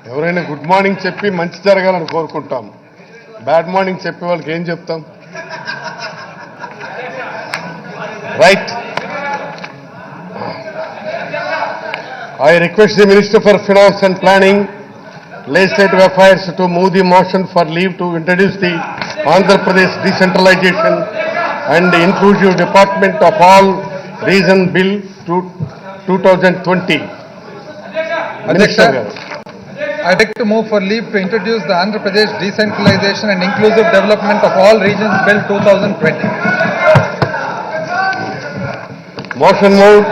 ఎవరైనా good morning చెప్పి మంచి జరగాలని కోరుకుంటాం. బ్యాడ్ మార్నింగ్ చెప్పే వాళ్ళకి ఏం చెప్తాం? Right. I request the Minister for Finance and Planning, Legislative Affairs to move the motion for leave to introduce the Andhra Pradesh Decentralization and Inclusive Development of All Region Bill 2020. Minister, I'd like to move for leave to introduce the Andhra Pradesh Decentralization and Inclusive Development of All Regions Bill 2020. Motion moved.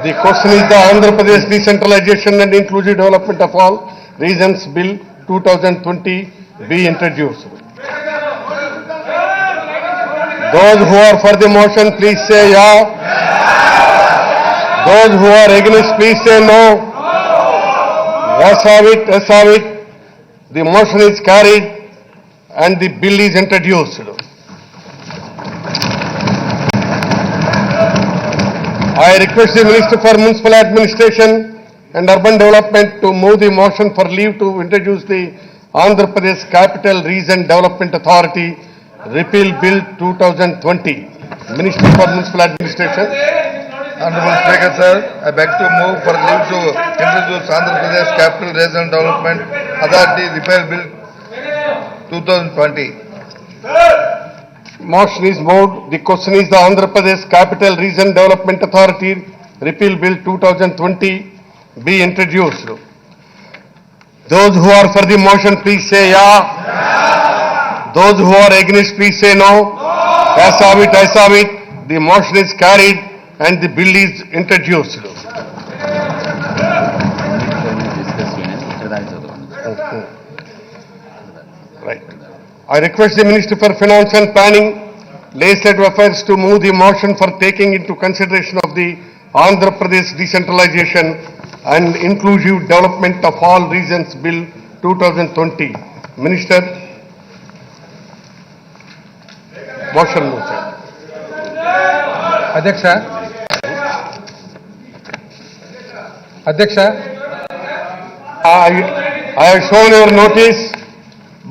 The question is the Andhra Pradesh Decentralization and Inclusive Development of All Regions Bill 2020 be introduced. Those who are for the motion, please say yeah. Those who are against, please say no. Yes have it, yes have it. The motion is carried and the bill is introduced. I request the Minister for Municipal Administration and Urban Development to move the motion for leave to introduce the Andhra Pradesh Capital Region Development Authority Repeal Bill 2020. Minister for Municipal Administration. Honorable Speaker, sir, I beg to move for leave to introduce Andhra Pradesh Capital Region Development Authority Repeal Bill 2020. Motion is moved. The question is the Andhra Pradesh Capital Region Development Authority Repeal Bill 2020 be introduced. Those who are for the motion, please say yeah. Those who are against, please say no. Yes have it, yes have it. The motion is carried and the bill is introduced. Right. I request the Minister for Finance and Planning, Legislative Affairs to move the motion for taking into consideration of the Andhra Pradesh Decentralization and Inclusive Development of All Regions Bill 2020. Minister. Motion moved. Adhyaksha, I have shown your notice,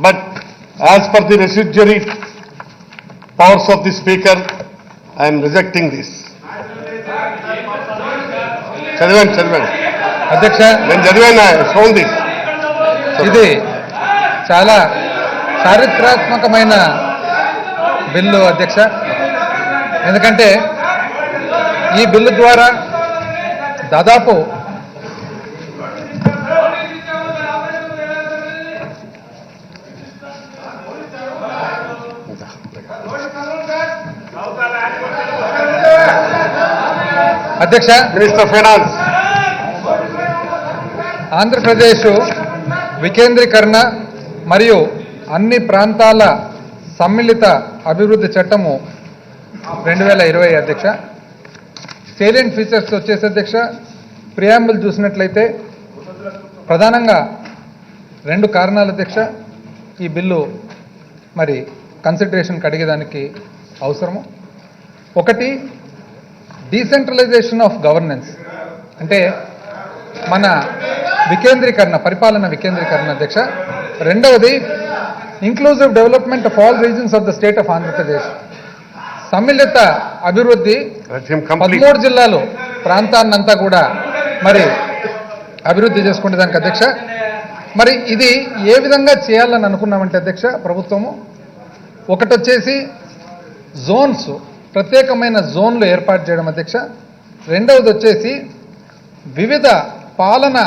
but as per the residuary powers of the Speaker, I am rejecting this. చదివాను అధ్యక్ష, నేను చదివాను. I have shown this. ఇది చాలా చారిత్రాత్మకమైన bill అధ్యక్ష. ఎందుకంటే ఈ బిల్లు ద్వారా దాదాపు అధ్యక్ష, మినిస్టర్ ఆఫ్ ఫైనాన్స్, ఆంధ్రప్రదేశ్ వికేంద్రీకరణ మరియు అన్ని ప్రాంతాల సమ్మిళిత అభివృద్ధి చట్టము 2020 అధ్యక్ష. సేలియంట్ ఫీచర్స్ వచ్చేసి అధ్యక్ష, ప్రియాంబుల్ చూసినట్లయితే ప్రధానంగా 2 కారణాలు అధ్యక్ష ఈ బిల్లు మరి కన్సిడరేషన్కి అడిగేదానికి అవసరము. ఒకటి, డీసెంట్రలైజేషన్ ఆఫ్ గవర్నెన్స్, అంటే మన వికేంద్రీకరణ, పరిపాలన వికేంద్రీకరణ అధ్యక్ష. రెండవది, inclusive development of all reasons of the state of Andhra Pradesh, సమ్మిళిత అభివృద్ధి 13 జిల్లాలు ప్రాంతాన్నంతా కూడా మరి అభివృద్ధి చేసుకునే దానికి అధ్యక్ష. మరి ఇది ఏ విధంగా చేయాలని అనుకున్నామంటే అధ్యక్ష ప్రభుత్వము, ఒకటి వచ్చేసి జోన్స్, ప్రత్యేకమైన జోన్లు ఏర్పాటు చేయడం అధ్యక్ష. రెండవది వచ్చేసి వివిధ పాలన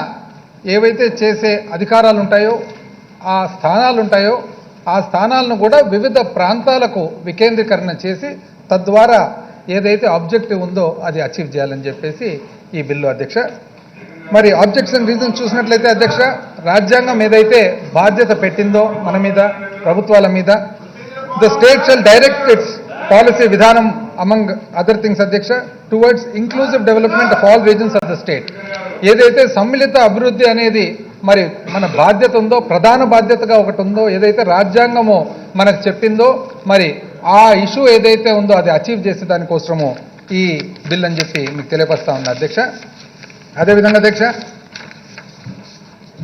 ఏవైతే చేసే అధికారాలు ఉంటాయో, ఆ స్థానాలు ఉంటాయో, ఆ స్థానాలను కూడా వివిధ ప్రాంతాలకు వికేంద్రీకరణ చేసి తద్వారా ఏదైతే ఆబ్జెక్టివ్ ఉందో అది అచీవ్ చేయాలని చెప్పేసి ఈ బిల్లు అధ్యక్ష. మరి ఆబ్జెక్షన్ రీజన్స్ చూసినట్లయితే అధ్యక్ష, రాజ్యాంగం ఏదైతే బాధ్యత పెట్టిందో మన మీద, ప్రభుత్వాల మీద, the state shall direct it's policy విధానం అమంగ్ అదర్ థింగ్స్ అధ్యక్ష towards inclusive development of all reasons of the state. ఏదైతే సమ్మిళిత అభివృద్ధి అనేది మరి మన బాధ్యత ఉందో, ప్రధాన బాధ్యతగా ఒకటి ఉందో, ఏదైతే రాజ్యాంగమో మనకు చెప్పిందో, మరి ఆ ఇష్యూ ఏదైతే ఉందో అది అచీవ్ చేసే దానికోసము ఈ బిల్ అని చెప్పి మీకు తెలియపరుస్తా ఉన్నా అధ్యక్ష. అదేవిధంగా అధ్యక్ష,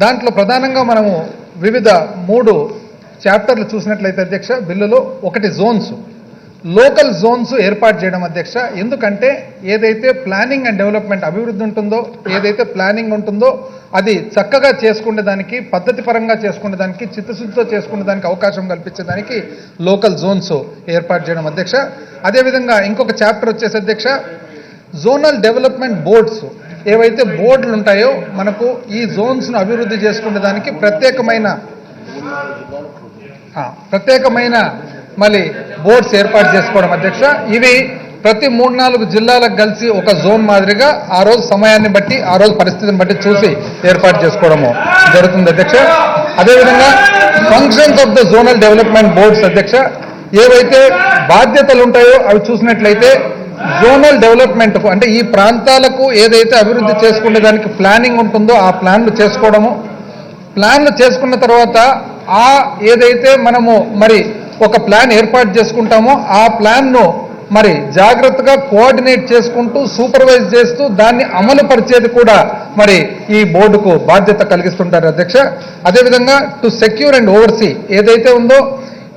దాంట్లో ప్రధానంగా మనము వివిధ 3 చాప్టర్లు చూసినట్లయితే అధ్యక్ష బిల్లులో ఒకటి జోన్స్, లోకల్ జోన్స్ ఏర్పాటు చేయడం అధ్యక్ష. ఎందుకంటే ఏదైతే ప్లానింగ్ అండ్ డెవలప్మెంట్ అభివృద్ధి ఉంటుందో, ఏదైతే ప్లానింగ్ ఉంటుందో అది చక్కగా చేసుకునే దానికి, పద్ధతి పరంగా చేసుకునే దానికి, చిత్తశుద్ధితో చేసుకునే దానికి అవకాశం కల్పించేదానికి లోకల్ జోన్స్ ఏర్పాటు చేయడం అధ్యక్ష. అదేవిధంగా ఇంకొక చాప్టర్ వచ్చేసి అధ్యక్ష జోనల్ డెవలప్మెంట్ బోర్డ్స్, ఏవైతే బోర్డులు ఉంటాయో మనకు ఈ జోన్స్ను అభివృద్ధి చేసుకునే దానికి ప్రత్యేకమైన మళ్ళీ బోర్డ్స్ ఏర్పాటు చేసుకోవడం అధ్యక్ష. ఇవి ప్రతి 3-4 జిల్లాలకు కలిసి ఒక జోన్ మాదిరిగా ఆ రోజు సమయాన్ని బట్టి, ఆ రోజు పరిస్థితిని బట్టి చూసి ఏర్పాటు చేసుకోవడము జరుగుతుంది అధ్యక్ష. అదేవిధంగా functions of the zonal development boards అధ్యక్ష, ఏవైతే బాధ్యతలు ఉంటాయో అవి చూసినట్లయితే జోనల్ డెవలప్మెంట్ అంటే ఈ ప్రాంతాలకు ఏదైతే అభివృద్ధి చేసుకునే దానికి ప్లానింగ్ ఉంటుందో ఆ ప్లాన్లు చేసుకోవడము, ప్లాన్లు చేసుకున్న తర్వాత ఆ ఏదైతే మనము మరి ఒక ప్లాన్ ఏర్పాటు చేసుకుంటామో ఆ ప్లాన్ను మరి జాగ్రత్తగా కోఆర్డినేట్ చేసుకుంటూ సూపర్వైజ్ చేస్తూ దాన్ని అమలు పరిచేది కూడా మరి ఈ బోర్డుకు బాధ్యత కలిగిస్తుంటారు అధ్యక్ష. అదేవిధంగా టు సెక్యూర్ అండ్ ఓవర్సీ ఏదైతే ఉందో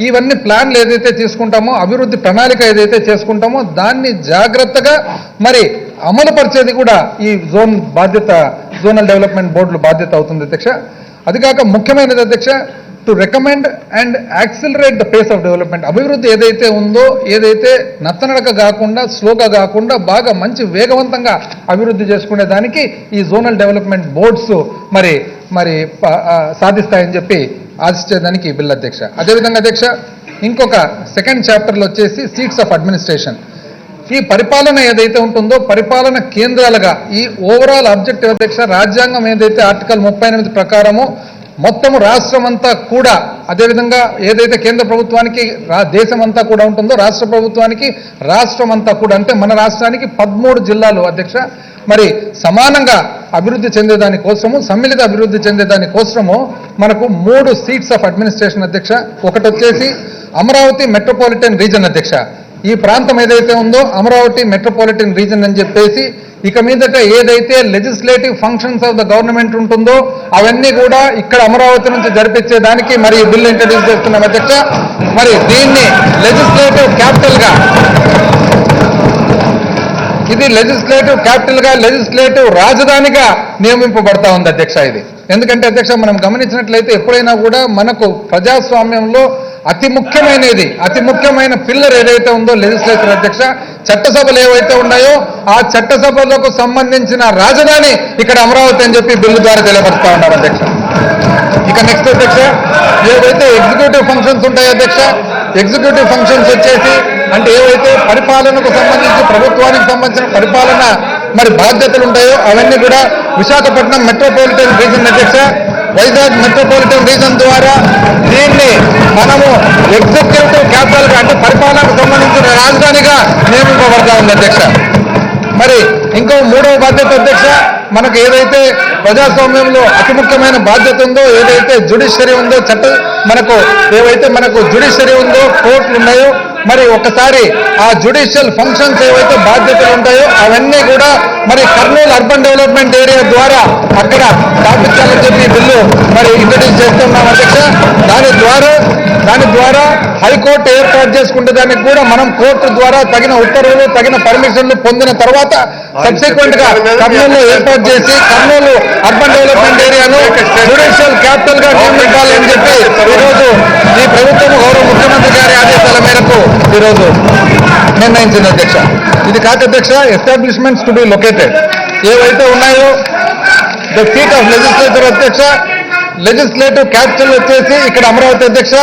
ఇవన్నీ ప్లాన్లు ఏదైతే తీసుకుంటామో, అభివృద్ధి ప్రణాళిక ఏదైతే చేసుకుంటామో దాన్ని జాగ్రత్తగా మరి అమలు పరిచేది కూడా ఈ జోనల్ డెవలప్మెంట్ బోర్డులు బాధ్యత అవుతుంది అధ్యక్ష. అది కాక ముఖ్యమైనది అధ్యక్ష to recommend and accelerate the face of development. అభివృద్ధి ఏదైతే ఉందో, ఏదైతే నత్తనడక కాకుండా, స్లోగా కాకుండా బాగా మంచి వేగవంతంగా అభివృద్ధి చేసుకునే దానికి ఈ జోనల్ డెవలప్మెంట్ బోర్డ్స్ మరి సాధిస్తాయని చెప్పి ఆశించేదానికి ఈ బిల్ అధ్యక్ష. అదేవిధంగా అధ్యక్ష ఇంకొక సెకండ్ చాప్టర్లో వచ్చేసి సీట్స్ ఆఫ్ అడ్మినిస్ట్రేషన్. ఈ పరిపాలన ఏదైతే ఉంటుందో పరిపాలన కేంద్రాలుగా ఈ ఓవరాల్ ఆబ్జెక్టివ్ అధ్యక్ష రాజ్యాంగం ఏదైతే ఆర్టికల్ 38 ప్రకారము మొత్తము రాష్ట్రం అంతా కూడా, అదేవిధంగా ఏదైతే కేంద్ర ప్రభుత్వానికి దేశం అంతా కూడా ఉంటుందో రాష్ట్ర ప్రభుత్వానికి రాష్ట్రం అంతా కూడా, అంటే మన రాష్ట్రానికి 13 జిల్లాలు అధ్యక్ష మరి సమానంగా అభివృద్ధి చెందేదాని కోసము, సమ్మిళిత అభివృద్ధి చెందేదాని కోసము మనకు 3 సీట్స్ ఆఫ్ అడ్మినిస్ట్రేషన్ అధ్యక్ష. ఒకటి వచ్చేసి అమరావతి మెట్రోపాలిటన్ రీజన్ అధ్యక్ష. ఈ ప్రాంతం ఏదైతే ఉందో అమరావతి మెట్రోపాలిటన్ రీజన్ అని చెప్పేసి ఇక మీదట ఏదైతే legislative functions of the government ఉంటుందో అవన్నీ కూడా ఇక్కడ అమరావతి నుంచి జరిపించేదానికి మరి ఈ బిల్ ఇంట్రడ్యూస్ చేస్తున్నాం అధ్యక్ష. మరి దీన్ని లెజిస్లేటివ్ క్యాపిటల్గా, ఇది లెజిస్లేటివ్ క్యాపిటల్గా, లెజిస్లేటివ్ రాజధానిగా నియమింపబడతా ఉంది అధ్యక్ష. ఇది ఎందుకంటే అధ్యక్ష మనం గమనించినట్లయితే ఎప్పుడైనా కూడా మనకు ప్రజాస్వామ్యంలో అతి ముఖ్యమైన పిల్లర్ ఏదైతే ఉందో లెజిస్లేచర్ అధ్యక్ష. చట్టసభలు ఏవైతే ఉన్నాయో ఆ చట్టసభలకు సంబంధించిన రాజధాని ఇక్కడ అమరావతి అని చెప్పి బిల్లు ద్వారా తెలియపరుస్తా ఉన్నారు అధ్యక్ష. ఇక నెక్స్ట్ అధ్యక్ష ఏవైతే ఎగ్జిక్యూటివ్ ఫంక్షన్స్ ఉంటాయో అధ్యక్ష, ఎగ్జిక్యూటివ్ ఫంక్షన్స్ వచ్చేసి అంటే ఏవైతే పరిపాలనకు సంబంధించి ప్రభుత్వానికి సంబంధించిన పరిపాలన మరి బాధ్యతలు ఉంటాయో అవన్నీ కూడా విశాఖపట్నం మెట్రోపాలిటన్ రీజన్ అధ్యక్ష, వైజాగ్ మెట్రోపాలిటన్ రీజన్ ద్వారా దీన్ని మనము ఎగ్జిక్యూటివ్ క్యాపిటల్గా అంటే పరిపాలనకు సంబంధించిన రాజధానిగా నియమింపబడతా ఉంది అధ్యక్ష. మరి ఇంకో 3వ బాధ్యత అధ్యక్ష, మనకు ఏదైతే ప్రజాస్వామ్యంలో అతి ముఖ్యమైన బాధ్యత ఉందో, ఏదైతే జ్యుడిషియరీ ఉందో, మనకు జ్యుడిషియరీ ఉందో, కోర్టులు ఉన్నాయో, మరి ఒకసారి ఆ జ్యుడిషియల్ ఫంక్షన్స్ ఏవైతే బాధ్యతలు ఉంటాయో అవన్నీ కూడా మరి కర్నూలు అర్బన్ డెవలప్మెంట్ ఏరియా ద్వారా అక్కడ స్థాపించాలని చెప్పి బిల్లు మరి ఇంట్రడ్యూస్ చేస్తున్నాం అధ్యక్ష. దాని ద్వారా హైకోర్టు ఏర్పాటు చేసుకుంటే దానికి కూడా మనం కోర్టు ద్వారా తగిన ఉత్తర్వులు, తగిన పర్మిషన్లు పొందిన తర్వాత సబ్సిక్వెంట్ గా కర్నూలులో ఏర్పాటు చేసి కర్నూలు అర్బన్ డెవలప్మెంట్ ఏరియాను జ్యుడిషియల్ క్యాపిటల్ గా నియమించాలని చెప్పి ఈరోజు ఈ ప్రభుత్వం గౌరవ ముఖ్యమంత్రి గారి ఆదేశాల మేరకు ఈరోజు నిర్ణయించింది అధ్యక్ష. ఇది కాక అధ్యక్ష ఎస్టాబ్లిష్మెంట్స్ టు బి లొకేటెడ్ ఏవైతే ఉన్నాయో ద సీట్ ఆఫ్ లెజిస్లేచర్ అధ్యక్ష, లెజిస్లేటివ్ క్యాపిటల్ వచ్చేసి ఇక్కడ అమరావతి అధ్యక్ష.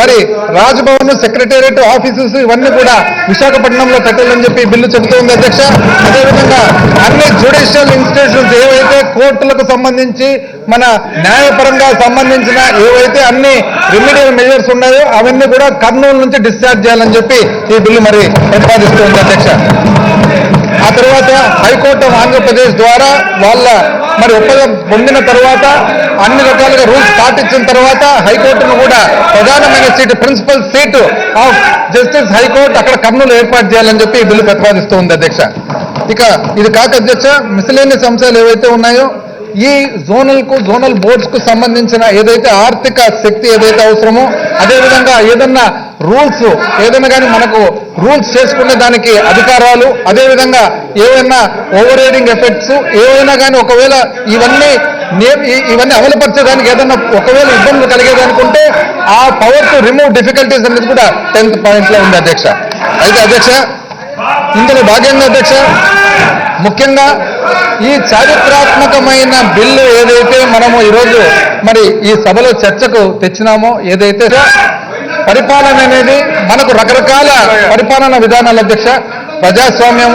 మరి రాజ్భవన్, సెక్రటేరియట్ ఆఫీసెస్ ఇవన్నీ కూడా విశాఖపట్నంలో పెట్టాలని చెప్పి బిల్లు చెబుతోంది అధ్యక్ష. అదేవిధంగా అన్ని జ్యుడిషియల్ ఇన్స్టిట్యూషన్స్ ఏవైతే కోర్టులకు సంబంధించి మన న్యాయపరంగా సంబంధించిన ఏవైతే అన్ని రెమిడియల్ మెజర్స్ ఉన్నాయో అవన్నీ కూడా కర్నూలు నుంచి డిశ్చార్జ్ చేయాలని చెప్పి ఈ బిల్లు మరి ప్రతిపాదిస్తోంది అధ్యక్ష. ఆ తర్వాత హైకోర్టు ఆఫ్ ఆంధ్రప్రదేశ్ ద్వారా వాళ్ళ మరి ఒప్పందం పొందిన తర్వాత అన్ని రకాలుగా రూల్స్ పాటించిన తర్వాత హైకోర్టును కూడా ప్రధానమైన seat, principal seat of justice high court అక్కడ కర్నూలు ఏర్పాటు చేయాలని చెప్పి ఈ బిల్లు ప్రతిపాదిస్తూ ఉంది అధ్యక్ష. ఇక ఇది కాక అధ్యక్ష మిస్లేనియస్ అంశాలు ఏవైతే ఉన్నాయో ఈ జోనల్ బోర్డ్స్ కు సంబంధించిన ఏదైతే ఆర్థిక శక్తి ఏదైతే అవసరమో, అదేవిధంగా ఏదన్నా రూల్స్ ఏదైనా కానీ మనకు రూల్స్ చేసుకునే దానికి అధికారాలు, అదేవిధంగా ఏవైనా ఓవర్ రైడింగ్ ఎఫెక్ట్స్ ఏవైనా కానీ ఒకవేళ ఇవన్నీ అమలుపరచడానికి ఏదైనా ఒకవేళ ఇబ్బందులు కలిగేదనుకుంటే ఆ పవర్ టు రిమూవ్ డిఫికల్టీస్ అనేది కూడా 10th పాయింట్ లో ఉంది అధ్యక్ష. అయితే అధ్యక్ష, ఇందులో భాగంగా అధ్యక్ష, ముఖ్యంగా ఈ చారిత్రాత్మకమైన బిల్లు ఏదైతే మనము ఈరోజు మరి ఈ సభలో చర్చకు తెచ్చినామో, ఏదైతే పరిపాలన అనేది మనకు రకరకాల పరిపాలన విధానాలు అధ్యక్ష, ప్రజాస్వామ్యం,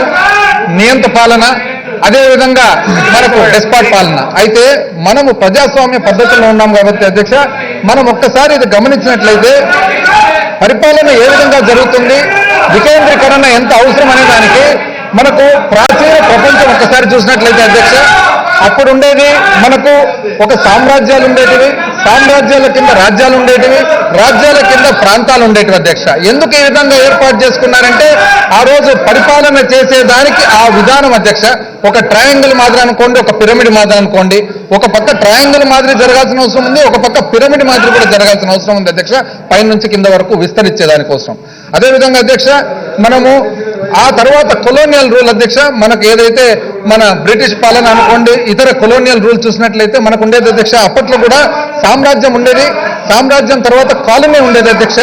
నియంత పాలన, అదేవిధంగా మనకు డెస్పాట్ పాలన. అయితే మనము ప్రజాస్వామ్య పద్ధతిలో ఉన్నాం కాబట్టి అధ్యక్ష, మనం ఒక్కసారి ఇది గమనించినట్లయితే పరిపాలన ఏ విధంగా జరుగుతుంది, వికేంద్రీకరణ ఎంత అవసరం అనే దానికి మనకు ప్రాచీన ప్రపంచం ఒక్కసారి చూసినట్లయితే అధ్యక్ష, అప్పుడు ఉండేది మనకు ఒక సామ్రాజ్యాలు ఉండేటివి, సామ్రాజ్యాల కింద రాజ్యాలు ఉండేటివి, రాజ్యాల కింద ప్రాంతాలు ఉండేటివి అధ్యక్ష. ఎందుకు ఈ విధంగా ఏర్పాటు చేసుకున్నారంటే ఆ రోజు పరిపాలన చేసేదానికి ఆ విధానం అధ్యక్ష. ఒక ట్రయాంగిల్ మాదిరి అనుకోండి, ఒక పిరమిడ్ మాదిరి అనుకోండి. ఒక పక్క ట్రయాంగిల్ మాదిరి జరగాల్సిన అవసరం ఉంది, ఒక పక్క పిరమిడ్ మాదిరి కూడా జరగాల్సిన అవసరం ఉంది అధ్యక్ష, పైనుంచి కింద వరకు విస్తరించేదానికోసం. అదేవిధంగా అధ్యక్ష, మనము ఆ తర్వాత కొలోనియల్ రూల్ అధ్యక్ష, మనకు ఏదైతే మన బ్రిటిష్ పాలన అనుకోండి, ఇతర కొలోనియల్ రూల్ చూసినట్లయితే మనకు ఉండేది అధ్యక్ష. అప్పట్లో కూడా సామ్రాజ్యం ఉండేది, సామ్రాజ్యం తర్వాత కాలనీ ఉండేది అధ్యక్ష,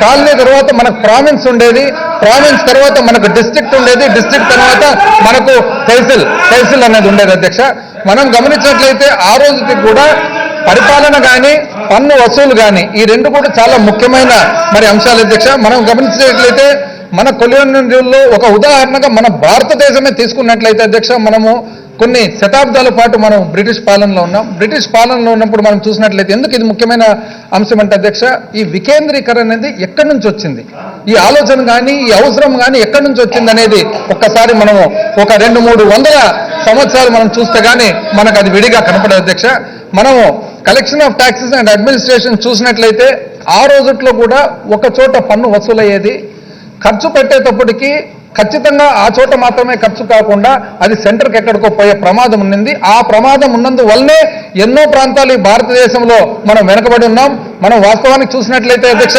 కాలనీ తర్వాత మనకు ప్రావిన్స్ ఉండేది, ప్రావిన్స్ తర్వాత మనకు డిస్ట్రిక్ట్ ఉండేది, డిస్ట్రిక్ట్ తర్వాత మనకు తహసీల్ అనేది ఉండేది అధ్యక్ష. మనం గమనించినట్లయితే ఆ రోజుకి కూడా పరిపాలన కానీ పన్ను వసూలు కానీ ఈ రెండు కూడా చాలా ముఖ్యమైన మరి అంశాలు అధ్యక్ష. మనం గమనించినట్లయితే మన కొలోనియల్లో ఒక ఉదాహరణగా మన భారతదేశమే తీసుకున్నట్లయితే అధ్యక్ష, మనము కొన్ని శతాబ్దాల పాటు మనం బ్రిటిష్ పాలనలో ఉన్నాం. బ్రిటిష్ పాలనలో ఉన్నప్పుడు మనం చూసినట్లయితే ఎందుకు ఇది ముఖ్యమైన అంశం అంటే అధ్యక్ష, ఈ వికేంద్రీకరణ అనేది ఎక్కడి నుంచి వచ్చింది, ఈ ఆలోచన కానీ ఈ అవసరం కానీ ఎక్కడి నుంచి వచ్చింది అనేది ఒక్కసారి మనము ఒక 200-300 సంవత్సరాలు మనం చూస్తే కానీ మనకు అది విడిగా కనపడదు అధ్యక్ష. మనము collection of taxes and administration చూసినట్లయితే ఆ రోజుట్లో కూడా ఒక చోట పన్ను వసూలయ్యేది, ఖర్చు పెట్టేటప్పటికి ఖచ్చితంగా ఆ చోట మాత్రమే ఖర్చు కాకుండా అది సెంటర్కి ఎక్కడికో పోయే ప్రమాదం ఉన్నది. ఆ ప్రమాదం ఉన్నందువల్లనే ఎన్నో ప్రాంతాలు ఈ భారతదేశంలో మనం వెనకబడి ఉన్నాం. మనం వాస్తవానికి చూసినట్లయితే అధ్యక్ష,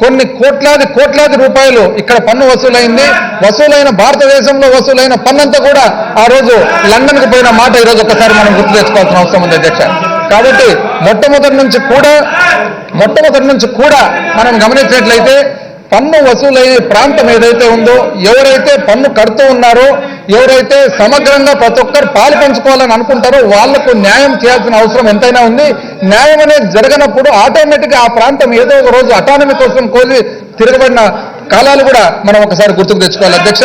కొన్ని కోట్లాది రూపాయలు ఇక్కడ పన్ను వసూలైంది. వసూలైన భారతదేశంలో వసూలైన పన్నంతా కూడా ఆ రోజు లండన్కు పోయిన మాట ఈరోజు ఒకసారి మనం గుర్తు తెచ్చుకోవాల్సిన అవసరం ఉంది అధ్యక్ష. కాబట్టి మొట్టమొదటి నుంచి కూడా మనం గమనించినట్లయితే పన్ను వసూలయ్యే ప్రాంతం ఏదైతే ఉందో, ఎవరైతే పన్ను కడుతూ ఉన్నారో, ఎవరైతే సమగ్రంగా ప్రతి ఒక్కరు పాలు పంచుకోవాలని అనుకుంటారో వాళ్లకు న్యాయం చేయాల్సిన అవసరం ఎంతైనా ఉంది. న్యాయం అనేది జరగనప్పుడు ఆటోమేటిక్గా ఆ ప్రాంతం ఏదో ఒక రోజు అటానమీ కోసం కోరి తిరగబడిన కాలాలు కూడా మనం ఒకసారి గుర్తుకు తెచ్చుకోవాలి అధ్యక్ష.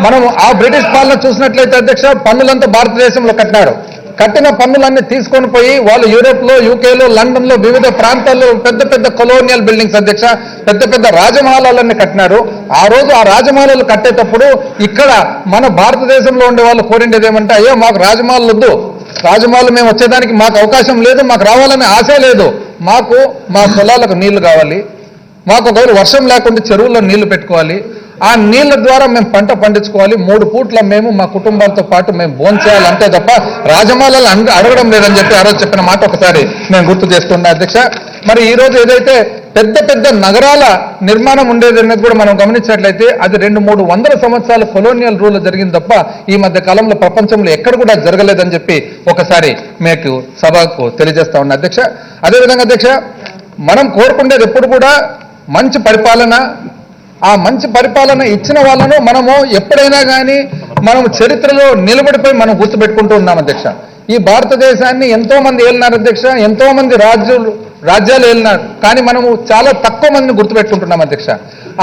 మనం ఆ బ్రిటిష్ పాలన చూసినట్లయితే అధ్యక్ష, పన్నులంతా భారతదేశంలో కట్టినారు. కట్టిన పన్నులన్నీ తీసుకొని పోయి వాళ్ళు యూరోప్లో, యూకేలో, లండన్లో వివిధ ప్రాంతాల్లో పెద్ద కొలోనియల్ బిల్డింగ్స్ అధ్యక్ష, పెద్ద రాజమహలాలన్నీ కట్టినారు. ఆ రోజు ఆ రాజమహలాలు కట్టేటప్పుడు ఇక్కడ మన భారతదేశంలో ఉండే వాళ్ళు కోరిండేది ఏమంటే, అయ్యో మాకు రాజమహల్ వద్దు, రాజమహల్ మేము వచ్చేదానికి మాకు అవకాశం లేదు, మాకు రావాలనే ఆశ లేదు, మాకు మా పొలాలకు నీళ్లు కావాలి, మాకు ఒకవేళ వర్షం లేకుండా చెరువుల్లో నీళ్లు పెట్టుకోవాలి, ఆ నీళ్ల ద్వారా మేము పంట పండించుకోవాలి, 3 పూట్ల మేము మా కుటుంబాలతో పాటు మేము భోంచేయాలి అంతే తప్ప రాజమాలను అడగడం లేదని చెప్పి ఆ రోజు చెప్పిన మాట ఒకసారి నేను గుర్తు చేస్తున్నా అధ్యక్ష. మరి ఈ రోజు ఏదైతే పెద్ద నగరాల నిర్మాణం ఉండేది అనేది కూడా మనం గమనించినట్లయితే అది 200-300 సంవత్సరాల కొలోనియల్ రూల్ జరిగింది తప్ప ఈ మధ్య కాలంలో ప్రపంచంలో ఎక్కడ కూడా జరగలేదని చెప్పి ఒకసారి మీకు సభకు తెలియజేస్తా ఉన్నా అధ్యక్ష. అదేవిధంగా అధ్యక్ష, మనం కోరుకునేది ఎప్పుడు కూడా మంచి పరిపాలన. ఆ మంచి పరిపాలన ఇచ్చిన వాళ్ళను మనము ఎప్పుడైనా కానీ మనము చరిత్రలో నిలబడిపోయి మనం గుర్తుపెట్టుకుంటూ ఉన్నాం అధ్యక్ష. ఈ భారతదేశాన్ని ఎంతో మంది ఏలినారు అధ్యక్ష, ఎంతో మంది రాజ్యాలు ఏలినారు, కానీ మనము చాలా తక్కువ మందిని గుర్తుపెట్టుకుంటున్నాం అధ్యక్ష.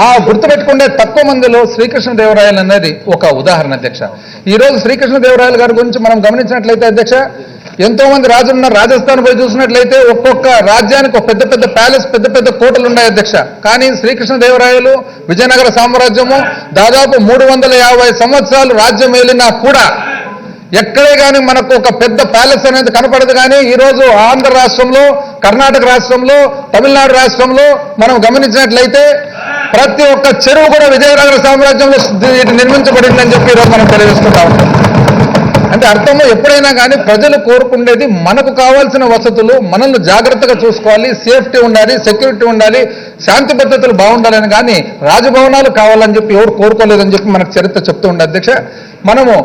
ఆ గుర్తుపెట్టుకునే తక్కువ మందిలో శ్రీకృష్ణదేవరాయలు అనేది ఒక ఉదాహరణ అధ్యక్ష. ఈరోజు శ్రీకృష్ణదేవరాయలు గారి గురించి మనం గమనించినట్లయితే అధ్యక్ష, ఎంతో మంది రాజులు ఉన్నారు. రాజస్థాన్ పోయి చూసినట్లయితే ఒక్కొక్క రాజ్యానికి ఒక పెద్ద ప్యాలెస్, పెద్ద కోటలు ఉన్నాయి అధ్యక్ష. కానీ శ్రీకృష్ణదేవరాయలు విజయనగర సామ్రాజ్యము దాదాపు 350 సంవత్సరాలు రాజ్యం ఏలినా కూడా ఎక్కడే కానీ మనకు ఒక పెద్ద ప్యాలెస్ అనేది కనపడదు. కానీ ఈరోజు ఆంధ్ర రాష్ట్రంలో, కర్ణాటక రాష్ట్రంలో, తమిళనాడు రాష్ట్రంలో మనం గమనించినట్లయితే ప్రతి ఒక్క చెరువు కూడా విజయనగర సామ్రాజ్యంలో నిర్మించబడిందని చెప్పి ఈరోజు మనం తెలియజేసుకుంటా ఉంటాం. అంటే అర్థము ఎప్పుడైనా కానీ ప్రజలు కోరుకుండేది మనకు కావాల్సిన వసతులు, మనల్ని జాగ్రత్తగా చూసుకోవాలి, సేఫ్టీ ఉండాలి, సెక్యూరిటీ ఉండాలి, శాంతి భద్రతలు బాగుండాలని కానీ రాజభవనాలు కావాలని చెప్పి ఎవరు కోరుకోలేదని చెప్పి మనకు చరిత్ర చెప్తూ ఉండే అధ్యక్ష. మనము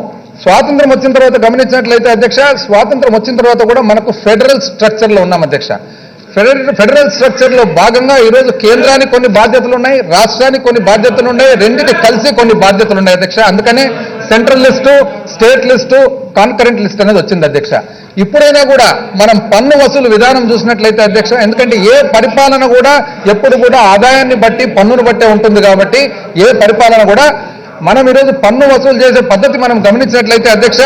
స్వాతంత్రం వచ్చిన తర్వాత గమనించినట్లయితే అధ్యక్ష, స్వాతంత్రం వచ్చిన తర్వాత కూడా మనకు ఫెడరల్ స్ట్రక్చర్లో ఉన్నాం అధ్యక్ష. ఫెడరల్ స్ట్రక్చర్లో భాగంగా ఈరోజు కేంద్రానికి కొన్ని బాధ్యతలు ఉన్నాయి, రాష్ట్రానికి కొన్ని బాధ్యతలు ఉన్నాయి, రెండింటి కలిసి కొన్ని బాధ్యతలు ఉన్నాయి అధ్యక్ష. అందుకనే central list, state list, concurrent list అనేది వచ్చింది అధ్యక్ష. ఇప్పుడైనా కూడా మనం పన్ను వసూలు విధానం చూసినట్లయితే అధ్యక్ష, ఎందుకంటే ఏ పరిపాలన కూడా ఎప్పుడు కూడా ఆదాయాన్ని బట్టి పన్నును బట్టే ఉంటుంది కాబట్టి ఏ పరిపాలన కూడా మనం ఈరోజు పన్ను వసూలు చేసే పద్ధతి మనం గమనించినట్లయితే అధ్యక్ష,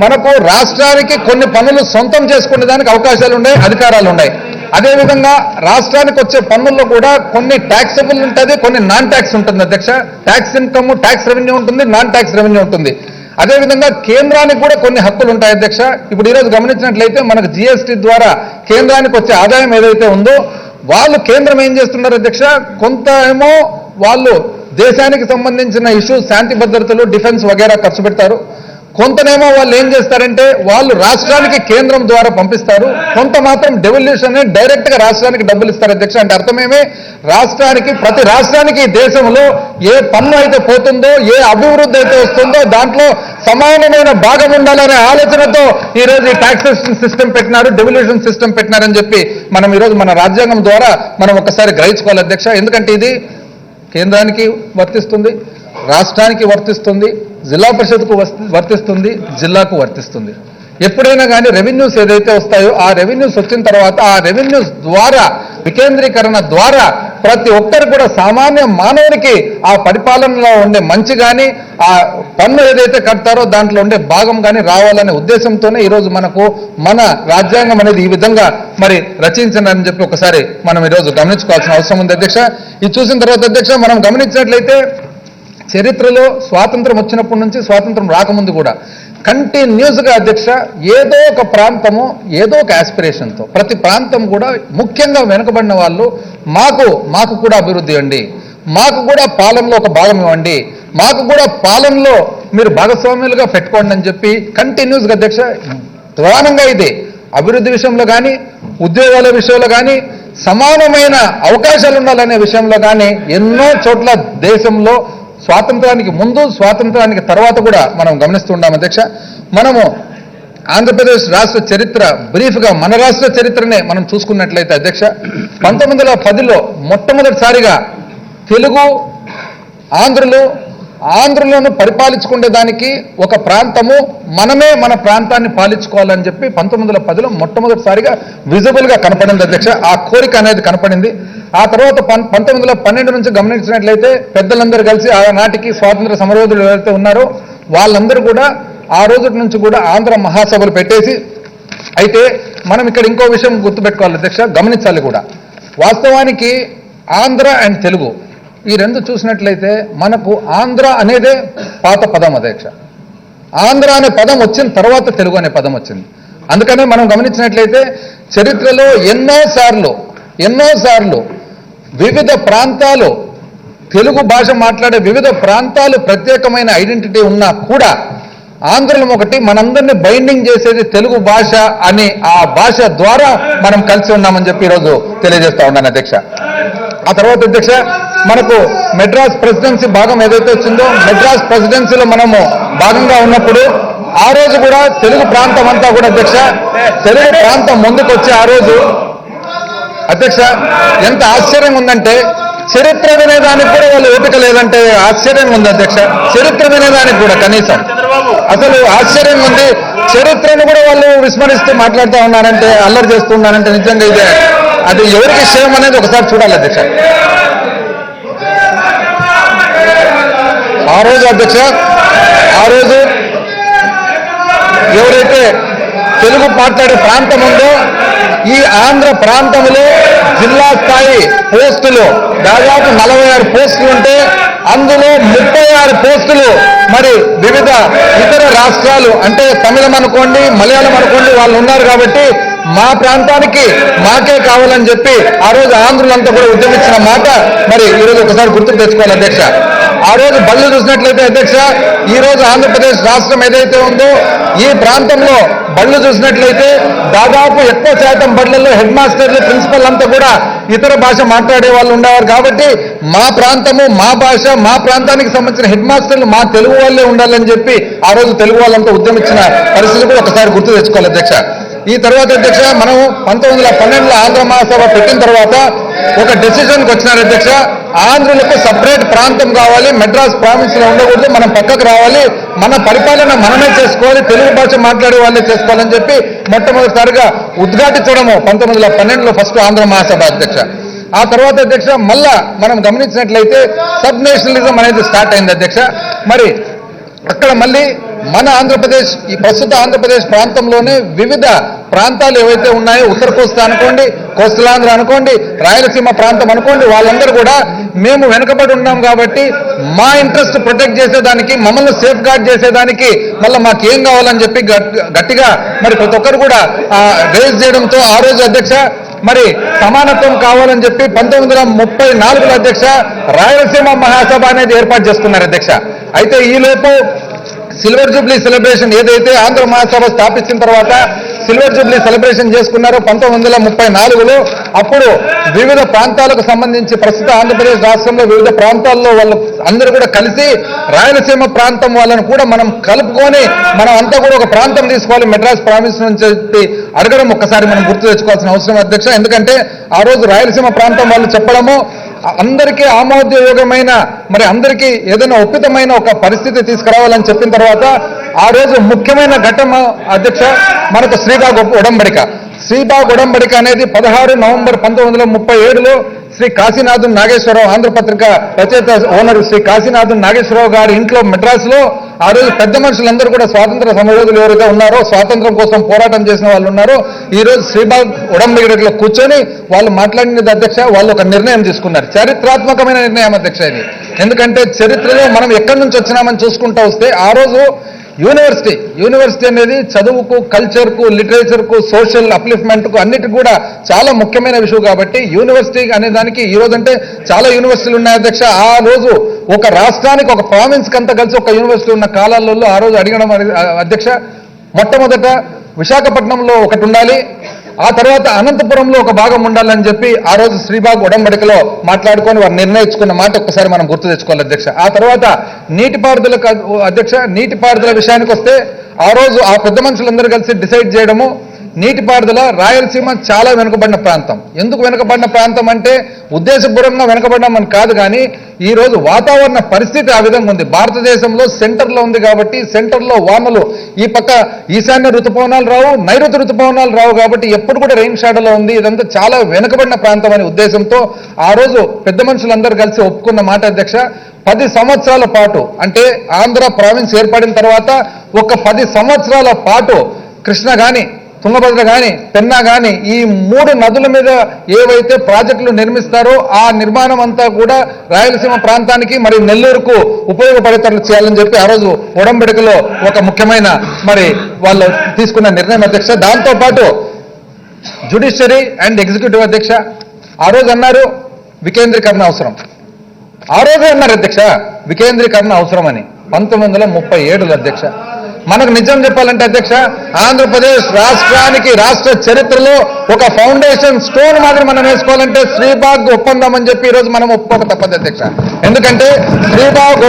మనకు రాష్ట్రానికి కొన్ని పన్నులు సొంతం చేసుకునే దానికి అవకాశాలు ఉన్నాయి, అధికారాలు ఉన్నాయి. అదేవిధంగా రాష్ట్రానికి వచ్చే పన్నుల్లో కూడా కొన్ని ట్యాక్సబుల్ ఉంటుంది, కొన్ని నాన్ ట్యాక్స్ ఉంటుంది అధ్యక్ష. ట్యాక్స్ ఇన్కమ్, ట్యాక్స్ రెవెన్యూ ఉంటుంది, నాన్ ట్యాక్స్ రెవెన్యూ ఉంటుంది. అదేవిధంగా కేంద్రానికి కూడా కొన్ని హక్కులు ఉంటాయి అధ్యక్ష. ఇప్పుడు ఈరోజు గమనించినట్లయితే మనకు జీఎస్టీ ద్వారా కేంద్రానికి వచ్చే ఆదాయం ఏదైతే ఉందో వాళ్ళు కేంద్రం ఏం చేస్తున్నారు అధ్యక్ష, కొంత ఏమో వాళ్ళు దేశానికి సంబంధించిన ఇష్యూస్, శాంతి భద్రతలు, డిఫెన్స్ వగేరా ఖర్చు పెడతారు. కొంతనేమో వాళ్ళు ఏం చేస్తారంటే వాళ్ళు రాష్ట్రానికి కేంద్రం ద్వారా పంపిస్తారు, కొంత మాత్రం డెవల్యూషన్ డైరెక్ట్ గా రాష్ట్రానికి డబ్బులు ఇస్తారు అధ్యక్ష. అంటే అర్థమేమే, రాష్ట్రానికి, ప్రతి రాష్ట్రానికి దేశంలో ఏ పన్ను అయితే పోతుందో, ఏ అభివృద్ధి అయితే వస్తుందో దాంట్లో సమానమైన భాగం ఉండాలనే ఆలోచనతో ఈరోజు ఈ టాక్సేషన్ సిస్టమ్ పెట్టినారు, డెవల్యూషన్ సిస్టమ్ పెట్టినారని చెప్పి మనం ఈరోజు మన రాజ్యాంగం ద్వారా మనం ఒకసారి గ్రహించుకోవాలి అధ్యక్ష. ఎందుకంటే ఇది కేంద్రానికి వర్తిస్తుంది, రాష్ట్రానికి వర్తిస్తుంది, జిల్లా పరిషత్కు వర్తిస్తుంది, జిల్లాకు వర్తిస్తుంది. ఎప్పుడైనా కానీ రెవెన్యూస్ ఏదైతే వస్తాయో ఆ రెవెన్యూస్ వచ్చిన తర్వాత ఆ రెవెన్యూస్ ద్వారా, వికేంద్రీకరణ ద్వారా ప్రతి ఒక్కరు కూడా సామాన్య మానవునికి ఆ పరిపాలనలో ఉండే మంచి కానీ, ఆ పన్ను ఏదైతే కడతారో దాంట్లో ఉండే భాగం కానీ రావాలనే ఉద్దేశంతోనే ఈరోజు మనకు మన రాజ్యాంగం అనేది ఈ విధంగా మరి రచించిందని చెప్పి ఒకసారి మనం ఈరోజు గమనించుకోవాల్సిన అవసరం ఉంది అధ్యక్ష. ఇది చూసిన తర్వాత అధ్యక్ష మనం గమనించినట్లయితే చరిత్రలో స్వాతంత్రం వచ్చినప్పటి నుంచి స్వాతంత్రం రాకముందు కూడా కంటిన్యూస్గా అధ్యక్ష ఏదో ఒక ప్రాంతము, ఏదో ఒక ఆస్పిరేషన్తో ప్రతి ప్రాంతం కూడా ముఖ్యంగా వెనుకబడిన వాళ్ళు మాకు కూడా అభివృద్ధి ఇవ్వండి, మాకు కూడా పాలనలో ఒక భాగం ఇవ్వండి, మాకు కూడా పాలనలో మీరు భాగస్వామ్యులుగా పెట్టుకోండి అని చెప్పి కంటిన్యూస్గా అధ్యక్ష ప్రధానంగా ఇదే అభివృద్ధి విషయంలో కానీ, ఉద్యోగాల విషయంలో కానీ, సమానమైన అవకాశాలు ఉండాలనే విషయంలో కానీ ఎన్నో చోట్ల దేశంలో స్వాతంత్రానికి ముందు, స్వాతంత్రానికి తర్వాత కూడా మనం గమనిస్తున్నాం అధ్యక్ష. మనము ఆంధ్రప్రదేశ్ రాష్ట్ర చరిత్ర బ్రీఫ్గా మన రాష్ట్ర చరిత్రనే మనం చూసుకున్నట్లయితే అధ్యక్ష 1910లో మొట్టమొదటిసారిగా తెలుగు ఆంధ్రులను పరిపాలించుకునేదానికి ఒక ప్రాంతము మనమే మన ప్రాంతాన్ని పాలించుకోవాలని చెప్పి 1910లో మొట్టమొదటిసారిగా విజిబుల్గా కనపడింది అధ్యక్ష. ఆ కోరిక అనేది కనపడింది. ఆ తర్వాత 1912 నుంచి గమనించినట్లయితే పెద్దలందరూ కలిసి ఆనాటికి స్వాతంత్ర సమరయోధులు ఎవరైతే ఉన్నారో వాళ్ళందరూ కూడా ఆ రోజు నుంచి కూడా ఆంధ్ర మహాసభలు పెట్టేసి, అయితే మనం ఇక్కడ ఇంకో విషయం గుర్తుపెట్టుకోవాలి అధ్యక్ష, గమనించాలి కూడా. వాస్తవానికి ఆంధ్ర అండ్ తెలుగు ఈ రెండు చూసినట్లయితే మనకు ఆంధ్ర అనేదే పాత పదం అధ్యక్ష. ఆంధ్ర అనే పదం వచ్చిన తర్వాత తెలుగు అనే పదం వచ్చింది. అందుకనే మనం గమనించినట్లయితే చరిత్రలో ఎన్నోసార్లు వివిధ ప్రాంతాలు, తెలుగు భాష మాట్లాడే వివిధ ప్రాంతాలు ప్రత్యేకమైన ఐడెంటిటీ ఉన్నా కూడా ఆంధ్రులం ఒకటి, మనందరినీ బైండింగ్ చేసేది తెలుగు భాష అని ఆ భాష ద్వారా మనం కలిసి ఉన్నామని చెప్పి ఈరోజు తెలియజేస్తా ఉన్నాను అధ్యక్ష. ఆ తర్వాత అధ్యక్ష మనకు మెడ్రాస్ ప్రెసిడెన్సీ భాగం ఏదైతే వచ్చిందో, మెడ్రాస్ ప్రెసిడెన్సీలో మనము భాగంగా ఉన్నప్పుడు ఆ రోజు కూడా తెలుగు ప్రాంతం అంతా కూడా అధ్యక్ష, తెలుగు ప్రాంతం ముందుకు వచ్చి ఆ రోజు అధ్యక్ష ఎంత ఆశ్చర్యంగా ఉందంటే, చరిత్ర వినేదానికి కూడా వాళ్ళు ఓపిక లేదంటే ఆశ్చర్యంగా ఉంది అధ్యక్ష. చరిత్ర వినేదానికి కూడా కనీసం అసలు ఆశ్చర్యంగా ఉంది. చరిత్రను కూడా వాళ్ళు విస్మరిస్తూ మాట్లాడుతూ ఉన్నారంటే, అల్లరి చేస్తూ ఉన్నారంటే నిజంగా ఇదే అది ఎవరికి విషయం అనేది ఒకసారి చూడాలి అధ్యక్ష. ఆ రోజు అధ్యక్ష ఎవరైతే తెలుగు మాట్లాడే ప్రాంతం ఉందో ఈ ఆంధ్ర ప్రాంతంలో జిల్లా స్థాయి పోస్టులు దాదాపు 46 పోస్టులు ఉంటే అందులో 36 పోస్టులు మరి వివిధ ఇతర రాష్ట్రాలు అంటే తమిళం అనుకోండి, మలయాళం అనుకోండి వాళ్ళు ఉన్నారు కాబట్టి మా ప్రాంతానికి మాకే కావాలని చెప్పి ఆ రోజు ఆంధ్రులంతా కూడా ఉద్యమించిన మాట మరి ఈరోజు ఒకసారి గుర్తుకు తెచ్చుకోవాలి అధ్యక్ష. ఆ రోజు బళ్ళు చూసినట్లయితే అధ్యక్ష, ఈ రోజు ఆంధ్రప్రదేశ్ రాష్ట్రం ఏదైతే ఉందో ఈ ప్రాంతంలో బళ్ళు చూసినట్లయితే దాదాపు ఎక్కువ శాతం బళ్ళల్లో హెడ్ మాస్టర్లు, ప్రిన్సిపల్ అంతా కూడా ఇతర భాష మాట్లాడే వాళ్ళు ఉండేవారు. కాబట్టి మా ప్రాంతము, మా భాష, మా ప్రాంతానికి సంబంధించిన హెడ్ మాస్టర్లు మా తెలుగు వాళ్ళే ఉండాలని చెప్పి ఆ రోజు తెలుగు వాళ్ళంతా ఉద్యమించిన పరిస్థితి కూడా ఒకసారి గుర్తు తెచ్చుకోవాలి అధ్యక్ష. ఈ తర్వాత అధ్యక్ష, మనం 1912లో ఆంధ్ర మహాసభ పెట్టిన తర్వాత ఒక డెసిషన్కి వచ్చినారు అధ్యక్ష. ఆంధ్రులకు సపరేట్ ప్రాంతం కావాలి, మెడ్రాస్ ప్రావిన్స్ లో ఉండకూడదు, మనం పక్కకు రావాలి, మన పరిపాలన మనమే చేసుకోవాలి, తెలుగు భాష మాట్లాడే వాళ్ళే చేసుకోవాలని చెప్పి మొట్టమొదటిసారిగా ఉద్ఘాటించడము 1912లో ఫస్ట్ ఆంధ్ర మహాసభ అధ్యక్ష. ఆ తర్వాత అధ్యక్ష మళ్ళా మనం గమనించినట్లయితే సబ్ నేషనలిజం అనేది స్టార్ట్ అయింది అధ్యక్ష. మరి అక్కడ మళ్ళీ మన ఆంధ్రప్రదేశ్, ఈ ప్రస్తుత ఆంధ్రప్రదేశ్ ప్రాంతంలోనే వివిధ ప్రాంతాలు ఏవైతే ఉన్నాయో, ఉత్తర కోస్తా అనుకోండి, కోస్తలాంధ్ర అనుకోండి, రాయలసీమ ప్రాంతం అనుకోండి, వాళ్ళందరూ కూడా మేము వెనుకబడి ఉన్నాం కాబట్టి మా ఇంట్రెస్ట్ ప్రొటెక్ట్ చేసేదానికి, మమ్మల్ని సేఫ్ గార్డ్ చేసేదానికి మళ్ళీ మాకేం కావాలని చెప్పి గట్టిగా మరి ప్రతి ఒక్కరు కూడా రేజ్ చేయడంతో ఆ రోజు అధ్యక్ష మరి సమానత్వం కావాలని చెప్పి 1934లో అధ్యక్ష రాయలసీమ మహాసభ అనేది ఏర్పాటు చేసుకున్నారు అధ్యక్ష. అయితే ఈలోపు సిల్వర్ జూబ్లీ సెలబ్రేషన్ ఏదైతే ఆంధ్ర మహాసభ స్థాపించిన తర్వాత సిల్వర్ జూబ్లీ సెలబ్రేషన్ చేసుకున్నారో 1934లో, అప్పుడు వివిధ ప్రాంతాలకు సంబంధించి ప్రస్తుత ఆంధ్రప్రదేశ్ రాష్ట్రంలో వివిధ ప్రాంతాల్లో వాళ్ళు అందరూ కూడా కలిసి రాయలసీమ ప్రాంతం వాళ్ళను కూడా మనం కలుపుకొని మనం అంతా కూడా ఒక ప్రాంతం తీసుకోవాలి మెడ్రాస్ ప్రావిన్స్ నుంచి చెప్పి అడగడం ఒక్కసారి మనం గుర్తు తెచ్చుకోవాల్సిన అవసరం అధ్యక్ష. ఎందుకంటే ఆ రోజు రాయలసీమ ప్రాంతం వాళ్ళు చెప్పడము అందరికీ ఆమోదయోగమైన, మరి అందరికీ ఏదైనా ఒప్పితమైన ఒక పరిస్థితి తీసుకురావాలని చెప్పిన తర్వాత ఆ రోజు ముఖ్యమైన ఘట్టం అధ్యక్ష మనకు శ్రీబాగ్ ఉడంబడిక. శ్రీబాగ్ ఉడంబడిక అనేది 16 నవంబర్ 1937లో శ్రీ కాశీనాథన్ నాగేశ్వరరావు, ఆంధ్రపత్రిక రచయిత ఓనర్ శ్రీ కాశీనాథన్ నాగేశ్వరరావు గారి ఇంట్లో మెడ్రాస్లో ఆ రోజు పెద్ద మనుషులందరూ కూడా స్వాతంత్ర సమరయోధులు ఎవరైతే ఉన్నారో, స్వాతంత్రం కోసం పోరాటం చేసిన వాళ్ళు ఉన్నారో, ఈ రోజు శ్రీబాగ్ ఉడంబడికలో కూర్చొని వాళ్ళు మాట్లాడినది అధ్యక్ష, వాళ్ళు ఒక నిర్ణయం తీసుకున్నారు. చారిత్రాత్మకమైన నిర్ణయం అధ్యక్ష ఇది. ఎందుకంటే చరిత్రలో మనం ఎక్కడి నుంచి వచ్చినామని చూసుకుంటూ వస్తే ఆ రోజు యూనివర్సిటీ అనేది చదువుకు, కల్చర్కు, లిటరేచర్కు, సోషల్ అప్లిఫ్మెంట్కు అన్నిటికీ కూడా చాలా ముఖ్యమైన విషయం. కాబట్టి యూనివర్సిటీ అనే దానికి ఈ రోజు అంటే చాలా యూనివర్సిటీలు ఉన్నాయి అధ్యక్ష. ఆ రోజు ఒక రాష్ట్రానికి, ఒక ప్రావిన్స్ కంతా కలిసి ఒక యూనివర్సిటీ ఉన్న కాలాలలో ఆ రోజు అడిగడం అధ్యక్ష, మొట్టమొదట విశాఖపట్నంలో ఒకటి ఉండాలి, ఆ తర్వాత అనంతపురంలో ఒక భాగం ఉండాలని చెప్పి ఆ రోజు శ్రీబాగ్ ఉడంబడికలో మాట్లాడుకొని వారు నిర్ణయించుకున్న మాట ఒక్కసారి మనం గుర్తు తెచ్చుకోవాలి అధ్యక్ష. ఆ తర్వాత నీటిపారుదల అధ్యక్ష, నీటిపారుదల విషయానికి వస్తే ఆ రోజు ఆ పెద్ద మనుషులందరూ కలిసి డిసైడ్ చేయడము, నీటిపారుదల రాయలసీమ చాలా వెనుకబడిన ప్రాంతం. ఎందుకు వెనుకబడిన ప్రాంతం అంటే ఉద్దేశపూర్వకంగా వెనుకబడ్డామని కాదు, కానీ ఈ రోజు వాతావరణ పరిస్థితి ఆ విధంగా ఉంది. భారతదేశంలో సెంటర్లో ఉంది కాబట్టి సెంటర్లో వానలు, ఈ పక్క ఈశాన్య ఋతుపవనాలు రావు, నైరుతి ఋతుపవనాలు రావు, కాబట్టి ఎప్పుడు కూడా రెయిన్ షాడోలో ఉంది. ఇదంతా చాలా వెనుకబడిన ప్రాంతం అనే ఉద్దేశంతో ఆ రోజు పెద్ద మనుషులందరూ కలిసి ఒప్పుకున్న మాట అధ్యక్ష. 10 సంవత్సరాల పాటు, అంటే ఆంధ్ర ప్రావిన్స్ ఏర్పడిన తర్వాత ఒక 10 సంవత్సరాల పాటు కృష్ణ కానీ, తుంగభద్ర కానీ, పెన్నా కానీ ఈ 3 నదుల మీద ఏవైతే ప్రాజెక్టులు నిర్మిస్తారో ఆ నిర్మాణం అంతా కూడా రాయలసీమ ప్రాంతానికి మరి నెల్లూరుకు ఉపయోగపడేటట్లు చేయాలని చెప్పి ఆ రోజు ఉడంబడికలో ఒక ముఖ్యమైన మరి వాళ్ళు తీసుకున్న నిర్ణయం అధ్యక్ష. దాంతోపాటు జ్యుడిషియరీ అండ్ ఎగ్జిక్యూటివ్ అధ్యక్ష ఆ రోజు అన్నారు వికేంద్రీకరణ అవసరం. ఆ రోజే అన్నారు అధ్యక్ష వికేంద్రీకరణ అవసరం అని 1937లో అధ్యక్ష. మనకు నిజం చెప్పాలంటే అధ్యక్ష, ఆంధ్రప్రదేశ్ రాష్ట్రానికి రాష్ట్ర చరిత్రలో ఒక ఫౌండేషన్ స్టోన్ మాదిరి మనం వేసుకోవాలంటే శ్రీబాగ్ ఒప్పందం అని చెప్పి ఈరోజు మనం ఒప్పుకోక తప్పదు అధ్యక్ష. ఎందుకంటే శ్రీబాగ్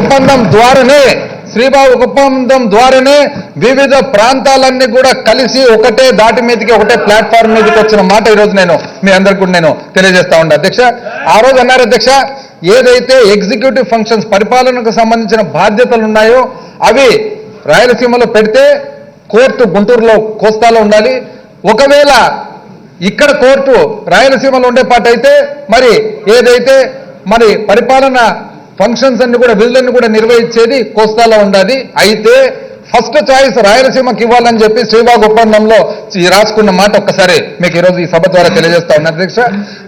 ఒప్పందం ద్వారానే వివిధ ప్రాంతాలన్నీ కూడా కలిసి ఒకటే దాటి మీదకి, ఒకటే ప్లాట్ఫామ్ మీదకి వచ్చిన మాట ఈరోజు నేను మీ అందరికీ కూడా నేను తెలియజేస్తా ఉండే అధ్యక్ష. ఆ రోజు అన్నారు అధ్యక్ష, ఏదైతే ఎగ్జిక్యూటివ్ ఫంక్షన్స్, పరిపాలనకు సంబంధించిన బాధ్యతలు ఉన్నాయో అవి రాయలసీమలో పెడితే కోర్టు గుంటూరులో, కోస్తాలో ఉండాలి. ఒకవేళ ఇక్కడ కోర్టు రాయలసీమలో ఉండే పాటు అయితే మరి ఏదైతే మరి పరిపాలన ఫంక్షన్స్ అన్ని కూడా, విధులన్నీ కూడా నిర్వహించేది కోస్తాలో ఉండాలి. అయితే ఫస్ట్ చాయిస్ రాయలసీమకి ఇవ్వాలని చెప్పి శ్రీబాగ్ ఒప్పందంలో రాసుకున్న మాట ఒక్కసారి మీకు ఈరోజు ఈ సభ ద్వారా తెలియజేస్తా ఉన్నారు అధ్యక్ష.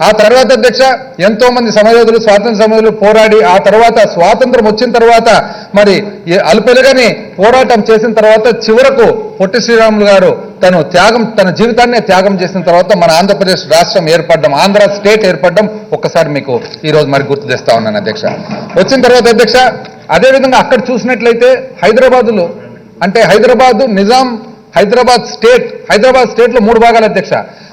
ఆ తర్వాత అధ్యక్ష ఎంతో మంది సమయోధులు స్వాతంత్ర సమయంలో పోరాడి ఆ తర్వాత స్వాతంత్రం వచ్చిన తర్వాత మరి అల్పెలుగని పోరాటం చేసిన తర్వాత చివరకు పొట్టి శ్రీరాములు గారు తన జీవితాన్నే త్యాగం చేసిన తర్వాత మన ఆంధ్రప్రదేశ్ రాష్ట్రం ఏర్పడడం, ఆంధ్ర స్టేట్ ఏర్పడడం ఒక్కసారి మీకు ఈరోజు మరి గుర్తు తెస్తా ఉన్నాను అధ్యక్ష. వచ్చిన తర్వాత అధ్యక్ష అదేవిధంగా అక్కడ చూసినట్లయితే హైదరాబాదులో అంటే హైదరాబాద్ స్టేట్లో 3 భాగాలు అధ్యక్ష.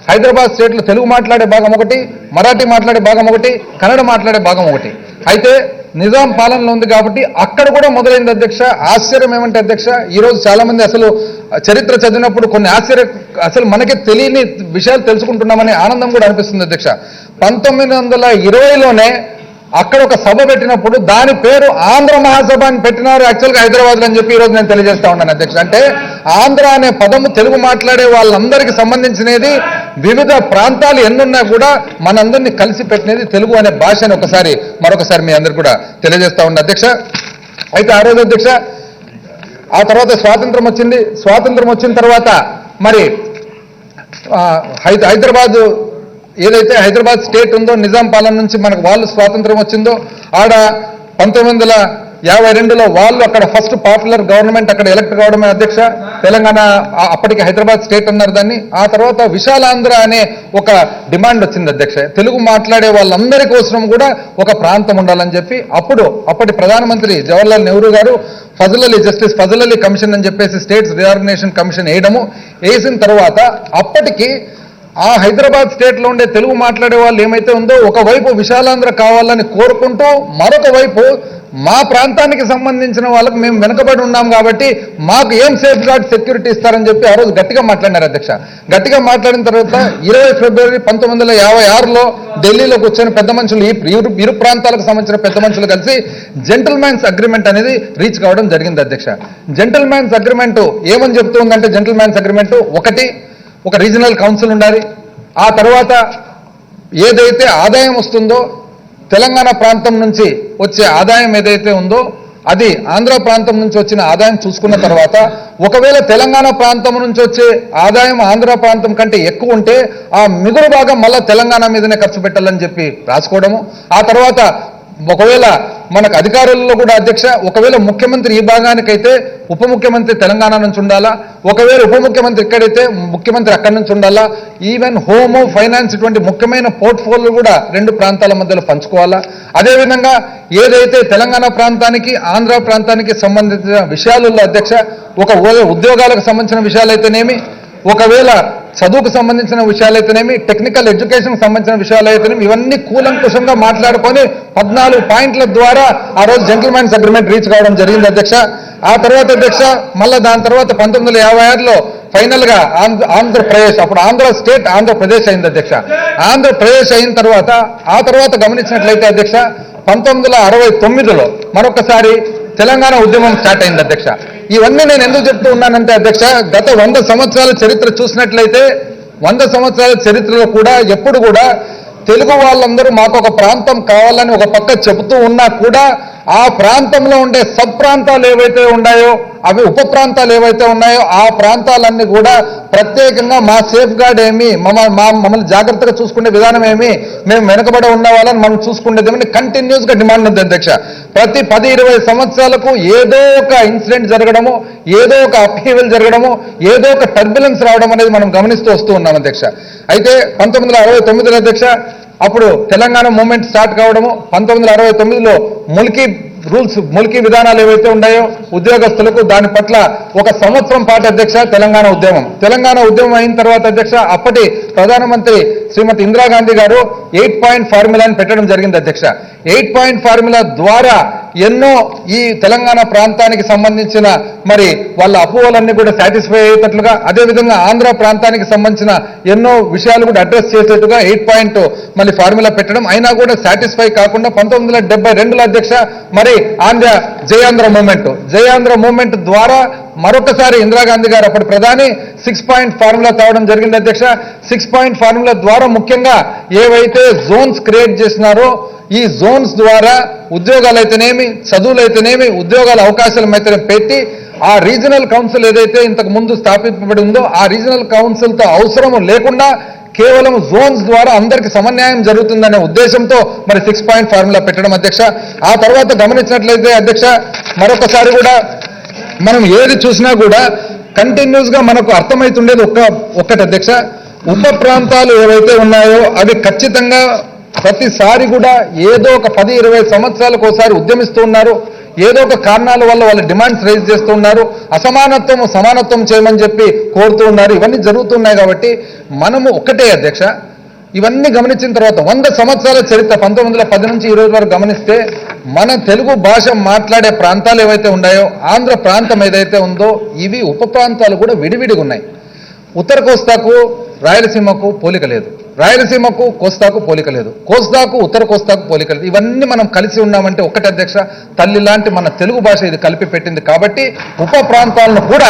హైదరాబాద్ స్టేట్లో తెలుగు మాట్లాడే భాగం ఒకటి, మరాఠీ మాట్లాడే భాగం ఒకటి, కన్నడ మాట్లాడే భాగం ఒకటి. అయితే నిజాం పాలనలో ఉంది కాబట్టి అక్కడ కూడా మొదలైంది అధ్యక్ష. ఆశ్చర్యం ఏమంటే అధ్యక్ష, ఈరోజు చాలా మంది అసలు చరిత్ర చదివినప్పుడు కొన్ని అసలు మనకి తెలియని విషయాలు తెలుసుకుంటున్నామనే ఆనందం కూడా అనిపిస్తుంది అధ్యక్ష. 1920లోనే అక్కడ ఒక సభ పెట్టినప్పుడు దాని పేరు ఆంధ్ర మహాసభ అని పెట్టినారు యాక్చువల్గా హైదరాబాద్లో అని చెప్పి ఈరోజు నేను తెలియజేస్తా ఉన్నాను అధ్యక్ష. అంటే ఆంధ్ర అనే పదము తెలుగు మాట్లాడే వాళ్ళందరికీ సంబంధించినది. వివిధ ప్రాంతాలు ఎన్నున్నా కూడా మనందరినీ కలిసి పెట్టినది తెలుగు అనే భాషని మరొకసారి మీ అందరు కూడా తెలియజేస్తా ఉన్నా అధ్యక్ష. అయితే ఆ రోజు అధ్యక్ష ఆ తర్వాత స్వాతంత్రం వచ్చింది. స్వాతంత్రం వచ్చిన తర్వాత మరి ఏదైతే హైదరాబాద్ స్టేట్ ఉందో నిజాం పాలన నుంచి మనకు వాళ్ళు స్వాతంత్రం వచ్చిందో ఆడ 1952లో వాళ్ళు అక్కడ ఫస్ట్ పాపులర్ గవర్నమెంట్ అక్కడ ఎలక్ట్ కావడమే అధ్యక్ష. తెలంగాణ అప్పటికి హైదరాబాద్ స్టేట్ అన్నారు దాన్ని. ఆ తర్వాత విశాలాంధ్ర అనే ఒక డిమాండ్ వచ్చింది అధ్యక్ష. తెలుగు మాట్లాడే వాళ్ళందరి కోసం కూడా ఒక ప్రాంతం ఉండాలని చెప్పి అప్పటి ప్రధానమంత్రి జవహర్లాల్ నెహ్రూ గారు జస్టిస్ ఫజల్ అలీ కమిషన్ అని చెప్పేసి స్టేట్స్ రీఆర్గనైజేషన్ కమిషన్ వేసిన తర్వాత అప్పటికి ఆ హైదరాబాద్ స్టేట్లో ఉండే తెలుగు మాట్లాడే వాళ్ళు ఏమైతే ఉందో ఒకవైపు విశాలాంధ్ర కావాలని కోరుకుంటూ మరొక వైపు మా ప్రాంతానికి సంబంధించిన వాళ్ళకు మేము వెనుకబడి ఉన్నాం కాబట్టి మాకు ఏం సేఫ్ గార్డ్ సెక్యూరిటీ ఇస్తారని చెప్పి ఆ రోజు గట్టిగా మాట్లాడినారు అధ్యక్ష. గట్టిగా మాట్లాడిన తర్వాత 20 ఫిబ్రవరి 1956లో ఢిల్లీలో కూర్చొని పెద్ద మనుషులు ఇరు ప్రాంతాలకు సంబంధించిన పెద్ద మనుషులు కలిసి జెంటిల్మ్యాన్స్ అగ్రిమెంట్ అనేది రీచ్ కావడం జరిగింది అధ్యక్ష. జెంటిల్మ్యాన్స్ అగ్రిమెంట్ ఏమని చెప్తుందంటే జెంటిల్మ్యాన్స్ అగ్రిమెంట్ ఒక రీజనల్ కౌన్సిల్ ఉండాలి. ఆ తర్వాత ఏదైతే ఆదాయం వస్తుందో తెలంగాణ ప్రాంతం నుంచి వచ్చే ఆదాయం ఏదైతే ఉందో అది ఆంధ్ర ప్రాంతం నుంచి వచ్చిన ఆదాయం చూసుకున్న తర్వాత ఒకవేళ తెలంగాణ ప్రాంతం నుంచి వచ్చే ఆదాయం ఆంధ్ర ప్రాంతం కంటే ఎక్కువ ఉంటే ఆ మిగులు భాగం మళ్ళా తెలంగాణ మీదనే ఖర్చు పెట్టాలని చెప్పి రాసుకోవడము. ఆ తర్వాత ఒకవేళ మనకు అధికారుల్లో కూడా అధ్యక్ష ఒకవేళ ముఖ్యమంత్రి ఈ భాగానికైతే ఉప ముఖ్యమంత్రి తెలంగాణ నుంచి ఉండాలా, ఒకవేళ ఉప ముఖ్యమంత్రి ఇక్కడైతే ముఖ్యమంత్రి అక్కడి నుంచి ఉండాలా, ఈవెన్ హోము ఫైనాన్స్ ఇటువంటి ముఖ్యమైన పోర్ట్ఫోలియో కూడా 2 ప్రాంతాల మధ్యలో పంచుకోవాలా. అదేవిధంగా ఏదైతే తెలంగాణ ప్రాంతానికి ఆంధ్ర ప్రాంతానికి సంబంధించిన విషయాలలో అధ్యక్ష ఒక ఉద్యోగాలకు సంబంధించిన విషయాలైతేనేమి, ఒకవేళ చదువుకు సంబంధించిన విషయాలైతేనేమి, టెక్నికల్ ఎడ్యుకేషన్కి సంబంధించిన విషయాలైతేనేమి ఇవన్నీ కూలంకుషంగా మాట్లాడుకొని 14 పాయింట్ల ద్వారా ఆ రోజు జెంటిల్మెన్స్ అగ్రిమెంట్ రీచ్ కావడం జరిగింది అధ్యక్ష. ఆ తర్వాత అధ్యక్ష మళ్ళీ దాని తర్వాత 1956లో ఫైనల్ గా ఆంధ్రప్రదేశ్, అప్పుడు ఆంధ్ర స్టేట్ ఆంధ్రప్రదేశ్ అయింది అధ్యక్ష. ఆంధ్రప్రదేశ్ అయిన తర్వాత ఆ తర్వాత గమనించినట్లయితే అధ్యక్ష 1969లో మరొకసారి తెలంగాణ ఉద్యమం స్టార్ట్ అయింది అధ్యక్ష. ఇవన్నీ నేను ఎందుకు చెప్తూ ఉన్నానంటే అధ్యక్ష గత 100 సంవత్సరాల చరిత్ర చూసినట్లయితే 100 సంవత్సరాల చరిత్రలో కూడా ఎప్పుడు కూడా తెలుగు వాళ్ళందరూ మాకు ఒక ప్రాంతం కావాలని ఒక పక్క చెబుతూ ఉన్నా కూడా ఆ ప్రాంతంలో ఉండే సబ్ ప్రాంతాలు ఏవైతే ఉన్నాయో అవి ఉప ప్రాంతాలు ఏవైతే ఉన్నాయో ఆ ప్రాంతాలన్నీ కూడా ప్రత్యేకంగా మా సేఫ్ గార్డ్ ఏమి, మమ్మల్ని జాగ్రత్తగా చూసుకునే విధానం ఏమి, మేము వెనుకబడి ఉన్న వాళ్ళని మనం చూసుకునేదేమని కంటిన్యూస్గా డిమాండ్ ఉంది అధ్యక్ష. ప్రతి 10-20 సంవత్సరాలకు ఏదో ఒక ఇన్సిడెంట్ జరగడము, ఏదో ఒక అప్హీవల్ జరగడము, ఏదో ఒక టర్బులెన్స్ రావడం అనేది మనం గమనిస్తూ వస్తూ ఉన్నాం అధ్యక్ష. అయితే 1969లో అధ్యక్ష అప్పుడు తెలంగాణ మూవ్మెంట్ స్టార్ట్ కావడము, 1969లో ముల్కీ విధానాలు ఏవైతే ఉన్నాయో ఉద్యోగస్తులకు దాని పట్ల 1 సంవత్సరం పాటు అధ్యక్ష తెలంగాణ ఉద్యమం అయిన తర్వాత అధ్యక్ష అప్పటి ప్రధానమంత్రి శ్రీమతి ఇందిరాగాంధీ గారు 8 పాయింట్ ఫార్ములాని పెట్టడం జరిగింది అధ్యక్ష. 8 పాయింట్ ఫార్ములా ద్వారా ఎన్నో ఈ తెలంగాణ ప్రాంతానికి సంబంధించిన మరి వాళ్ళ అపోహలన్నీ కూడా సాటిస్ఫై అయ్యేటట్లుగా, అదేవిధంగా ఆంధ్ర ప్రాంతానికి సంబంధించిన ఎన్నో విషయాలు కూడా అడ్రస్ చేసేట్టుగా 8 పాయింట్ మళ్ళీ ఫార్ములా పెట్టడం అయినా కూడా సాటిస్ఫై కాకుండా 1972లో అధ్యక్ష మరి జయాంధ్ర మూవ్మెంట్ ద్వారా మరొకసారి ఇందిరాగాంధీ గారు అప్పటి ప్రధాని 6 పాయింట్ ఫార్ములా తేవడం జరిగింది అధ్యక్ష. 6 పాయింట్ ఫార్ములా ద్వారా ముఖ్యంగా ఏవైతే జోన్స్ క్రియేట్ చేసినారో ఈ జోన్స్ ద్వారా ఉద్యోగాలు అయితేనేమి, చదువులు అయితేనేమి, ఉద్యోగాల అవకాశాలు అయితే పెట్టి ఆ రీజనల్ కౌన్సిల్ ఏదైతే ఇంతకు ముందు స్థాపించబడి ఉందో ఆ రీజనల్ కౌన్సిల్తో అవసరం లేకుండా కేవలం జోన్స్ ద్వారా అందరికి సమన్యాయం జరుగుతుందనే ఉద్దేశంతో మరి 6 పాయింట్ ఫార్ములా పెట్టడం అధ్యక్ష. ఆ తర్వాత గమనించినట్లయితే అధ్యక్ష మరొకసారి కూడా మనం ఏది చూసినా కూడా కంటిన్యూస్ గా మనకు అర్థమవుతుండేది ఒక్కటి అధ్యక్ష, ఉప ప్రాంతాలు ఏవైతే ఉన్నాయో అవి ఖచ్చితంగా ప్రతిసారి కూడా ఏదో ఒక 10-20 సంవత్సరాలకు ఒకసారి ఉద్యమిస్తూ ఉన్నారు. ఏదో ఒక కారణాల వల్ల వాళ్ళ డిమాండ్స్ రైజ్ చేస్తూ ఉన్నారు. సమానత్వం చేయమని చెప్పి కోరుతూ ఉన్నారు. ఇవన్నీ జరుగుతున్నాయి. కాబట్టి మనము ఒక్కటే అధ్యక్ష, ఇవన్నీ గమనించిన తర్వాత 100 సంవత్సరాల చరిత్ర 1910 నుంచి ఈ రోజు వరకు గమనిస్తే మన తెలుగు భాష మాట్లాడే ప్రాంతాలు ఏవైతే ఉన్నాయో ఆంధ్ర ప్రాంతం ఏదైతే ఉందో ఇవి ఉప ప్రాంతాలు కూడా విడివిడిగా ఉన్నాయి. ఉత్తర కోస్తాకు రాయలసీమకు పోలిక లేదు, రాయలసీమకు కోస్తాకు పోలిక లేదు, కోస్తాకు ఉత్తర కోస్తాకు పోలిక లేదు. ఇవన్నీ మనం కలిసి ఉన్నామంటే ఒక్కటి అధ్యక్ష, తల్లి లాంటి మన తెలుగు భాష ఇది కలిపి పెట్టింది. కాబట్టి ఉప ప్రాంతాలను కూడా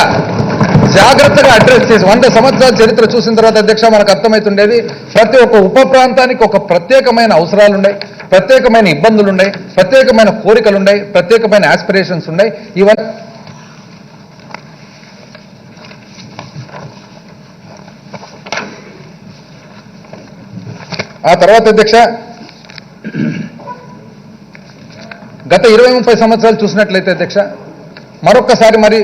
జాగ్రత్తగా అడ్రస్ చేసి 100 సంవత్సరాల చరిత్ర చూసిన తర్వాత అధ్యక్ష మనకు అర్థమవుతుండేది ప్రతి ఒక్క ఉప ప్రాంతానికి ఒక ప్రత్యేకమైన అవసరాలు ఉన్నాయి, ప్రత్యేకమైన ఇబ్బందులు ఉన్నాయి, ప్రత్యేకమైన కోరికలు ఉన్నాయి, ప్రత్యేకమైన ఆస్పిరేషన్స్ ఉన్నాయి. ఇవన్నీ ఆ తర్వాత అధ్యక్ష గత 20-30 సంవత్సరాలు చూసినట్లయితే అధ్యక్ష మరొక్కసారి మరి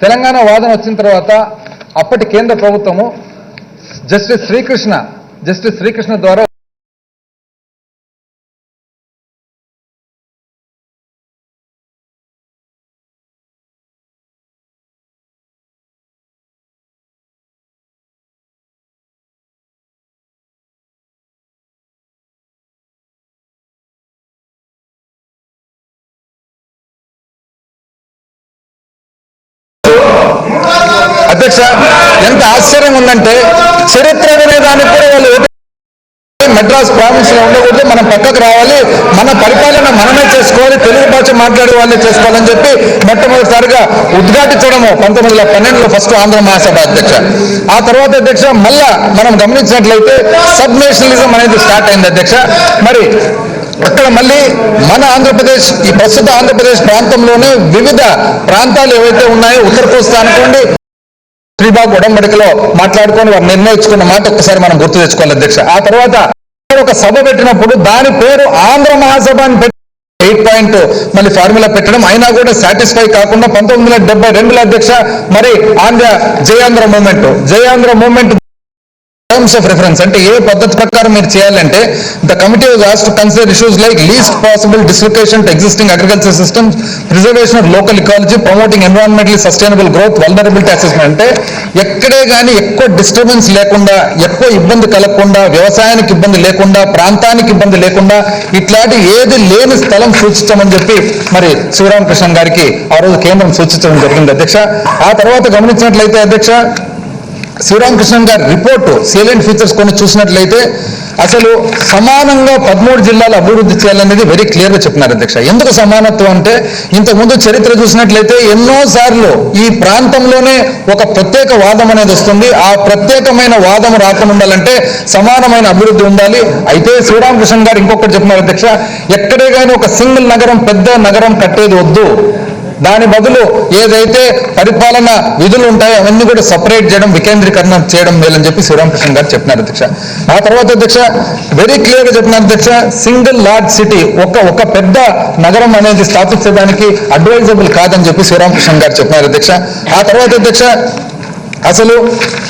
తెలంగాణ వాదన వచ్చిన తర్వాత అప్పటి కేంద్ర ప్రభుత్వము జస్టిస్ శ్రీకృష్ణ ద్వారా అధ్యక్ష ఎంత ఆశ్చర్యం ఉందంటే చరిత్ర వినేదానికి కూడా వాళ్ళు మెడ్రాస్ ప్రావిన్స్ లో ఉండకూడదు, మనం పక్కకు రావాలి, మన పరిపాలన మనమే చేసుకోవాలి, తెలుగు భాష మాట్లాడే వాళ్ళే చేసుకోవాలని చెప్పి మొట్టమొదటిసారిగా ఉద్ఘాటించడము 1912లో ఫస్ట్ ఆంధ్ర మహాసభ అధ్యక్ష. ఆ తర్వాత అధ్యక్ష మళ్ళా మనం గమనించినట్లయితే సబ్ నేషనలిజం అనేది స్టార్ట్ అయింది అధ్యక్ష. మరి అక్కడ మళ్ళీ మన ఆంధ్రప్రదేశ్ ఈ ప్రస్తుత ఆంధ్రప్రదేశ్ ప్రాంతంలోనే వివిధ ప్రాంతాలు ఏవైతే ఉన్నాయో ఉత్తర కోస్తా అనుకోండి శ్రీబాగ్ ఉడంబడికలో మాట్లాడుకొని వారు నిర్ణయించుకున్న మాట ఒక్కసారి మనం గుర్తు తెచ్చుకోవాలి అధ్యక్ష. ఆ తర్వాత ఒక సభ పెట్టినప్పుడు దాని పేరు ఆంధ్ర మహాసభ అని పెట్టి 8 పాయింట్ మళ్ళీ ఫార్ములా పెట్టడం అయినా కూడా సాటిస్ఫై కాకుండా 1972లో అధ్యక్ష మరి Jaya Andhra movement terms of reference అంటే ఏ పద్ధతి ప్రకారం మీరు చేయాలంటే the committee was asked to consider issues like least possible dislocation to existing agriculture systems, preservation of local ecology, promoting environmentally sustainable growth, vulnerability assessment. అంటే ఎక్కడే కానీ ఎక్కువ డిస్టర్బెన్స్ లేకుండా, ఎక్కువ ఇబ్బంది కలగకుండా, వ్యవసాయానికి ఇబ్బంది లేకుండా, ప్రాంతానికి ఇబ్బంది లేకుండా ఇట్లాంటి ఏది లేని స్థలం సూచించమని చెప్పి మరి శివరామకృష్ణ గారికి ఆ రోజు కేంద్రం సూచించడం జరిగింది అధ్యక్ష. ఆ తర్వాత గమనించినట్లయితే అధ్యక్ష శివరామకృష్ణ గారి రిపోర్టు సేలియంట్ ఫీచర్స్ కొన్ని చూసినట్లయితే అసలు సమానంగా 13 జిల్లాలు అభివృద్ధి చేయాలనేది వెరీ క్లియర్గా చెప్పినారు అధ్యక్ష. ఎందుకు సమానత్వం అంటే ఇంతకుముందు చరిత్ర చూసినట్లయితే ఎన్నోసార్లు ఈ ప్రాంతంలోనే ఒక ప్రత్యేక వాదం అనేది వస్తుంది. ఆ ప్రత్యేకమైన వాదం రాకుండా ఉండాలంటే సమానమైన అభివృద్ధి ఉండాలి. అయితే శివరామకృష్ణ గారు ఇంకొకటి చెప్పినారు అధ్యక్ష, ఎక్కడే కానీ ఒక సింగిల్ నగరం పెద్ద నగరం కట్టేది వద్దు, దాని బదులు ఏదైతే పరిపాలన విధులు ఉంటాయో అవన్నీ కూడా సపరేట్ చేయడం, వికేంద్రీకరణ చేయడం మేలని చెప్పి శివరామకృష్ణ గారు చెప్పినారు అధ్యక్ష. ఆ తర్వాత అధ్యక్ష వెరీ క్లియర్ గా చెప్పినారు అధ్యక్ష, సింగిల్ లార్జ్ సిటీ ఒక పెద్ద నగరం అనేది స్థాపించడానికి అడ్వైజబుల్ కాదని చెప్పి శివరామకృష్ణ గారు చెప్పినారు అధ్యక్ష. ఆ తర్వాత అధ్యక్ష అసలు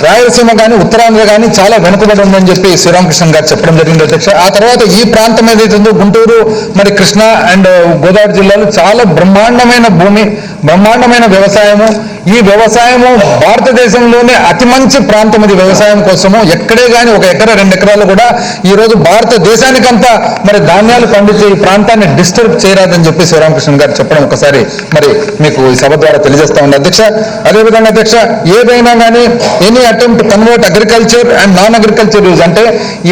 రాయలసీమ కానీ ఉత్తరాంధ్ర కానీ చాలా వెనుకబడి ఉందని చెప్పి శ్రీరామకృష్ణ గారు చెప్పడం జరిగింది అధ్యక్ష. ఆ తర్వాత ఈ ప్రాంతం ఏదైతే ఉందో గుంటూరు మరి కృష్ణా అండ్ గోదావరి జిల్లాలు చాలా బ్రహ్మాండమైన భూమి, బ్రహ్మాండమైన వ్యవసాయము. ఈ వ్యవసాయము భారతదేశంలోనే అతి మంచి ప్రాంతం ఇది వ్యవసాయం కోసము. ఎక్కడే కానీ 1 ఎకరా 2 ఎకరాలు కూడా ఈ రోజు భారతదేశానికంతా మరి ధాన్యాలు పండించే ఈ ప్రాంతాన్ని డిస్టర్బ్ చేయరాదని చెప్పి శివరామకృష్ణ గారు చెప్పడం ఒకసారి మరి మీకు ఈ సభ ద్వారా తెలియజేస్తా ఉంది అధ్యక్ష. అదేవిధంగా అధ్యక్ష ఏదైనా కానీ any attempt convert agriculture and non agriculture use అంటే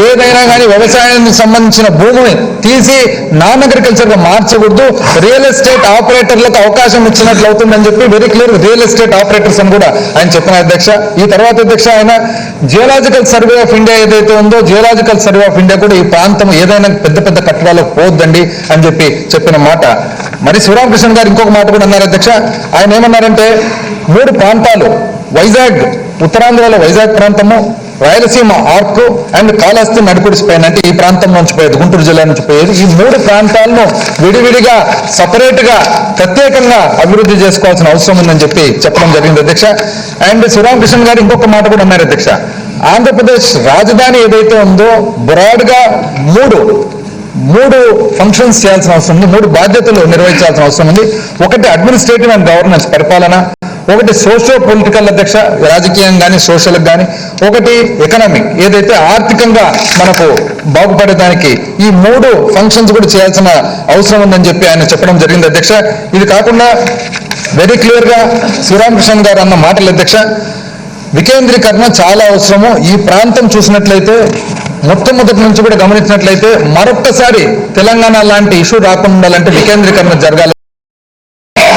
ఏదైనా కానీ వ్యవసాయానికి సంబంధించిన భూమిని తీసి నాన్ అగ్రికల్చర్ గా మార్చకూడదు, రియల్ ఎస్టేట్ ఆపరేటర్లకు అవకాశం ఇచ్చినట్లు అవుతుందని చెప్పి very clear real estate estate operators అని కూడా ఆయన చెప్పిన అధ్యక్ష. ఈ తర్వాత అధ్యక్ష ఆయన జియోలాజికల్ సర్వే ఆఫ్ ఇండియా ఏదైతే ఉందో జియోలాజికల్ సర్వే ఆఫ్ ఇండియా కూడా ఈ ప్రాంతం ఏదైనా పెద్ద పెద్ద కట్టడాలకు పోవద్దండి అని చెప్పిన మాట. మరి శివరామకృష్ణ గారు ఇంకొక మాట కూడా అన్నారు అధ్యక్ష. ఆయన ఏమన్నారంటే 3 ప్రాంతాలు, వైజాగ్ ఉత్తరాంధ్రలో వైజాగ్ ప్రాంతము, Rayalaseema arc and Kalahasti నడుకుడి spine అంటే ఈ ప్రాంతం నుంచి పోయేది, గుంటూరు జిల్లా నుంచి పోయేది. ఈ 3 ప్రాంతాలను విడివిడిగా సపరేట్ గా ప్రత్యేకంగా అభివృద్ధి చేసుకోవాల్సిన అవసరం ఉందని చెప్పడం జరిగింది అధ్యక్ష. అండ్ శివరామకృష్ణ గారు ఇంకొక మాట కూడా అన్నారు అధ్యక్ష. ఆంధ్రప్రదేశ్ రాజధాని ఏదైతే ఉందో బ్రాడ్ గా మూడు ఫంక్షన్స్ చేయాల్సిన అవసరం ఉంది, 3 బాధ్యతలు నిర్వహించాల్సిన అవసరం ఉంది. ఒకటి అడ్మినిస్ట్రేటివ్ అండ్ గవర్నెన్స్ పరిపాలన, ఒకటి సోషో పొలిటికల్ అధ్యక్ష రాజకీయంగా కానీ సోషల్ కానీ, ఒకటి ఎకనామిక్ ఏదైతే ఆర్థికంగా మనకు బాగుపడేదానికి ఈ 3 ఫంక్షన్స్ కూడా చేయాల్సిన అవసరం ఉందని ఆయన చెప్పడం జరిగింది అధ్యక్ష. ఇది కాకుండా వెరీ క్లియర్ గా శ్రీరామకృష్ణ గారు అన్న మాటలు అధ్యక్ష, వికేంద్రీకరణ చాలా అవసరము. ఈ ప్రాంతం చూసినట్లయితే మొట్టమొదటి నుంచి కూడా గమనించినట్లయితే మరొక్కసారి తెలంగాణ లాంటి ఇష్యూ రాకుండా ఉండాలంటే వికేంద్రీకరణ జరగాలి.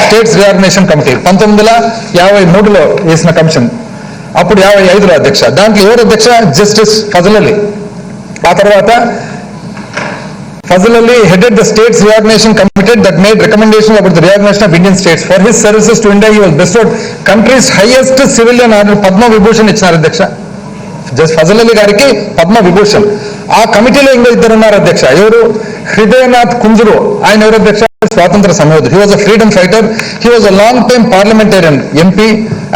స్టేట్స్ రిఆర్గనైజేషన్ కమిటీ 1953లో వేసిన కమిషన్, అప్పుడు 55లో అధ్యక్ష. దాంట్లో ఎవరు అధ్యక్ష? జస్టిస్ ఫజల్ అలీ. ఆ తర్వాత Fazal Ali headed the states reorganization committee that made recommendations about the reorganization of Indian states. For his services to India, he was bestowed country's highest civilian honor, Padma Vibhushan ఇచ్చినారు అధ్యక్ష. జస్ట్ ఫజల్ అలీ గారికి పద్మ విభూషణ్. ఆ కమిటీలో ఇంకా 2 ఉన్నారు అధ్యక్ష. ఎవరు? హృదయనాథ్ కుంజురు. ఆయన ఎవరు అధ్యక్ష? స్వాతంత్ర సమయోధుడు. He was a freedom fighter, he was a long time parliamentarian MP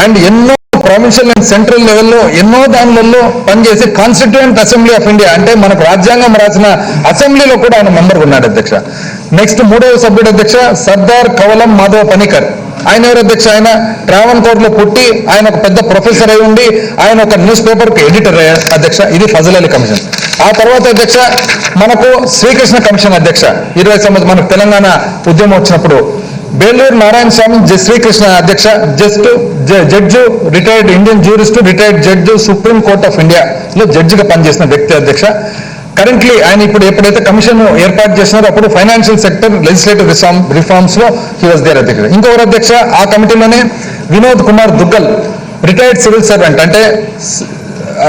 and ఎన్నో ప్రావిన్షియల్ అండ్ సెంట్రల్ లెవెల్లో ఎన్నో దానిలలో పనిచేసి కాన్స్టిట్యూయెంట్ అసెంబ్లీ ఆఫ్ ఇండియా అంటే మనకు రాజ్యాంగం రాసిన అసెంబ్లీలో కూడా ఆయన మెంబర్ ఉన్నాడు అధ్యక్ష. నెక్స్ట్ 3వ సభ్యుడు అధ్యక్ష సర్దార్ కవలం మాధవ పనికర్. ఆయన ఎవరు అధ్యక్ష? ఆయన ట్రావెన్కోర్ లో పుట్టి ఆయన ఒక పెద్ద ప్రొఫెసర్ అయి ఉండి ఆయన ఒక న్యూస్ పేపర్ కి ఎడిటర్ అయ్యారు అధ్యక్ష. ఇది ఫజల్ అలీ కమిషన్. ఆ తర్వాత అధ్యక్ష మనకు శ్రీకృష్ణ కమిషన్ అధ్యక్ష. 20 సంవత్సరం మనకు తెలంగాణ ఉద్యమం వచ్చినప్పుడు బేలూరు నారాయణ స్వామి శ్రీకృష్ణ అధ్యక్ష. Judge, retired Indian jurist, retired judge, supreme court of ఇండియాలో జడ్జిగా పనిచేసిన వ్యక్తి అధ్యక్ష. కరెంట్లీ ఆయన ఇప్పుడు ఎప్పుడైతే కమిషన్ ఏర్పాటు చేసినారో అప్పుడు ఫైనాన్షియల్ సెక్టర్ లెజిస్లేటివ్ రిఫార్మ్స్ లో హీ వాజ్ దేర్ అధ్యక్ష. ఇంకొకరు అధ్యక్ష ఆ కమిటీలోనే Vinod Kumar Duggal, retired civil servant అంటే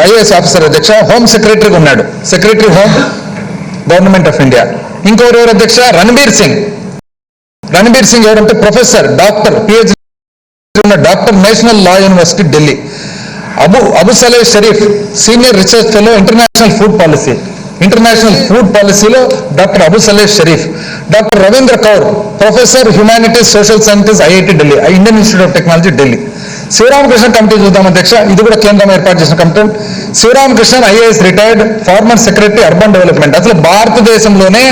ఐఏఎస్ ఆఫీసర్ అధ్యక్ష. హోమ్ సెక్రటరీగా ఉన్నాడు, secretary home government of India. ఇంకొకరు ఎవరు అధ్యక్ష? రణబీర్ సింగ్ ఎవరంటే professor, doctor, PhD doctor, national law university Delhi. Abu Saleh Shariff, senior research fellow international food పాలసీలో doctor Abu Saleh Shariff. Doctor Ravindra Kaur, professor humanities social sciences, IIT Delhi, Indian institute of technology Delhi. Sivaramakrishna committee చూద్దాం అధ్యక్ష. ఇది కూడా కేంద్రం ఏర్పాటు చేసిన committee. Sivaramakrishna IAS, retired, farmer secretary urban development. అసలు భారతదేశంలోనే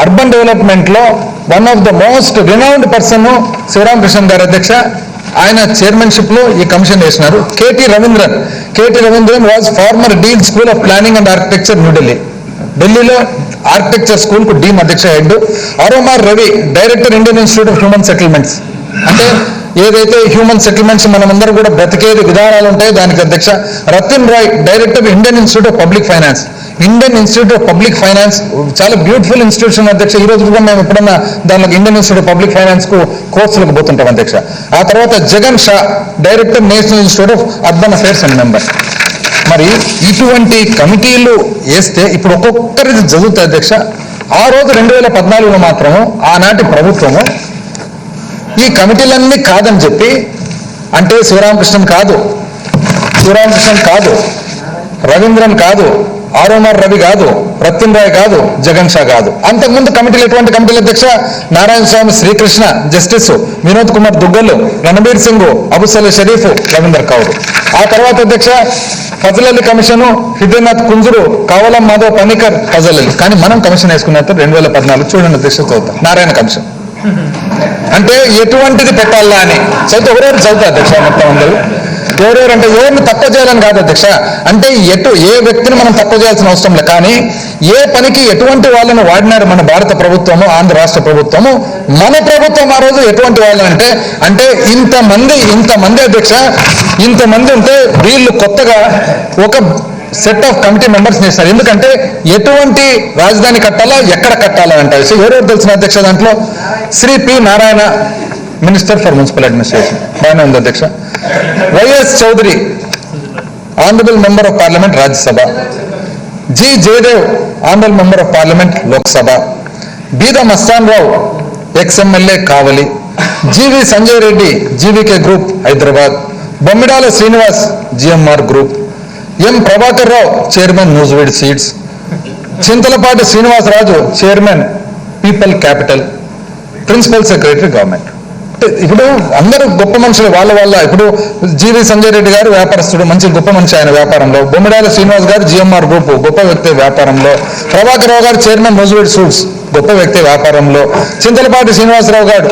అర్బన్ డెవలప్మెంట్ లో one of the most renowned person Sivaramakrishna గారు అధ్యక్ష. ఆయన చైర్మన్షిప్ లో ఈ కమిషన్ వేసినారు. KT Ravindran was farmer Deen school of planning and architecture ఢిల్లీలో ఆర్కిటెక్చర్ స్కూల్ కు డీన్ అధ్యక్ష head. Aromar Ravi, director Indian institute of human settlements. అంటే ఏదైతే హ్యూమన్ సెటిల్మెంట్స్ మనమందరం కూడా బ్రతికేది విధానాలు ఉంటాయో దానికి అధ్యక్ష. Rathin Roy, director Indian institute of public finance. చాలా బ్యూటిఫుల్ ఇన్స్టిట్యూషన్ అధ్యక్ష. ఈ రోజు కూడా మేము ఎప్పుడన్నా దానిలో Indian institute of public finance కు కోర్సులకు పోతుంటాం అధ్యక్ష. ఆ తర్వాత Jagan Shah, director national institute of urban affairs and member. మరి ఇటువంటి కమిటీలు వేస్తే ఇప్పుడు ఒక్కొక్కరిది చదువుతాయి అధ్యక్ష. ఆ రోజు 2014లో మాత్రము ఆనాటి ప్రభుత్వము ఈ కమిటీలన్నీ కాదని చెప్పి, అంటే శివరామకృష్ణన్ కాదు, రవీంద్రన్ కాదు, ఆరోమార్ రవి కాదు, రతిన్ రాయ్ కాదు, జగన్ షా కాదు. అంతకుముందు కమిటీలు ఎటువంటి కమిటీలు అధ్యక్ష? నారాయణ స్వామి శ్రీకృష్ణ జస్టిస్, వినోద్ కుమార్ దుగ్గల్, రణబీర్ సింగ్, అబుసలే షరీఫ్, రవీంద్ర కౌర్. ఆ తర్వాత అధ్యక్ష ఫజల్ అలీ కమిషను, హృదయనాథ్ కుంజురు, కావలం మాధవ్ పనికర్, ఫజల్ అలీ. కానీ మనం కమిషన్ వేసుకున్న 2014 చూడండి అధ్యక్ష చదువుతాం నారాయణ కమిషన్. అంటే ఎటువంటిది పెట్టాలా అని ఎవరెవరు చదువుతారు అధ్యక్ష మొత్తం అందరూ. ఎవరెవరంటే ఎవరిని తక్కువ చేయాలని కాదు అధ్యక్ష. అంటే ఏ వ్యక్తిని మనం తక్కువ చేయాల్సిన అవసరం లేదు. కానీ ఏ పనికి ఎటువంటి వాళ్ళను వాడినారు మన భారత ప్రభుత్వము, ఆంధ్ర రాష్ట్ర ప్రభుత్వము, మన ప్రభుత్వం ఆ రోజు ఎటువంటి వాళ్ళు అంటే ఇంతమంది అధ్యక్ష, ఇంతమంది ఉంటే వీళ్ళు కొత్తగా ఒక సెట్ ఆఫ్ కమిటీ మెంబర్స్ చేస్తారు. ఎందుకంటే ఎటువంటి రాజధాని కట్టాలా, ఎక్కడ కట్టాలా అంటారు. సో ఎవరెవరు తెలిసిన అధ్యక్ష దాంట్లో Shri P Narayana, minister for municipal administration. బాగానే ఉంది అధ్యక్ష. YS Chowdary, honourable member of parliament Rajya Sabha. G Jayadev, honourable member of parliament Lok Sabha. బీద మస్తాన్ రావు, ఎక్స్-ఎమ్మెల్యే కావలి. జీవి సంజయ్ రెడ్డి, జీవీకే గ్రూప్ హైదరాబాద్. బొమ్మిడాల శ్రీనివాస్, జిఎంఆర్ గ్రూప్. ఎం Prabhakar Rao, chairman Nuzvid seeds. Chintalapati Srinivasaraju, chairman people capital. Principal secretary government. ఇప్పుడు అందరూ గొప్ప మనుషులు వాళ్ళ ఇప్పుడు జీవి సంజయ్ రెడ్డి గారు వ్యాపారస్తుడు, మంచి గొప్ప మనిషి ఆయన వ్యాపారంలో. బొమ్మిడాల శ్రీనివాస్ గారు జిఎంఆర్ గ్రూప్, గొప్ప వ్యక్తి వ్యాపారంలో. ప్రభాకర్ రావు గారు చైర్మన్ న్యూజివీడ్ సీడ్స్, గొప్ప వ్యక్తి వ్యాపారంలో. చింతలపాటి శ్రీనివాసరావు గారు.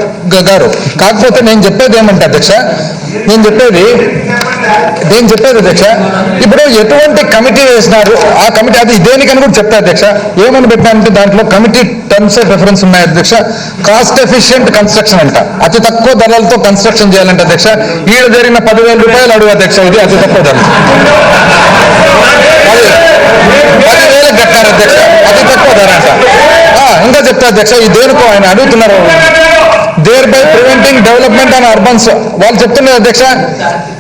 కాకపోతే నేను చెప్పేది ఏమంటే అధ్యక్ష, నేను చెప్పేది అధ్యక్ష, ఇప్పుడు ఎటువంటి కమిటీ వేసినారు, ఆ కమిటీ అది దేనికని కూడా చెప్తా అధ్యక్ష. ఏమని పెట్టానంటే దాంట్లో కమిటీ టర్మ్స్ ఆఫ్ రెఫరెన్స్ ఉన్నాయి అధ్యక్ష. కాస్ట్ ఎఫిషియెంట్ కన్స్ట్రక్షన్ అంట, అతి తక్కువ ధరలతో కన్స్ట్రక్షన్ చేయాలంటే అధ్యక్ష. ఈడ జరిగిన 10,000 రూపాయలు అడుగు అధ్యక్ష, ఇది అతి తక్కువ ధర. 10,000 కట్టారు అధ్యక్ష, అతి తక్కువ ధర అంట. ఇంకా చెప్తా అధ్యక్ష, ఈ దేనికో ఆయన అడుగుతున్నారు. There by preventing development and urbans, వాళ్ళు చెప్తున్నారు అధ్యక్ష.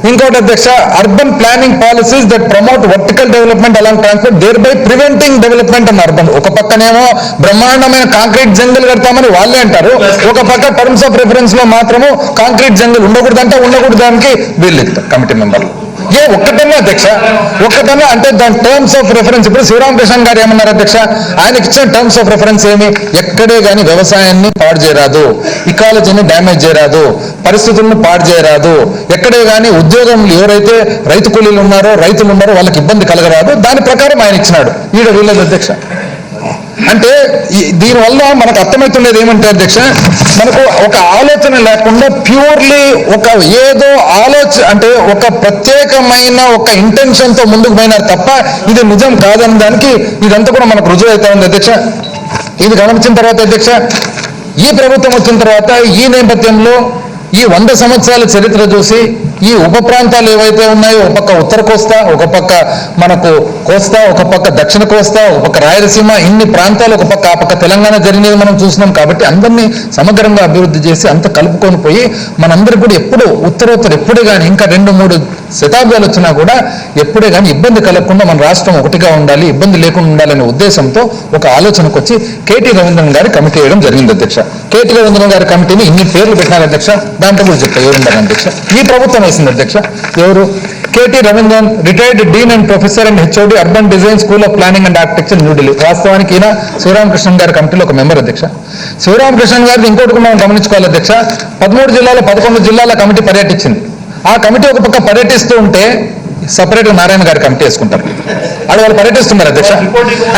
ఇంకోటి అధ్యక్ష, urban planning policies that promote vertical development along transport, there by preventing development and urban. ఒక పక్కనేమో బ్రహ్మాండమైన కాంక్రీట్ జంగల్ కడతామని వాళ్ళే అంటారు, ఒక పక్క టర్మ్స్ ఆఫ్ రెఫరెన్స్ లో మాత్రము కాంక్రీట్ జంగల్ ఉండకూడదానికి వీళ్ళు కమిటీ మెంబర్లు. ఒక్కటన్నా అధ్యక్ష, ఒక్కటన్నా అంటే దాని టర్మ్స్ ఆఫ్ రెఫరెన్స్. ఇప్పుడు శివరామకృష్ణ గారు ఏమన్నారు అధ్యక్ష, ఆయనకి ఇచ్చిన టర్మ్స్ ఆఫ్ రెఫరెన్స్ ఏమి? ఎక్కడే కానీ వ్యవసాయాన్ని పాడు చేయరాదు, ఇకాలజీని డ్యామేజ్ చేయరాదు, పరిస్థితులను పాడు చేయరాదు, ఎక్కడే కానీ ఉద్యోగం ఎవరైతే రైతు కూలీలు ఉన్నారో రైతులు ఉన్నారో వాళ్ళకి ఇబ్బంది కలగరాదు. దాని ప్రకారం ఆయన ఇచ్చినాడు. ఈడ వీళ్ళది అధ్యక్ష. అంటే దీనివల్ల మనకు అర్థమవుతున్నది ఏమంటే అధ్యక్ష, మనకు ఒక ఆలోచన లేకుండా ప్యూర్లీ ఒక ఏదో అంటే ఒక ప్రత్యేకమైన ఒక ఇంటెన్షన్ తో ముందుకు పోయినారు తప్ప ఇది నిజం కాదని దానికి ఇదంతా కూడా మనకు రుజువు అవుతా ఉంది అధ్యక్ష. ఇది గమనించిన తర్వాత అధ్యక్ష, ఈ ప్రభుత్వం వచ్చిన తర్వాత ఈ నేపథ్యంలో ఈ 100 సంవత్సరాల చరిత్ర చూసి ఈ ఉప ప్రాంతాలు ఏవైతే ఉన్నాయో, ఒక పక్క ఉత్తర కోస్తా, ఒక పక్క మనకు కోస్తా, ఒక పక్క దక్షిణ కోస్తా, ఒక పక్క రాయలసీమ, ఇన్ని ప్రాంతాలు, ఒక పక్క ఆ పక్క తెలంగాణ జరిగినది మనం చూసినాం. కాబట్టి అందరినీ సమగ్రంగా అభివృద్ధి చేసి అంత కలుపుకొని పోయి మనందరికీ కూడా ఎప్పుడు ఉత్తరోత్తర ఎప్పుడే కానీ ఇంకా 2-3 శతాబ్దాలు వచ్చినా కూడా ఎప్పుడే కానీ ఇబ్బంది కలగకుండా మన రాష్ట్రం ఒకటిగా ఉండాలి, ఇబ్బంది లేకుండా ఉండాలనే ఉద్దేశంతో ఒక ఆలోచనకు వచ్చి కేటీ రవీంద్రన్ గారి కమిటీ వేయడం జరిగింది అధ్యక్ష. కేటీ రవీంద్రన్ గారి కమిటీని ఇన్ని పేర్లు పెట్టినారు అధ్యక్ష. దాంట్లో కూడా చెప్తా ఎవరుండాలి అధ్యక్ష. ఈ ప్రభుత్వం వేసింది అధ్యక్ష. ఎవరు? KT Ravindran, retired Deen and professor and HOD, urban design school of planning and architecture, New Delhi. వాస్తవానికి ఈయన శివరామకృష్ణ గారి కమిటీలో ఒక మెంబర్ అధ్యక్ష. శివరామకృష్ణ గారిని ఇంకోటి కూడా మనం గమనించుకోవాలి అధ్యక్ష. 13 జిల్లాలో 11 జిల్లాల కమిటీ పర్యటించింది. ఆ కమిటీ ఒక పక్క పర్యటిస్తూ ఉంటే సపరేట్గా నారాయణ గారి కమిటీ వేసుకుంటారు, వాళ్ళు పర్యటిస్తున్నారు అధ్యక్ష.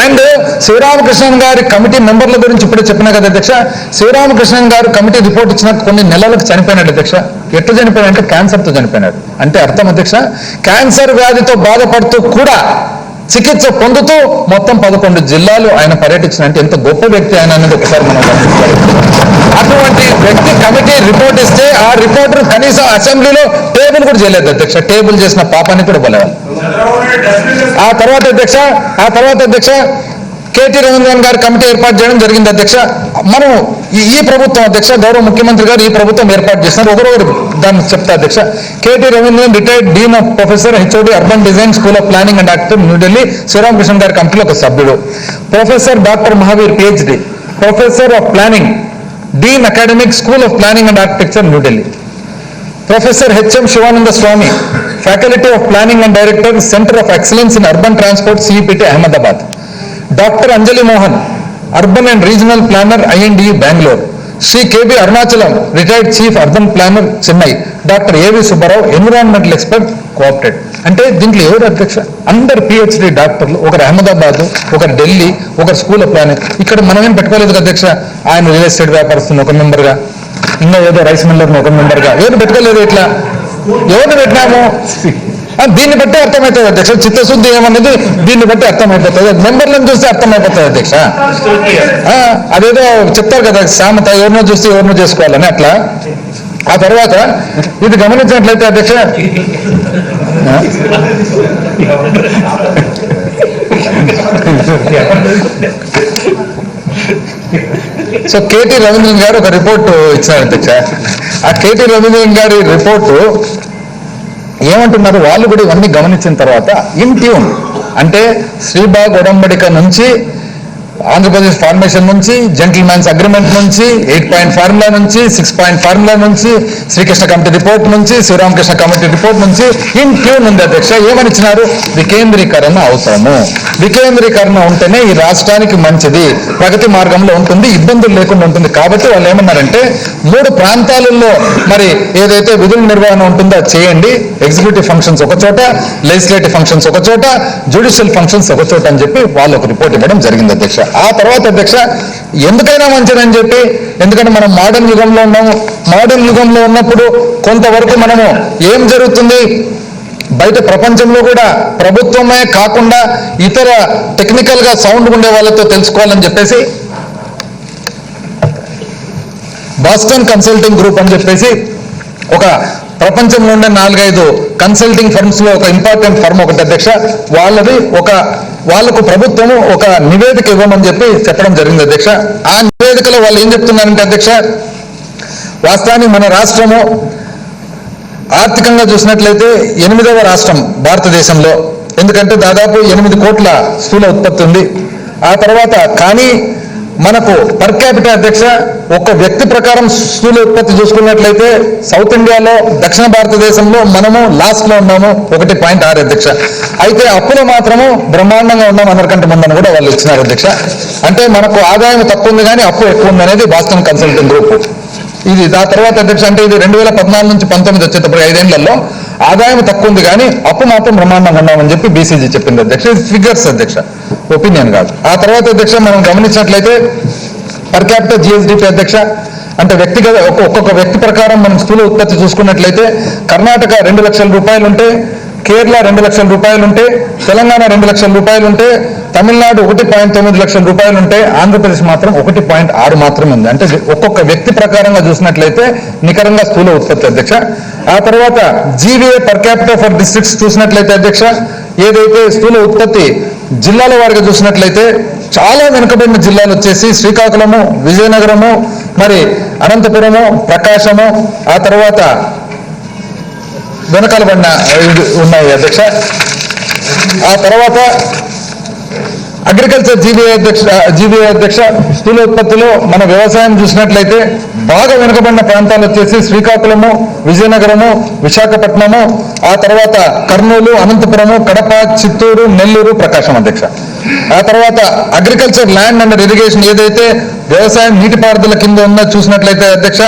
అండ్ శివరామకృష్ణన్ గారి కమిటీ మెంబర్ల గురించి ఇప్పుడే చెప్పినా కదా అధ్యక్ష. శివరామకృష్ణన్ గారు కమిటీ రిపోర్ట్ ఇచ్చిన కొన్ని నెలలకు చనిపోయినాడు అధ్యక్ష. ఎట్లా చనిపోయాడంటే క్యాన్సర్తో చనిపోయినాడు. అంటే అర్థం అధ్యక్ష, క్యాన్సర్ వ్యాధితో బాధపడుతూ కూడా చికిత్స పొందుతూ మొత్తం 11 జిల్లాలు ఆయన పర్యటించిన అంటే ఎంత గొప్ప వ్యక్తి ఆయన అనేది ఒకసారి మనం గమనించాలి. అటువంటి వ్యక్తి కమిటీ రిపోర్ట్ ఇస్తే ఆ రిపోర్టర్ కనీసం అసెంబ్లీలో టేబుల్ కూడా చేయలేదు అధ్యక్ష. టేబుల్ చేసిన పాపాన్ని కూడా బలవాలి. ఆ తర్వాత అధ్యక్ష కేటీ రవీంద్రన్ గారి కమిటీ ఏర్పాటు చేయడం జరిగింది అధ్యక్ష. మనం ఈ ప్రభుత్వం అధ్యక్ష, గౌరవ ముఖ్యమంత్రి గారు ఈ ప్రభుత్వం ఏర్పాటు చేస్తున్నారు. ఒకరొకరు దాన్ని చెప్తా అధ్యక్ష. KT Ravindran, retired dean of professor, HOD, urban design school of planning and architecture, New Delhi. Sivaramakrishna గారి కమిటీలో ఒక సభ్యుడు. Professor doctor Mahavir, PhD, professor of planning, Deen academic school of planning and architecture, New Delhi. Professor HM Sivananda Swamy, faculty of planning and director, centre of excellence in urban transport, సిఈపిటి, Ahmedabad. Doctor Anjali Mohan, urban and regional planar, IND, Bengaluru. Shri KB Arunachalam, retired chief urban planner, Chennai. Doctor A V Subba Rao, environmental expert, cooperate. అంటే దీంట్లో ఎవరు అధ్యక్ష? అందరు PhD డాక్టర్లు. ఒకరు అహ్మదాబాద్, ఒకరు ఢిల్లీ, ఒకరు school of planning. ఇక్కడ మనమేం పెట్టుకోలేదు అధ్యక్ష. ఆయన రియల్ ఎస్టేట్ వ్యాపారస్తున్న ఒక మెంబర్గా, ఇంకా ఏదో రైస్ మిల్లర్ని ఒక మెంబర్గా, ఎవరు పెట్టుకోలేదు. ఇట్లా ఎవరిని పెట్టినాము? దీన్ని బట్టి అర్థమవుతుంది అధ్యక్ష. చిత్తశుద్ధి ఏమన్నది దీన్ని బట్టి అర్థమైపోతుంది. మెంబర్లను చూస్తే అర్థమైపోతుంది అధ్యక్ష. అదేదో చెప్తారు కదా సామెత, ఎవరినో చూస్తే ఎవరినో చేసుకోవాలని, అట్లా. ఆ తర్వాత ఇది గమనించినట్లయితే అధ్యక్ష, సో కేటీ రవీంద్రన్ గారు ఒక రిపోర్ట్ ఇచ్చారు అధ్యక్ష. ఆ కేటీ రవీంద్రన్ గారి రిపోర్టు ఏమంటున్నారు, వాళ్ళు కూడా ఇవన్నీ గమనించిన తర్వాత ఇన్ ట్యూన్ అంటే శ్రీబాగ్ ఒడంబడిక నుంచి, ఆంధ్రప్రదేశ్ ఫార్మేషన్ నుంచి, జెంటిల్మెన్స్ అగ్రిమెంట్ నుంచి, 8 పాయింట్ ఫార్ములా నుంచి, 6 పాయింట్ ఫార్ములా నుంచి, శ్రీకృష్ణ కమిటీ రిపోర్ట్ నుంచి, శ్రీరామకృష్ణ కమిటీ రిపోర్ట్ నుంచి ఇన్ ట్యూన్ ఉంది అధ్యక్ష. ఏమని ఇచ్చినారు, వికేంద్రీకరణ అవసరము, వికేంద్రీకరణ ఉంటేనే ఈ రాష్ట్రానికి మంచిది, ప్రగతి మార్గంలో ఉంటుంది, ఇబ్బందులు లేకుండా ఉంటుంది. కాబట్టి వాళ్ళు ఏమన్నారంటే 3 ప్రాంతాలలో మరి ఏదైతే విధుల నిర్వహణ ఉంటుందో అది చేయండి, ఎగ్జిక్యూటివ్ ఫంక్షన్స్ ఒక చోట, లెజిస్లేటివ్ ఫంక్షన్స్ ఒక చోట, జ్యుడిషియల్ ఫంక్షన్స్ ఒక చోట అని చెప్పి వాళ్ళు ఒక రిపోర్ట్ ఇవ్వడం జరిగింది అధ్యక్ష. ఆ తర్వాత అధ్యక్ష ఎందుకైనా మంచిదని చెప్పి, ఎందుకంటే మనం మోడర్న్ యుగంలో ఉన్నాము, మోడర్న్ యుగంలో ఉన్నప్పుడు కొంతవరకు మనము ఏం జరుగుతుంది బయట ప్రపంచంలో కూడా ప్రభుత్వమే కాకుండా ఇతర టెక్నికల్ గా సౌండ్ ఉండే వాళ్ళతో తెలుసుకోవాలని చెప్పేసి బాస్టన్ కన్సల్టింగ్ గ్రూప్ అని చెప్పేసి ఒక ప్రపంచంలో ఉండే 4-5 కన్సల్టింగ్ ఫర్మ్స్ లో ఒక ఇంపార్టెంట్ ఫర్మ్ ఒకటి అధ్యక్ష. వాళ్ళకు ప్రభుత్వము ఒక నివేదిక ఇవ్వమని చెప్పి చెప్పడం జరిగింది అధ్యక్ష. ఆ నివేదికలో వాళ్ళు ఏం చెప్తున్నారంటే అధ్యక్ష, వాస్తవానికి మన రాష్ట్రము ఆర్థికంగా చూసినట్లయితే 8వ రాష్ట్రం భారతదేశంలో, ఎందుకంటే దాదాపు 8 కోట్ల స్థూల ఉత్పత్తి ఉంది. ఆ తర్వాత కానీ మనకు పర్ క్యాపిటల్ అధ్యక్ష ఒక వ్యక్తి ప్రకారం స్థూల ఉత్పత్తి చూసుకున్నట్లయితే సౌత్ ఇండియాలో, దక్షిణ భారతదేశంలో మనము లాస్ట్ లో ఉన్నాము 1.6 అధ్యక్ష. అయితే అప్పులో మాత్రము బ్రహ్మాండంగా ఉన్నాం, అందరికంటే ముందని కూడా వాళ్ళు ఇచ్చినారు అధ్యక్ష. అంటే మనకు ఆదాయం తక్కువ ఉంది కానీ అప్పు ఎక్కువ ఉంది అనేది బాస్టన్ కన్సల్టింగ్ గ్రూప్. ఇది ఆ తర్వాత అధ్యక్ష అంటే ఇది 2014 నుంచి 19 వచ్చేటప్పుడు 5 ఏళ్లలో ఆదాయం తక్కువ ఉంది కానీ అప్పు మాత్రం బ్రహ్మాండంగా ఉన్నామని చెప్పి బీసీజీ చెప్పింది అధ్యక్ష. ఇది ఫిగర్స్ అధ్యక్ష, ఒపీనియన్ కాదు. ఆ తర్వాత అధ్యక్ష మనం గమనించినట్లయితే పర్ క్యాపిటల్ జిఎస్డిపి అధ్యక్ష అంటే వ్యక్తిగత ఒక్కొక్క వ్యక్తి ప్రకారం మనం స్థూల ఉత్పత్తి చూసుకున్నట్లయితే కర్ణాటక 2 లక్షల రూపాయలు ఉంటే, కేరళ 2 లక్షల రూపాయలు ఉంటే, తెలంగాణ 2 లక్షల రూపాయలు ఉంటే, తమిళనాడు 1.9 లక్షల రూపాయలు ఉంటే, ఆంధ్రప్రదేశ్ మాత్రం 1.6 మాత్రమే ఉంది. అంటే ఒక్కొక్క వ్యక్తి ప్రకారంగా చూసినట్లయితే నికరంగా స్థూల ఉత్పత్తి అధ్యక్ష. ఆ తర్వాత GVA per capital for districts చూసినట్లయితే అధ్యక్ష ఏదైతే స్థూల ఉత్పత్తి జిల్లాల వారిగా చూసినట్లయితే చాలా వెనుకబడిన జిల్లాలు వచ్చేసి శ్రీకాకుళము, విజయనగరము, మరి అనంతపురము, ప్రకాశము, ఆ తర్వాత వెనకాలబడిన ఉన్నాయి అధ్యక్ష. ఆ తర్వాత అగ్రికల్చర్ జీవీఏ అధ్యక్ష స్థూల ఉత్పత్తిలో మన వ్యవసాయం చూసినట్లయితే బాగా వెనుకబడిన ప్రాంతాలు వచ్చేసి శ్రీకాకుళము, విజయనగరము, విశాఖపట్నము, ఆ తర్వాత కర్నూలు, అనంతపురము, కడప, చిత్తూరు, నెల్లూరు, ప్రకాశం అధ్యక్ష. ఆ తర్వాత అగ్రికల్చర్ ల్యాండ్ అండ్ ఇరిగేషన్ ఏదైతే వ్యవసాయం నీటిపారుదల కింద ఉన్నది చూసినట్లయితే అధ్యక్ష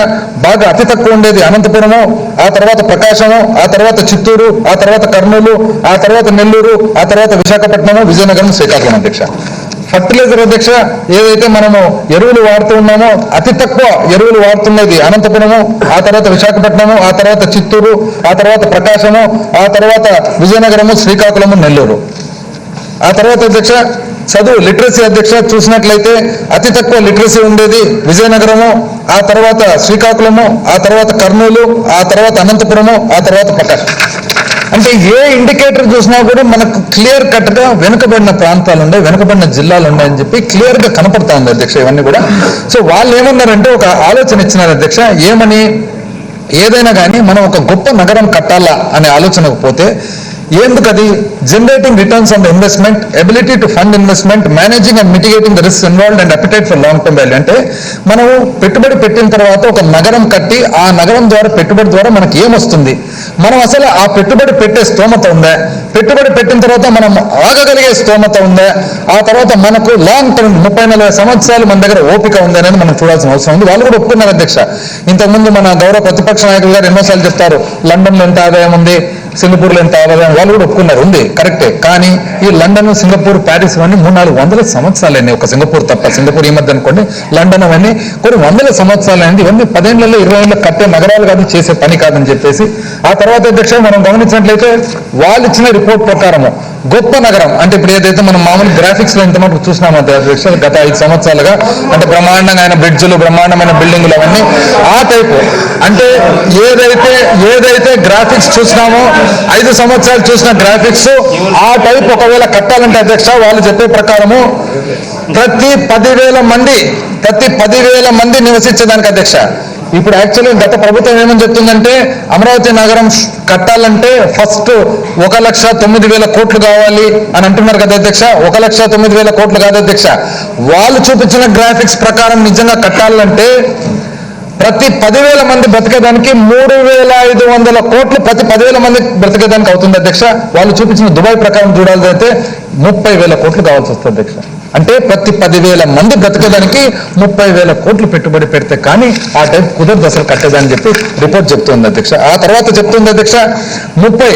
బాగా అతి తక్కువ ఉండేది అనంతపురము, ఆ తర్వాత ప్రకాశము, ఆ తర్వాత చిత్తూరు, ఆ తర్వాత కర్నూలు, ఆ తర్వాత నెల్లూరు, ఆ తర్వాత విశాఖపట్నము, విజయనగరం, శ్రీకాకుళం అధ్యక్ష. ఫర్టిలైజర్ అధ్యక్ష ఏదైతే మనము ఎరువులు వాడుతూ ఉన్నామో అతి తక్కువ ఎరువులు వాడుతున్నది అనంతపురము, ఆ తర్వాత విశాఖపట్నము, ఆ తర్వాత చిత్తూరు, ఆ తర్వాత ప్రకాశము, ఆ తర్వాత విజయనగరము, శ్రీకాకుళము, నెల్లూరు. ఆ తర్వాత అధ్యక్ష చదువు లిటరసీ అధ్యక్ష చూసినట్లయితే అతి తక్కువ లిటరసీ ఉండేది విజయనగరము, ఆ తర్వాత శ్రీకాకుళము, ఆ తర్వాత కర్నూలు, ఆ తర్వాత అనంతపురము, ఆ తర్వాత ప్రకాశం. అంటే ఏ ఇండికేటర్ చూసినా కూడా మనకు క్లియర్ కట్ గా వెనుకబడిన ప్రాంతాలు ఉన్నాయి, వెనుకబడిన జిల్లాలు ఉన్నాయని చెప్పి క్లియర్ గా కనపడతా ఉంది అధ్యక్ష ఇవన్నీ కూడా. సో వాళ్ళు ఏమన్నారంటే ఒక ఆలోచన ఇచ్చినారు అధ్యక్ష, ఏమని ఏదైనా కానీ మనం ఒక గొప్ప నగరం కట్టాలా అనే ఆలోచనకు పోతే ఎందుకు అది generating returns on the investment, ability to fund investment, managing and mitigating the risk involved and appetite for long term value. అంటే మనము పెట్టుబడి పెట్టిన తర్వాత ఒక నగరం కట్టి ఆ నగరం ద్వారా పెట్టుబడి ద్వారా మనకి ఏమొస్తుంది, మనం అసలు ఆ పెట్టుబడి పెట్టే స్తోమత ఉందా, పెట్టుబడి పెట్టిన తర్వాత మనం ఆగగలిగే స్తోమత ఉందా, ఆ తర్వాత మనకు లాంగ్ టర్మ్ 30-40 సంవత్సరాలు మన దగ్గర ఓపిక ఉంది అనేది మనం చూడాల్సిన అవసరం ఉంది. వాళ్ళు కూడా ఒప్పుకున్నారు అధ్యక్ష. ఇంతకుముందు మన గౌరవ ప్రతిపక్ష నాయకులు గారు ఎన్నోసార్లు చెప్తారు లండన్లో ఎంత ఆదాయం ఉంది, సింగపూర్లో ఎంత ఆదాయం, వాళ్ళు కూడా ఒప్పుకున్నారు ఉంది కరెక్టే. కానీ ఈ లండన్, సింగపూర్, ప్యారిస్ అవన్నీ 300-400 సంవత్సరాలు ఒక సింగపూర్ తప్ప, సింగపూర్ ఈ మధ్య అనుకోండి, లండన్ అవన్నీ కొన్ని 100 సంవత్సరాలు అయింది. ఇవన్నీ 10 ఏళ్లలో 20 ఏళ్ళలో కట్టే నగరాలు కాదు, చేసే పని కాదని చెప్పేసి. ఆ తర్వాత అధ్యక్ష మనం గమనించినట్లయితే వాళ్ళు ఇచ్చిన రిపోర్ట్ ప్రకారము గొప్ప నగరం అంటే ఇప్పుడు ఏదైతే మనం మామూలు గ్రాఫిక్స్ లో ఎంత మటుకు చూసినామో అధ్యక్ష గత 5 సంవత్సరాలుగా, అంటే బ్రహ్మాండంగా బ్రిడ్జ్లు, బ్రహ్మాండమైన బిల్డింగులు అవన్నీ ఆ టైపు. అంటే ఏదైతే గ్రాఫిక్స్ చూసినామో 5 సంవత్సరాలు చూసిన గ్రాఫిక్స్ ఆ టైప్ ఒకవేళ కట్టాలంటే అధ్యక్ష వాళ్ళు చెప్పే ప్రకారము ప్రతి 10,000 మంది నివసించేదానికి అధ్యక్ష. ఇప్పుడు యాక్చువల్లీ గత ప్రభుత్వం ఏమని చెప్తుందంటే అమరావతి నగరం కట్టాలంటే ఫస్ట్ 1,09,000 కోట్లు కావాలి అని అంటున్నారు కదా అధ్యక్ష. 1,09,000 కోట్లు కాదు అధ్యక్ష, వాళ్ళు చూపించిన గ్రాఫిక్స్ ప్రకారం నిజంగా కట్టాలంటే ప్రతి 10,000 మంది బ్రతికేదానికి 3,500 కోట్లు ప్రతి 10,000 మంది బ్రతికేదానికి అవుతుంది అధ్యక్ష. వాళ్ళు చూపించిన దుబాయ్ ప్రకారం చూడాలంటే 30,000 కోట్లు కావాల్సి వస్తుంది అధ్యక్ష. అంటే ప్రతి 10,000 మంది బ్రతికేదానికి 30,000 కోట్లు పెట్టుబడి పెడితే కానీ ఆ టైప్ కుదరదు అసలు కట్టేదని చెప్పి రిపోర్ట్ చెప్తుంది అధ్యక్ష. ఆ తర్వాత చెప్తుంది అధ్యక్ష 30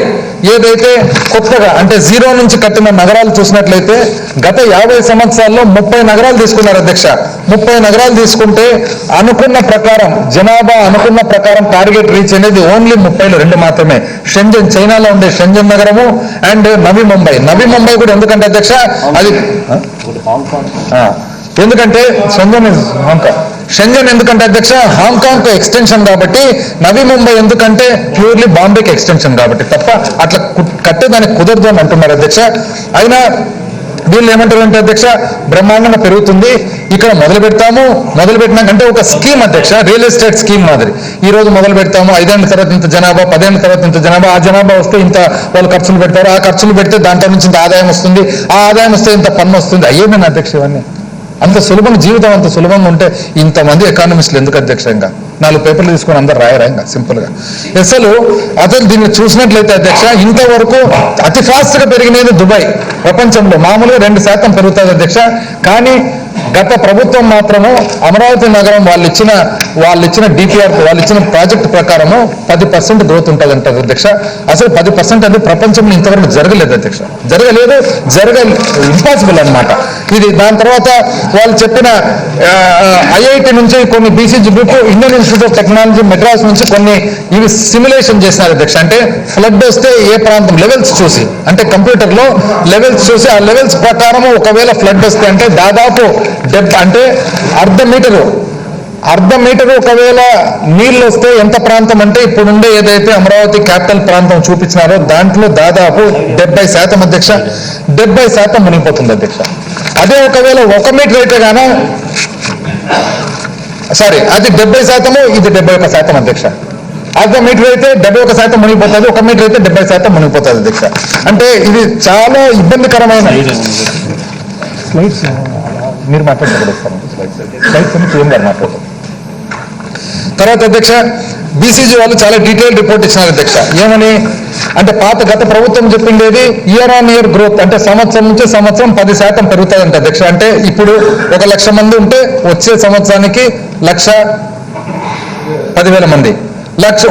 ఏదైతే కొత్తగా అంటే 0 నుంచి కట్టిన నగరాలు చూసినట్లయితే గత 50 సంవత్సరాల్లో 30 నగరాలు తీసుకున్నారు అధ్యక్ష. 30 నగరాలు తీసుకుంటే అనుకున్న ప్రకారం జనాభా అనుకున్న ప్రకారం టార్గెట్ రీచ్ అనేది ఓన్లీ 30లో 2 మాత్రమే. షెంజన్ చైనాలో ఉండే షెంజన్ నగరము అండ్ నవీ ముంబై కూడా ఎందుకంటే అధ్యక్ష అది ఎందుకంటే షెంజన్ ఎందుకంటే అధ్యక్ష హాంకాంగ్ కు ఎక్స్టెన్షన్ కాబట్టి, నవీ ముంబై ఎందుకంటే ప్యూర్లీ బాంబేకి ఎక్స్టెన్షన్ కాబట్టి తప్ప అట్లా కట్టేదానికి కుదరదు అని అంటున్నారు అధ్యక్ష. అయినా వీళ్ళు ఏమంటారంటే అధ్యక్ష బ్రహ్మాండంగా పెరుగుతుంది, ఇక్కడ మొదలు పెట్టినాకంటే ఒక స్కీమ్ అధ్యక్ష, రియల్ ఎస్టేట్ స్కీమ్ మాదిరి. ఈ రోజు మొదలు పెడతాము, 5 ఏళ్ల తర్వాత ఇంత జనాభా, 10 ఏళ్ల తర్వాత ఇంత జనాభా, ఆ జనాభా వస్తే ఇంత వాళ్ళు ఖర్చులు పెడతారు, ఆ ఖర్చులు పెడితే దాంట్లో నుంచి ఇంత ఆదాయం వస్తుంది, ఆ ఆదాయం వస్తే ఇంత పన్ను వస్తుంది. అయ్యేమేనా అధ్యక్ష ఇవన్నీ? అంత సులభంగా జీవితం అంత సులభంగా ఉంటే ఇంతమంది ఎకానమిస్టులు ఎందుకు అధ్యక్షంగా 4 పేపర్లు తీసుకొని అందరు రాయరా ఇంకా సింపుల్ గా? అసలు దీన్ని చూసినట్లయితే అధ్యక్ష ఇంతవరకు అతి ఫాస్ట్ గా పెరిగినది దుబాయ్. ప్రపంచంలో మామూలుగా 2% పెరుగుతుంది అధ్యక్ష. కానీ గత ప్రభుత్వం మాత్రము అమరావతి నగరం వాళ్ళు ఇచ్చిన డిపిఆర్ వాళ్ళు ఇచ్చిన ప్రాజెక్ట్ ప్రకారము 10% గ్రోత్ ఉంటుంది అంటారు అధ్యక్ష. అసలు 10% అది ప్రపంచంలో ఇంతవరకు జరగలేదు అధ్యక్ష, ఇంపాసిబుల్ అన్నమాట ఇది. దాని తర్వాత వాళ్ళు చెప్పిన ఐఐటి నుంచి కొన్ని BCG group, Indian institute of technology Madras నుంచి కొన్ని ఇవి సిమ్యులేషన్ చేసినారు అధ్యక్ష. అంటే ఫ్లడ్ వస్తే ఏ ప్రాంతం లెవెల్స్ చూసి, అంటే కంప్యూటర్లో లెవెల్స్ చూసి ఆ లెవెల్స్ ప్రకారం ఒకవేళ ఫ్లడ్ వస్తే అంటే దాదాపు అంటే అర్ధ మీటరు ఒకవేళ నీళ్ళు వస్తే ఎంత ప్రాంతం అంటే ఇప్పుడుండే ఏదైతే అమరావతి క్యాపిటల్ ప్రాంతం చూపించినారో దాంట్లో దాదాపు 70% అధ్యక్ష, 70% మునిగిపోతుంది అధ్యక్ష. అదే ఒకవేళ 1 మీటర్ అయితే గాన అది 70%, ఇది 71% అధ్యక్ష. అర్ధ మీటర్ అయితే 71% మునిగిపోతుంది, 1 మీటర్ అయితే 70% మునిగిపోతుంది అధ్యక్ష. అంటే ఇది చాలా ఇబ్బందికరమైన స్లైడ్స్. మీరు మాట్లాడతారు స్లైడ్స్ అని PM గారు మాట్లాడతారు. తర్వాత అధ్యక్ష బీసీజీ వాళ్ళు చాలా డీటెయిల్ రిపోర్ట్ ఇచ్చినారు అధ్యక్ష. ఏమని అంటే గత ప్రభుత్వం చెప్పిండేది ఇయర్ ఆన్ ఇయర్ గ్రోత్ అంటే సంవత్సరం నుంచి సంవత్సరం 10% పెరుగుతుందంట అధ్యక్ష. అంటే ఇప్పుడు 1,00,000 మంది ఉంటే వచ్చే సంవత్సరానికి 1,10,000 మంది,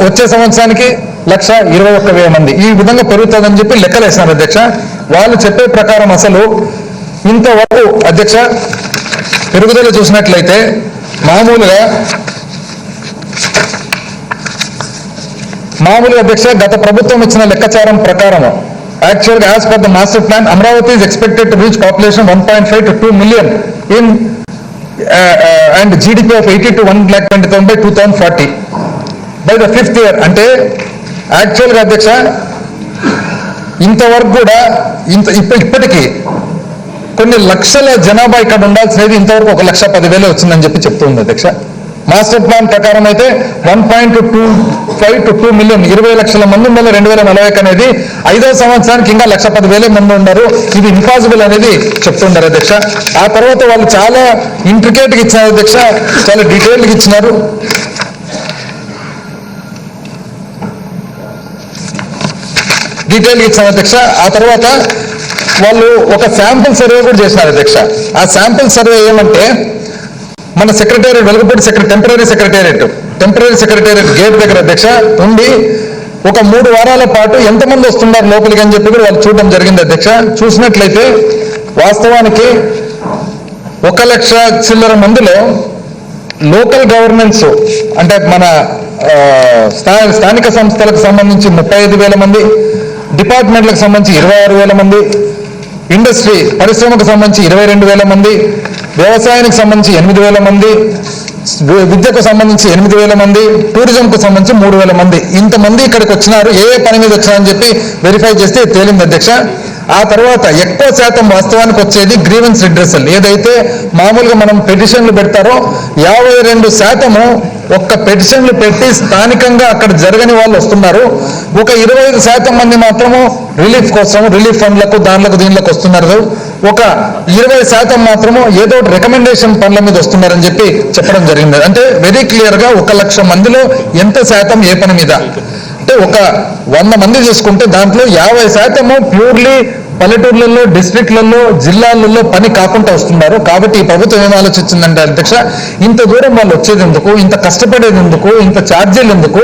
వచ్చే సంవత్సరానికి 1,21,000 మంది, ఈ విధంగా పెరుగుతుందని చెప్పి లెక్కలేసినారు అధ్యక్ష. వాళ్ళు చెప్పే ప్రకారం అసలు ఇంతవరకు అధ్యక్ష పెరుగుదల చూసినట్లయితే మామూలుగా అధ్యక్ష గత ప్రభుత్వం ఇచ్చిన లెక్కాచారం ప్రకారం యాక్చువల్గా as per the master plan Amaravati is expected to reach population 1.5 to 2 million in and GDP of 80 to 1,20,000 by 2040 by the 5th year. అంటే యాక్చువల్గా అధ్యక్ష ఇంతవరకు కూడా ఇప్పటికీ కొన్ని లక్షల జనాభా ఇక్కడ ఉండాల్సినది ఇంతవరకు 1,10,000 వచ్చిందని చెప్పి చెప్తుంది అధ్యక్ష. మాస్టర్ ప్లాన్ ప్రకారం అయితే 1.25 to 2 million 20 లక్షల మంది ఉండాలి 2040 అనేది. 5వ సంవత్సరానికి ఇంకా 1,10,000 మంది ఉన్నారు. ఇది ఇంపాసిబుల్ అనేది చెప్తున్నారు అధ్యక్ష. ఆ తర్వాత వాళ్ళు చాలా ఇంట్రికేట్గా ఇచ్చినారు అధ్యక్ష, చాలా డీటెయిల్గా ఇచ్చినారు. అధ్యక్ష ఆ తర్వాత వాళ్ళు ఒక శాంపుల్ సర్వే కూడా చేసినారు అధ్యక్ష. ఆ శాంపుల్ సర్వే ఏమంటే మన secretariat Velugupudi temporary secretariat gate దగ్గర అధ్యక్ష ఉండి ఒక 3 వారాల పాటు ఎంతమంది వస్తున్నారు లోపలికి అని చెప్పి కూడా వాళ్ళు చూడడం జరిగింది అధ్యక్ష. చూసినట్లయితే వాస్తవానికి 1,00,000 చిల్లర మందిలో లోకల్ గవర్నెన్స్ అంటే మన స్థానిక సంస్థలకు సంబంధించి 35,000 మంది, డిపార్ట్మెంట్లకు సంబంధించి 26,000 మంది, ఇండస్ట్రీ పరిశ్రమకు సంబంధించి 22,000 మంది, వ్యవసాయానికి సంబంధించి 8,000 మంది, విద్యకు సంబంధించి 8,000 మంది, టూరిజంకు సంబంధించి 3,000 మంది, ఇంతమంది ఇక్కడికి వచ్చినారు. ఏ పని మీద వచ్చినారని చెప్పి వెరిఫై చేస్తే తేలింది అధ్యక్ష. ఆ తర్వాత ఎక్కువ శాతం వాస్తవానికి వచ్చేది గ్రీవెన్స్ రిడ్రెసల్. ఏదైతే మామూలుగా మనం పెటిషన్లు పెడతారో 52% ఒక్క పెటిషన్లు పెట్టి స్థానికంగా అక్కడ జరగని వాళ్ళు వస్తున్నారు. ఒక 25% మంది మాత్రము రిలీఫ్ కోసం, రిలీఫ్ ఫండ్లకు దీనిలకు వస్తున్నారు. ఒక 20% మాత్రము ఏదో రికమెండేషన్ పనుల మీద వస్తున్నారని చెప్పి చెప్పడం జరిగింది. అంటే వెరీ క్లియర్ గా 1,00,000 మందిలో ఎంత శాతం ఏ పని మీద అంటే ఒక 100 మంది చూసుకుంటే దాంట్లో 50% ప్యూర్లీ పల్లెటూర్లలో, డిస్ట్రిక్ట్లలో, జిల్లాలలో పని కాకుండా వస్తున్నారు. కాబట్టి ఈ ప్రభుత్వం ఏం ఆలోచించిందంటే అధ్యక్ష, ఇంత దూరం వాళ్ళు వచ్చేది ఎందుకు, ఇంత కష్టపడేది ఎందుకు, ఇంత ఛార్జీలు ఎందుకు,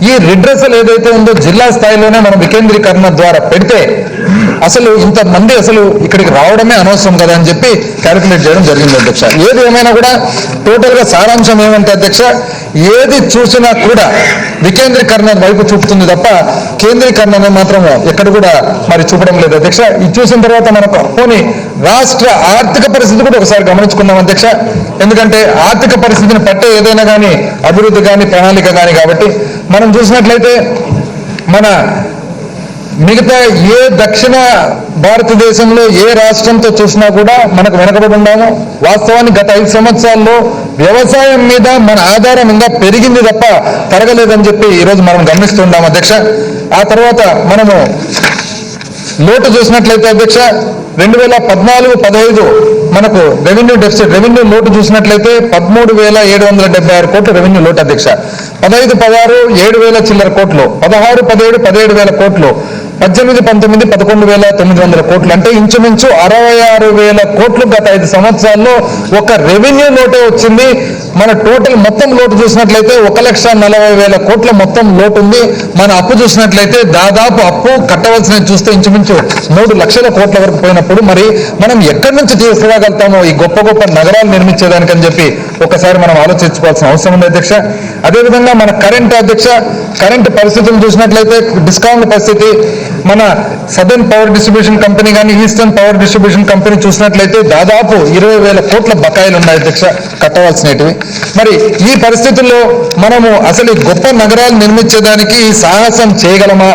ఈ రిడ్రెసల్ ఏదైతే ఉందో జిల్లా స్థాయిలోనే మనం వికేంద్రీకరణ ద్వారా పెడితే అసలు ఇంతమంది అసలు ఇక్కడికి రావడమే అనవసరం కదా అని చెప్పి క్యాలిక్యులేట్ చేయడం జరిగింది అధ్యక్ష. ఏది ఏమైనా కూడా టోటల్ గా సారాంశం ఏమంటే అధ్యక్ష, ఏది చూసినా కూడా వికేంద్రీకరణ వైపు చూపుతుంది తప్ప కేంద్రీకరణ మాత్రం ఎక్కడ కూడా మరి చూపడం లేదు అధ్యక్ష. ఇది చూసిన తర్వాత మనకు పోనీ రాష్ట్ర ఆర్థిక పరిస్థితి కూడా ఒకసారి గమనించుకుందాం అధ్యక్ష. ఎందుకంటే ఆర్థిక పరిస్థితిని పట్టే ఏదైనా కానీ అభివృద్ధి కానీ ప్రణాళిక కానీ, కాబట్టి మనం చూసినట్లయితే మన మిగతా ఏ దక్షిణ భారతదేశంలో ఏ రాష్ట్రంతో చూసినా కూడా మనకు వెనకబడి ఉన్నాము. వాస్తవానికి గత 5 సంవత్సరాల్లో వ్యవసాయం మీద మన ఆధారం ఇంకా పెరిగింది తప్ప తరగలేదని చెప్పి ఈరోజు మనం గమనిస్తున్నాం అధ్యక్ష. ఆ తర్వాత మనము లోటు చూసినట్లయితే అధ్యక్ష 2014-15 మనకు రెవెన్యూ డెఫిసిట్, రెవెన్యూ లోటు చూసినట్లయితే 13,776 కోట్లు రెవెన్యూ లోటు అధ్యక్ష. 15-16 7,000 చిల్లర కోట్లు, 16-17 17,000 కోట్లు, 18-19 11,900 కోట్లు. అంటే ఇంచుమించు 66,000 కోట్లు గత 5 సంవత్సరాల్లో ఒక రెవెన్యూ లోటే వచ్చింది. మన టోటల్ మొత్తం లోటు చూసినట్లయితే 1,40,000 కోట్ల మొత్తం లోటు ఉంది. మన అప్పు చూసినట్లయితే దాదాపు అప్పు కట్టవలసినది చూస్తే ఇంచుమించు 3 లక్షల కోట్ల వరకు పోయినప్పుడు మరి మనం ఎక్కడి నుంచి తీసుకురాగలుగుతామో ఈ గొప్ప గొప్ప నగరాలు నిర్మించేదానికని చెప్పి ఒకసారి మనం ఆలోచించుకోవాల్సిన అవసరం ఉంది అధ్యక్ష. అదేవిధంగా మన కరెంట్ పరిస్థితులు చూసినట్లయితే డిస్కౌంట్ పరిస్థితి, మన సదర్న్ పవర్ డిస్ట్రిబ్యూషన్ కంపెనీ కానీ ఈస్టర్న్ పవర్ డిస్ట్రిబ్యూషన్ కంపెనీ చూసినట్లయితే దాదాపు 20,000 కోట్ల బకాయిలు ఉన్నాయి అధ్యక్ష కట్టవలసినవి. మరి ఈ పరిస్థితుల్లో మనము అసలు గొప్ప నగరాలు నిర్మించేదానికి సాహసం చేయగలమా?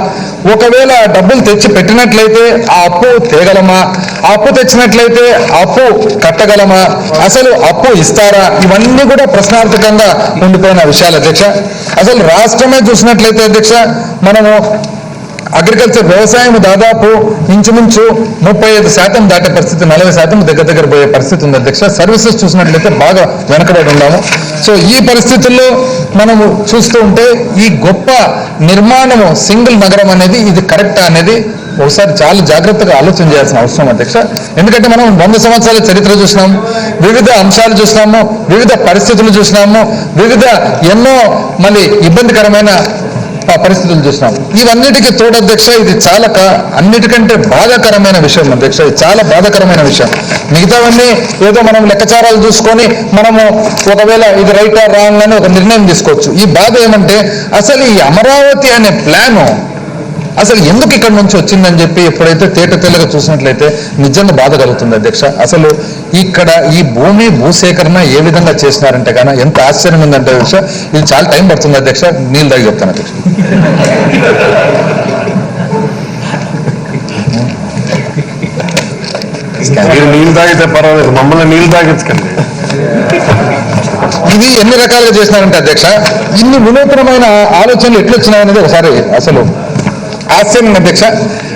ఒకవేళ డబ్బులు తెచ్చి పెట్టినట్లయితే ఆ అప్పు తేగలమా? ఆ అప్పు తెచ్చినట్లయితే అప్పు కట్టగలమా? అసలు అప్పు ఇస్తారా? ఇవన్నీ కూడా ప్రశ్నార్థకంగా ఉండిపోయిన విషయాలు అధ్యక్ష. అసలు రాష్ట్రమే చూసినట్లయితే అధ్యక్ష మనము అగ్రికల్చర్ వ్యవసాయం దాదాపు ఇంచుమించు 35% దాటే పరిస్థితి, 40% దగ్గర పోయే పరిస్థితి ఉంది అధ్యక్ష. సర్వీసెస్ చూసినట్లయితే బాగా వెనకబడి ఉన్నాము. సో ఈ పరిస్థితుల్లో మనము చూస్తూ ఉంటే ఈ గొప్ప నిర్మాణము సింగిల్ నగరం అనేది ఇది కరెక్టా అనేది ఒకసారి చాలా జాగ్రత్తగా ఆలోచన చేయాల్సిన అవసరం అధ్యక్ష. ఎందుకంటే మనం 100 సంవత్సరాల చరిత్ర చూసినాము, వివిధ అంశాలు చూసినాము, వివిధ పరిస్థితులు చూసినాము, వివిధ ఎన్నో మళ్ళీ ఇబ్బందికరమైన పరిస్థితులు చూసినాం. ఇవన్నిటికీ తోడు అధ్యక్ష ఇది చాలా అన్నిటికంటే బాధాకరమైన విషయం అధ్యక్ష. ఇది చాలా బాధాకరమైన విషయం. మిగతావన్నీ ఏదో మనం లెక్కచారాలు చూసుకొని మనము ఒకవేళ ఇది రైట్ ఆర్ రాంగ్ అని ఒక నిర్ణయం తీసుకోవచ్చు. ఈ బాధ ఏమంటే అసలు ఈ అమరావతి అనే ప్లాను అసలు ఎందుకు ఇక్కడ నుంచి వచ్చిందని చెప్పి ఎప్పుడైతే తేటతెల్లగా చూసినట్లయితే నిజంగా బాధ కలుగుతుంది అధ్యక్ష. అసలు ఇక్కడ ఈ భూసేకరణ ఏ విధంగా చేసినారంటే కానీ ఎంత ఆశ్చర్యం ఉందంటే అధ్యక్ష, ఇది చాలా టైం పడుతుంది అధ్యక్ష. నీళ్ళు తాగి చెప్తాను అధ్యక్ష. నీళ్ళు తాగితే పర్వాలేదు, మమ్మల్ని నీళ్ళు తాగించకండి. ఇది ఎన్ని రకాలుగా చేసినారంటే అధ్యక్ష, ఇన్ని వినూత్నమైన ఆలోచనలు ఎట్లొచ్చినాయనేది ఒకసారి అసలు ఆశ్చర్యం అధ్యక్ష.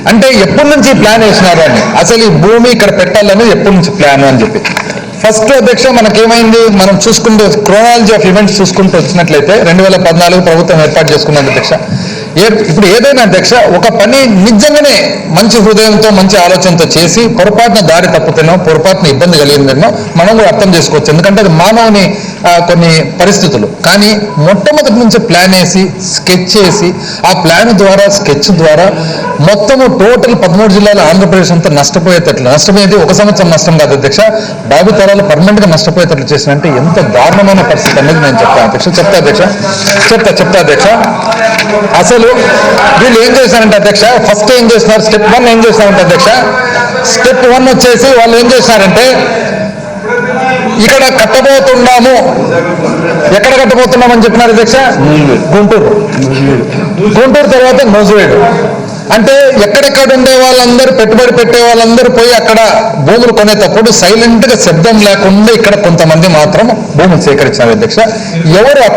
అంటే ఎప్పటి నుంచి ప్లాన్ వేసినారు అని, అసలు ఈ భూమి ఇక్కడ పెట్టాలనేది ఎప్పటి నుంచి ప్లాన్ అని చెప్పి ఫస్ట్ అధ్యక్ష మనకేమైంది, మనం చూసుకుంటూ క్రోనాలజీ ఆఫ్ ఈవెంట్స్ చూసుకుంటూ వచ్చినట్లయితే 2014 ప్రభుత్వం ఏర్పాటు చేసుకున్నాం అధ్యక్ష. ఇప్పుడు ఏదైనా అధ్యక్ష ఒక పని నిజంగానే మంచి హృదయంతో మంచి ఆలోచనతో చేసి పొరపాటున దారి తప్పుతున్నాం, పొరపాటున ఇబ్బంది కలిగిందనో మనం కూడా అర్థం చేసుకోవచ్చు. ఎందుకంటే అది మానవుని కొన్ని పరిస్థితులు. కానీ మొట్టమొదటి నుంచి ప్లాన్ వేసి స్కెచ్ చేసి ఆ ప్లాన్ ద్వారా స్కెచ్ ద్వారా మొత్తము టోటల్ 13 జిల్లాల ఆంధ్రప్రదేశ్ అంతా నష్టపోయేది 1 సంవత్సరం నష్టం కాదు అధ్యక్ష, భావితరాలు పర్మనెంట్ గా నష్టపోయేటట్లు చేసినంటే ఎంత దారుణమైన పరిస్థితి అనేది నేను చెప్తాను అధ్యక్ష. చెప్తా అధ్యక్ష. అసలు వీళ్ళు ఏం చేశారంటే అధ్యక్ష, ఫస్ట్ ఏం చేస్తున్నారు, స్టెప్ 1 ఏం చేస్తారంటే అధ్యక్ష, స్టెప్ 1 వచ్చేసి వాళ్ళు ఏం చేశారంటే ఇక్కడ కట్టబోతున్నాము. ఎక్కడ కట్టబోతున్నామని చెప్పినారు అధ్యక్ష? గుంటూరు. గుంటూరు తర్వాత నూజివీడు. అంటే ఎక్కడెక్కడ ఉండే వాళ్ళందరూ, పెట్టుబడి పెట్టే వాళ్ళందరూ పోయి అక్కడ భూములు కొనేటప్పుడు సైలెంట్ గా శబ్దం లేకుండా ఇక్కడ కొంతమంది మాత్రం భూములు సేకరించారు అధ్యక్ష. ఎవరు ఆ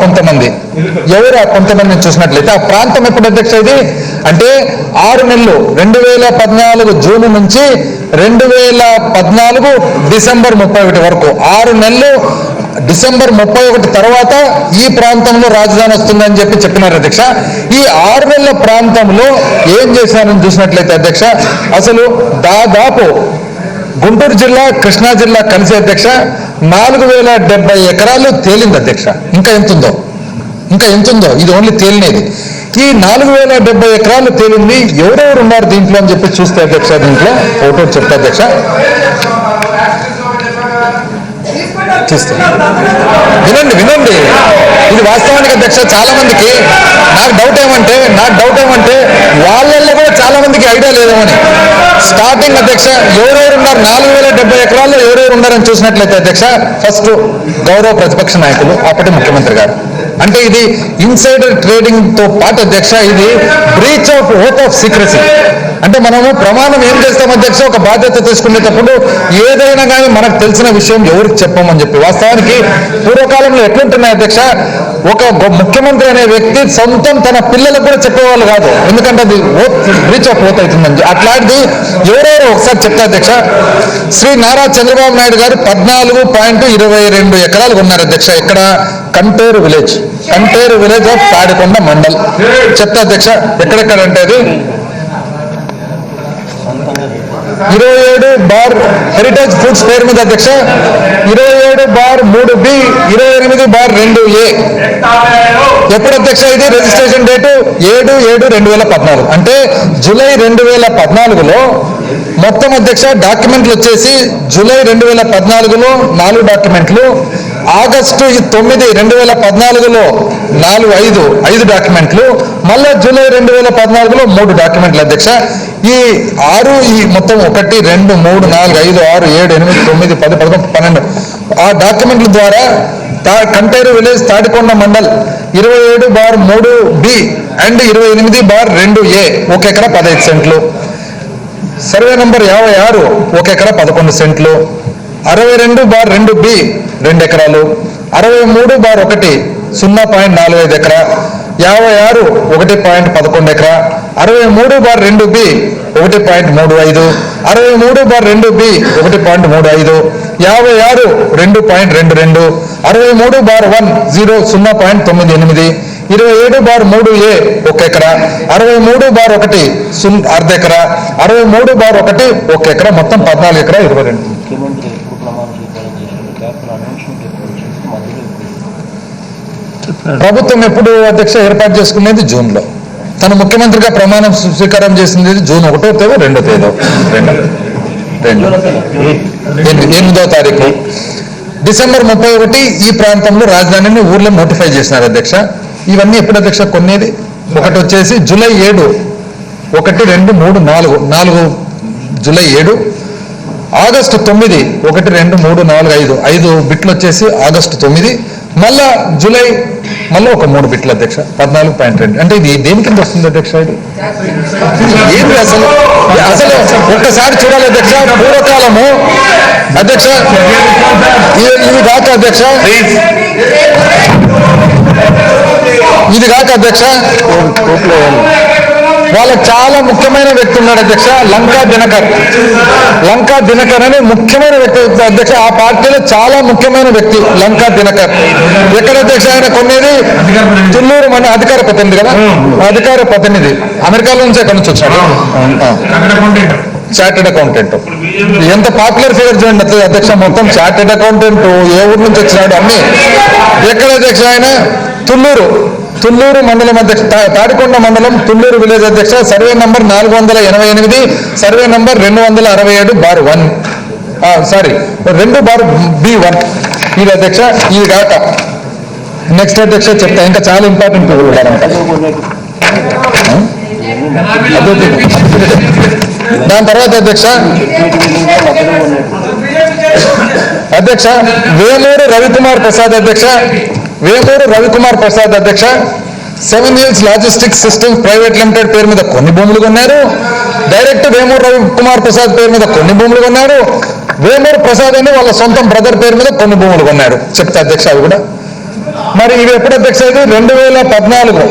కొంతమందిని చూసినట్లయితే ఆ ప్రాంతం ఎప్పుడు అధ్యక్ష ఇది అంటే 6 నెలలు 2014 జూన్ నుంచి 2014 డిసెంబర్ 31 వరకు 6 నెలలు. డిసెంబర్ 31 తర్వాత ఈ ప్రాంతంలో రాజధాని వస్తుందని చెప్పినారు అధ్యక్ష. ఈ 6 నెలల ప్రాంతంలో ఏం చేశారని చూసినట్లయితే అధ్యక్ష, అసలు దాదాపు గుంటూరు జిల్లా, కృష్ణా జిల్లా కలిసి అధ్యక్ష 4070 ఎకరాలు తేలింది అధ్యక్ష. ఇంకా ఎంతుందో ఇది ఓన్లీ తేలినేది. ఈ 4070 ఎకరాలు తేలింది. ఎవరెవరు ఉన్నారు దీంట్లో అని చెప్పి చూస్తే అధ్యక్ష, దీంట్లో ఫోటో చెప్తా అధ్యక్ష. వినండి, ఇది వాస్తవానికి అధ్యక్ష చాలా మందికి నాకు డౌట్ ఏమంటే వాళ్ళల్లో కూడా చాలా మందికి ఐడియా లేదేమని. స్టార్టింగ్ అధ్యక్ష ఎవరెవరు ఉన్నారు 4070 ఎకరాల్లో ఎవరెవరు ఉన్నారని చూసినట్లయితే అధ్యక్ష, ఫస్ట్ గౌరవ ప్రతిపక్ష నాయకులు, అప్పటి ముఖ్యమంత్రి గారు. అంటే ఇది ఇన్సైడర్ ట్రేడింగ్ తో పాటు అధ్యక్ష ఇది breach of oath of secrecy. అంటే మనము ప్రమాణం ఏం చేస్తాం అధ్యక్ష, ఒక బాధ్యత తీసుకునేటప్పుడు ఏదైనా కానీ మనకు తెలిసిన విషయం ఎవరికి చెప్పమని చెప్పి. వాస్తవానికి పూర్వకాలంలో ఎట్లుంటున్నాయి అధ్యక్ష, ఒక ముఖ్యమంత్రి అనే వ్యక్తి సొంతం తన పిల్లలకు కూడా చెప్పేవాళ్ళు కాదు, ఎందుకంటే అది బ్రీచ్ ఆఫ్ ఓత్ అవుతుందని. అట్లాంటిది ఎవరెవరో ఒకసారి చెప్తా అధ్యక్ష. శ్రీ నారా చంద్రబాబు నాయుడు గారు 14.22 ఎకరాలు ఉన్నారు అధ్యక్ష. ఇక్కడ కంటేరు విలేజ్ ఆఫ్ తాడికొండ మండల్. చెప్తా అధ్యక్ష ఎక్కడెక్కడంటే అది 27 హెరిటేజ్ ఫుడ్స్ పేరు మీద అధ్యక్ష, 27/3B, 28/2A. ఎప్పుడు అధ్యక్ష ఇది రిజిస్ట్రేషన్ డేటు 7/7/2014. అంటే జూలై 2014లో మొత్తం అధ్యక్ష డాక్యుమెంట్లు వచ్చేసి జూలై 2014లో 4 డాక్యుమెంట్లు, ఆగస్టు 9, 2014లో 5 డాక్యుమెంట్లు, మళ్ళా జూలై 2014లో 3 డాక్యుమెంట్లు అధ్యక్ష. ఈ 6 ఈ మొత్తం 1, 2, 3, 4, 5, 6, 7, 8, 9, 10, 11, 12 ఆ డాక్యుమెంట్ల ద్వారా Kanteru village Tadikonda mandal 27/3B and 28/2A 1 ఎకరా 15 సెంట్లు, సర్వే నంబర్ 56 1 ఎకరా 11 సెంట్లు, 62/2B 2 ఎకరాలు, 63/1 0.45 ఎకరా, 56 1.11 ఎకరా, 63/2B 1.35, 63/2B 1.35, 56 2.22, 63/1 0.98, 27/3A 1 ఎకరా, 63/1 అర్ధ ఎకరా, 63/1 1 ఎకరా, మొత్తం 14 ఎకరా 22. ప్రభుత్వం ఎప్పుడు అధ్యక్ష ఏర్పాటు చేసుకునేది జూన్లో. తన ముఖ్యమంత్రిగా ప్రమాణం స్వీకారం చేసింది జూన్ 1వ తేదీ 2వ తేదీ 8వ తారీఖు. డిసెంబర్ 31 ఈ ప్రాంతంలో రాజధానిని ఊర్లో నోటిఫై చేసినారు అధ్యక్ష. ఇవన్నీ ఎప్పుడు అధ్యక్ష కొనేది? ఒకటి వచ్చేసి జూలై 7, 1, 2, 3, 4 జూలై 7, ఆగస్టు 9, 1, 2, 3, 4, 5 బిట్లు వచ్చేసి ఆగస్టు 9, మళ్ళా జూలై మళ్ళీ ఒక 3 బిట్లు అధ్యక్ష 14.2. అంటే ఇది దేని కింద వస్తుంది అధ్యక్ష? ఇది ఏంటి అసలు ఒక్కసారి చూడాలి అధ్యక్ష. పూర్వకాలము అధ్యక్ష ఇది కాక అధ్యక్ష వాళ్ళకి చాలా ముఖ్యమైన వ్యక్తి ఉన్నాడు అధ్యక్ష, లంకా దినకర్ అనే ముఖ్యమైన వ్యక్తి అధ్యక్ష. ఆ పార్టీలో చాలా ముఖ్యమైన వ్యక్తి లంకా దినకర్. ఎక్కడ అధ్యక్ష ఆయన కొనేది? తుళ్ళూరు మన అధికార ప్రతినిధి కదా, అధికార ప్రతినిధి అమెరికాలో నుంచి ఎక్కడి నుంచి వచ్చాడు, చార్టెడ్ అకౌంటెంట్. ఎంత పాపులర్ ఫిగర్ చూడండి అధ్యక్ష, మొత్తం చార్టెడ్ అకౌంటెంట్, ఏ ఊరు నుంచి వచ్చినాడు అన్ని. ఎక్కడ అధ్యక్ష ఆయన? తుళ్ళూరు మండలం అధ్యక్ష, తాడికొండ మండలం తుళ్ళూరు విలేజ్ అధ్యక్ష. Survey number 488, survey number 267/1 2/B1 ఇది అధ్యక్ష. ఇది కాక నెక్స్ట్ అధ్యక్ష చెప్తా, ఇంకా చాలా ఇంపార్టెంట్ దాని తర్వాత అధ్యక్ష అధ్యక్ష వేమూరు రవికుమార్ ప్రసాద్ అధ్యక్ష వేమూరు రవికుమార్ ప్రసాద్ అధ్యక్ష 7 Hills logistics systems private limited పేరు మీద కొన్ని భూములు కొన్నారు. డైరెక్ట్ వేమూరు రవికుమార్ ప్రసాద్ పేరు మీద కొన్ని భూములు కొన్నారు. వేమూరు ప్రసాద్ అని వాళ్ళ సొంత బ్రదర్ పేరు మీద కొన్ని భూములు కొన్నారు. చెప్తా అధ్యక్ష అవి కూడా. మరి ఇవి ఎప్పుడు అధ్యక్ష? ఇది 2014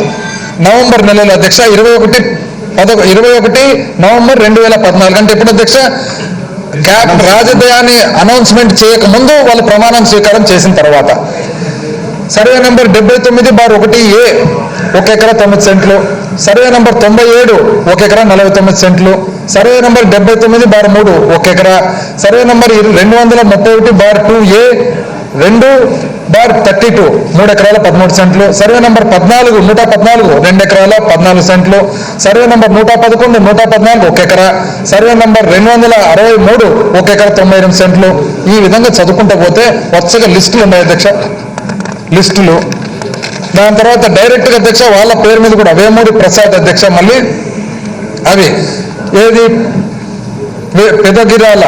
నవంబర్ నెలలో అధ్యక్ష. 21 నవంబర్ 2014 అంటే ఎప్పుడు అధ్యక్ష? రాజధాని అనౌన్స్మెంట్ చేయకముందు వాళ్ళు ప్రమాణం స్వీకారం చేసిన తర్వాత. సర్వే నెంబర్ 79/1A 1 ఎకరా 9 సెంట్లు. సర్వే నెంబర్ 97 1 ఎకరా 49 సెంట్లు. సర్వే నెంబర్ 79/3 1 ఎకరా. సర్వే నెంబర్ 231/2A 2/32 3 ఎకరాల 13 సెంట్లు. సర్వే నెంబర్ 114 2 ఎకరాల 14 సెంట్లు. సర్వే నెంబర్ 111 114 1 ఎకరా. సర్వే నెంబర్ 263 1 ఎకరా 98 సెంట్లు. ఈ విధంగా చదువుకుంటూ పోతే వరుసగా లిస్టులు ఉన్నాయి అధ్యక్ష, లిస్టులు. దాని తర్వాత డైరెక్ట్గా అధ్యక్ష వాళ్ళ పేరు మీద కూడా వేమూరి ప్రసాద్ అధ్యక్ష మళ్ళీ అవి ఏది పెదగిరాల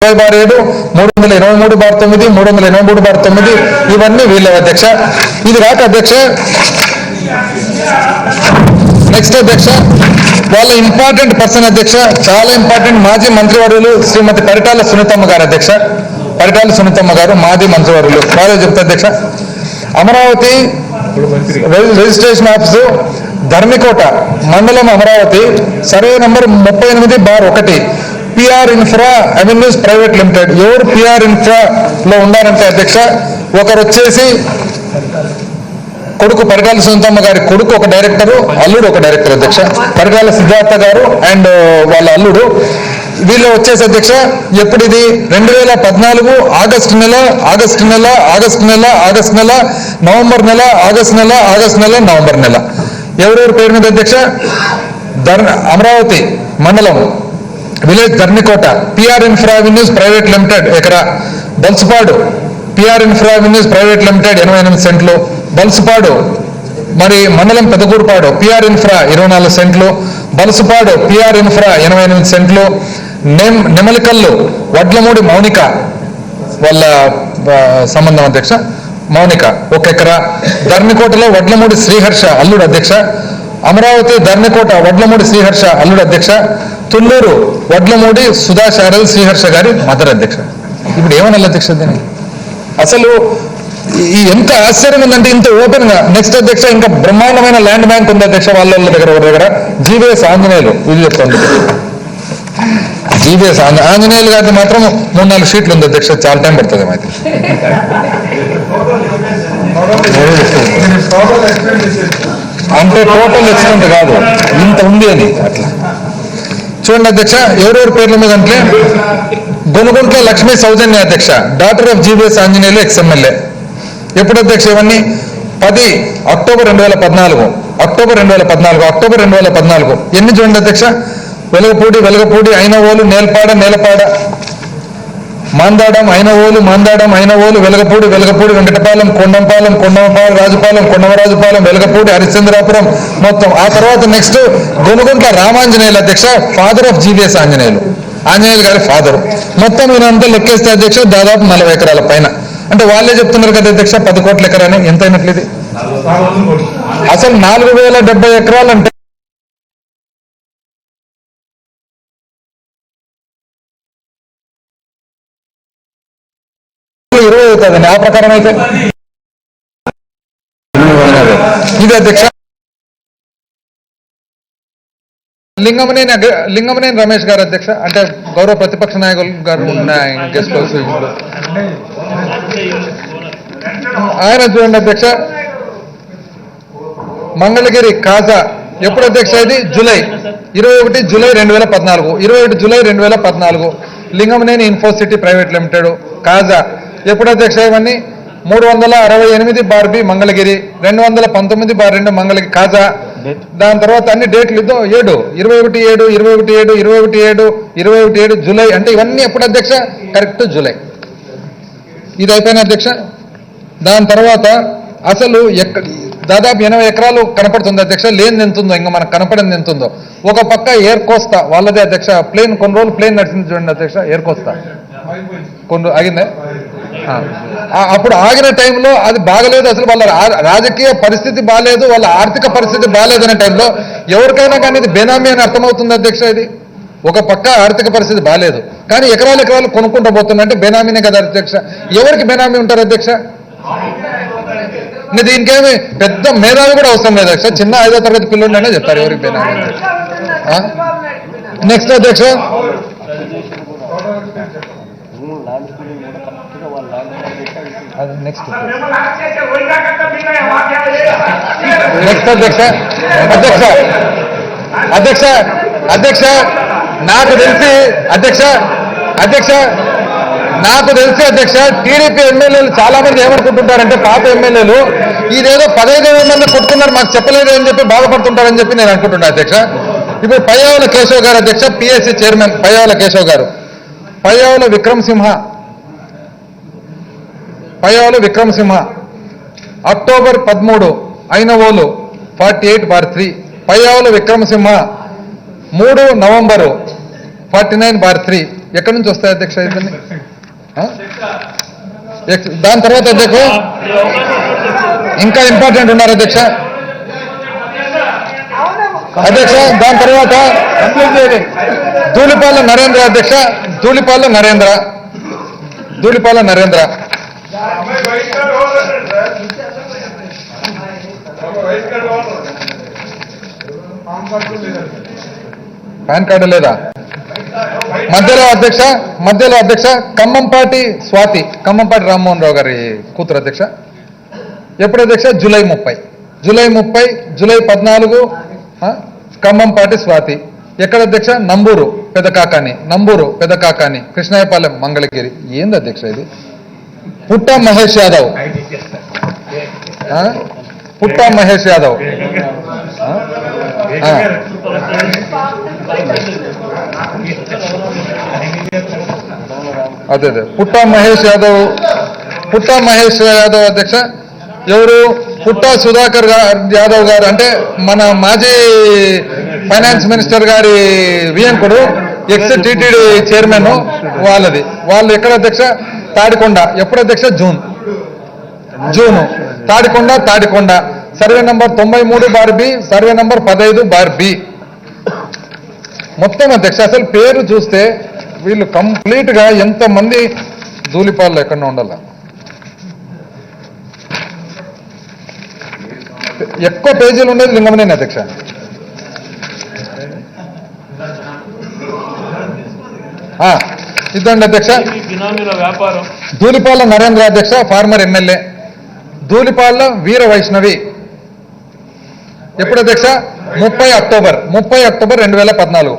20/7 323/9 383/9 ఇవన్నీ వీళ్ళ అధ్యక్ష. ఇది కాక అధ్యక్ష నెక్స్ట్ అధ్యక్ష వాళ్ళ ఇంపార్టెంట్ పర్సన్ అధ్యక్ష, చాలా ఇంపార్టెంట్ మాజీ మంత్రివర్యులు శ్రీమతి పరిటాల సునీతమ్మ గారు అధ్యక్ష. పరిటాల సునీతమ్మ గారు మాజీ మంత్రివర్యులు. వాళ్ళే చెప్తా అధ్యక్ష. అమరావతి రిజిస్ట్రేషన్ ఆఫీసు ధర్మికోట మండలం Amaravati survey number 38/1 PR infra avenues private limited. ఎవరు పిఆర్ ఇన్ఫ్రా లో ఉన్నారంటే అధ్యక్ష ఒకరు వచ్చేసి కొడుకు పరిటాల సునీతమ్మ గారి కొడుకు ఒక డైరెక్టరు, అల్లుడు ఒక డైరెక్టర్ అధ్యక్ష. పరిటాల సిద్ధార్థ గారు అండ్ వాళ్ళ అల్లుడు. వీళ్ళు వచ్చేసి అధ్యక్ష ఎప్పుడు ఇది 2014 ఆగస్టు నెల నవంబర్ నెల ఆగస్టు నెల నవంబర్ నెల. ఎవరెవరి పేరు మీద అధ్యక్ష? అమరావతి మండలం village Dharmikota PR infra avenues private limited ఎకరా. Balsupadu PR infra avenues private limited 88 సెంట్లు. బల్సుపాడు మరి మండలం పెదకూరుపాడు పిఆర్ ఇన్ఫ్రా 24 సెంట్లు. బల్సుపాడు పిఆర్ ఇన్ఫ్రా 88 సెంట్లు. నెమలికల్లు వడ్లమూడి మౌనిక వాళ్ళ సంబంధం అధ్యక్ష మౌనిక 1 ఎకరా. ధర్మికోటలో వడ్లమూడి శ్రీహర్ష అల్లుడు అధ్యక్ష. అమరావతి ధర్మికోట వడ్లమూడి శ్రీహర్ష అల్లుడు అధ్యక్ష. తుళ్ళూరు వడ్లమూడి సుధా శారల్ శ్రీహర్ష గారి మదర్ అధ్యక్ష. ఇప్పుడు ఏమన్నా అధ్యక్ష దీన్ని అసలు ఎంత ఆశ్చర్యం ఉందంటే ఇంత ఓపెన్ గా. నెక్స్ట్ అధ్యక్ష ఇంకా బ్రహ్మాండమైన ల్యాండ్ బ్యాంక్ ఉంది అధ్యక్ష వాళ్ళ దగ్గర జీవీఎస్ ఆంజనేయులు. ఇది చెప్తుంది జీవీఎస్ ఆంజనేయులు గారిది మాత్రం 3-4 షీట్లు ఉంది అధ్యక్ష. చాలా టైం పడుతుంది అయితే. అంటే టోటల్ ఎక్స్టెంట్ కాదు ఇంత ఉంది అని అట్లా చూడండి అధ్యక్ష. ఎవరెవరి పేర్ల మీద అంటే గొనుగుంట్ల లక్ష్మీ సౌజన్య అధ్యక్ష doctor of GVS Anjaneyulu ex-MLA. ఎప్పుడు అధ్యక్ష ఇవన్నీ 10 అక్టోబర్ 2014 అక్టోబర్ 2014 ఎన్ని చూడండి అధ్యక్ష? వెలగపూడి అయినవోలు నేల్పాడ మాందాడం అయినవోలు వెలగపూడి వెంకటపాలెం కొండంపాలెం రాజుపాలెం కొండమరాజుపాలెం వెలగపూడి హరిశ్చంద్రాపురం మొత్తం. ఆ తర్వాత నెక్స్ట్ గొనుగుంట్ల రామాంజనేయులు అధ్యక్ష ఫాదర్ ఆఫ్ జీవీఎస్ ఆంజనేయులు గారి ఫాదరు. మొత్తం ఈయనంతా లెక్కేస్తే అధ్యక్ష దాదాపు 40 ఎకరాల పైన. అంటే వాళ్ళే చెప్తున్నారు కదా అధ్యక్ష 10 కోట్ల ఎకరాని. ఎంత అయినట్లు ఇది? అసలు 4070 ఎకరాలు అంటే అవుతుందండి ఆ ప్రకారం అయితే. ఇది అధ్యక్ష లింగమనేని రమేష్ గారు అధ్యక్ష. అంటే గౌరవ ప్రతిపక్ష నాయకులు గారు ఉన్న గెస్ట్ హౌస్ ఆయన చూడండి అధ్యక్ష. మంగళగిరి కాజా ఎప్పుడు అధ్యక్ష? ఇది 21 జూలై 2014 లింగమనేని ఇన్ఫోసిటీ ప్రైవేట్ లిమిటెడ్ కాజా. ఎప్పుడు అధ్యక్ష? ఇవన్నీ 368/B మంగళగిరి 219/2 మంగళగిరి కాజా. దాని తర్వాత అన్ని డేట్లు ఇద్దాం 7 జూలై. అంటే ఇవన్నీ ఎప్పుడు అధ్యక్ష? Correct July. ఇది అయిపోయిన అధ్యక్ష. దాని తర్వాత అసలు దాదాపు 80 ఎకరాలు కనపడుతుంది అధ్యక్ష. లేనిది ఎంత ఉందో, ఇంకా మనకు కనపడింది ఎంత ఉందో. ఒక పక్క ఎయిర్ కోస్తా వాళ్ళదే అధ్యక్ష. ప్లేన్ కొన్ని రోజులు ప్లేన్ నడిచింది చూడండి అధ్యక్ష. ఎయిర్ కోస్తా కొన్ని ఆగిందే. అప్పుడు ఆగిన టైంలో అది బాగలేదు, అసలు వాళ్ళ రాజకీయ పరిస్థితి బాగాలేదు, వాళ్ళ ఆర్థిక పరిస్థితి బాగాలేదనే టైంలో ఎవరికైనా కానీ ఇది బేనామీ అని అర్థమవుతుంది అధ్యక్ష. ఇది ఒక పక్క ఆర్థిక పరిస్థితి బాగాలేదు, కానీ ఎకరాలు కొనుక్కుంటూ పోతుందంటే బేనామీనే కదా అధ్యక్ష. ఎవరికి బేనామీ ఉంటారు అధ్యక్ష? దీనికేమి పెద్ద మేధావి కూడా అవసరం లేదు అధ్యక్ష. చిన్న 5వ తరగతి పిల్లలనే చెప్తారు ఎవరికి బేనామీ. నెక్స్ట్ అధ్యక్ష, నెక్స్ట్ అధ్యక్ష అధ్యక్ష అధ్యక్ష అధ్యక్ష నాకు తెలిసి అధ్యక్ష అధ్యక్ష నాకు తెలిసి అధ్యక్ష టీడీపీ ఎమ్మెల్యేలు చాలా మంది ఏమనుకుంటుంటారంటే, పాత ఎమ్మెల్యేలు ఇదేదో 15 మంది కొట్టుకున్నారు మాకు చెప్పలేదు అని చెప్పి బాధపడుతుంటారని చెప్పి నేను అనుకుంటున్నా అధ్యక్ష. ఇప్పుడు పయ్యావుల కేశవ్ గారు అధ్యక్ష, పిఎస్సి చైర్మన్ పయ్యావుల కేశవ్ గారు. పయ్యావుల విక్రమసింహ అక్టోబర్ 13 ఐనవోలు 48/3. పయ్యావుల విక్రమసింహ 3 నవంబరు 49/3. ఎక్కడి నుంచి వస్తాయి అధ్యక్ష ఇవన్నీ? దాని తర్వాత అధ్యక్ష ఇంకా ఇంపార్టెంట్ ఉన్నారు అధ్యక్ష. దాని తర్వాత ధూళిపాల నరేంద్ర అధ్యక్ష. ధూళిపాల నరేంద్ర పాన్ కార్డు లేదా? మధ్యలో అధ్యక్ష ఖమ్మంపాటి స్వాతి, ఖమ్మంపాటి రామ్మోహన్ రావు గారి కూతురు అధ్యక్ష. ఎప్పుడు అధ్యక్ష? జూలై 14 ఖమ్మంపాటి స్వాతి. ఎక్కడ అధ్యక్ష? నంబూరు పెదకాకాని కృష్ణాయపాలెం మంగళగిరి. ఏంది అధ్యక్ష ఇది? పుట్టా మహేష్ యాదవ్ అదే పుట్టా మహేష్ యాదవ్ అధ్యక్ష. ఎవరు? పుట్టా సుధాకర్ యాదవ్ గారు అంటే మన మాజీ ఫైనాన్స్ మినిస్టర్ గారి వియంకుడు, ఎక్స్ టీటీడీ చైర్మన్ వాళ్ళది. వాళ్ళు ఎక్కడ అధ్యక్ష? తాడికొండ. ఎప్పుడు అధ్యక్ష? June Tadikonda. Survey number 93/B, survey number 15/B. మొత్తం అధ్యక్ష అసలు పేరు చూస్తే వీళ్ళు కంప్లీట్ గా ఎంతమంది ధూళిపాల్లో ఎక్కడ ఉండాల. ఎక్కువ పేజీలు ఉండేది లింగమనేని అధ్యక్ష. ఇదండి అధ్యక్ష. ధూళిపాల నరేంద్ర అధ్యక్ష, ఫార్మర్ ఎమ్మెల్యే. ధూళిపాల వీర వైష్ణవి. ఎప్పుడు అధ్యక్ష? 30 అక్టోబర్ 2014.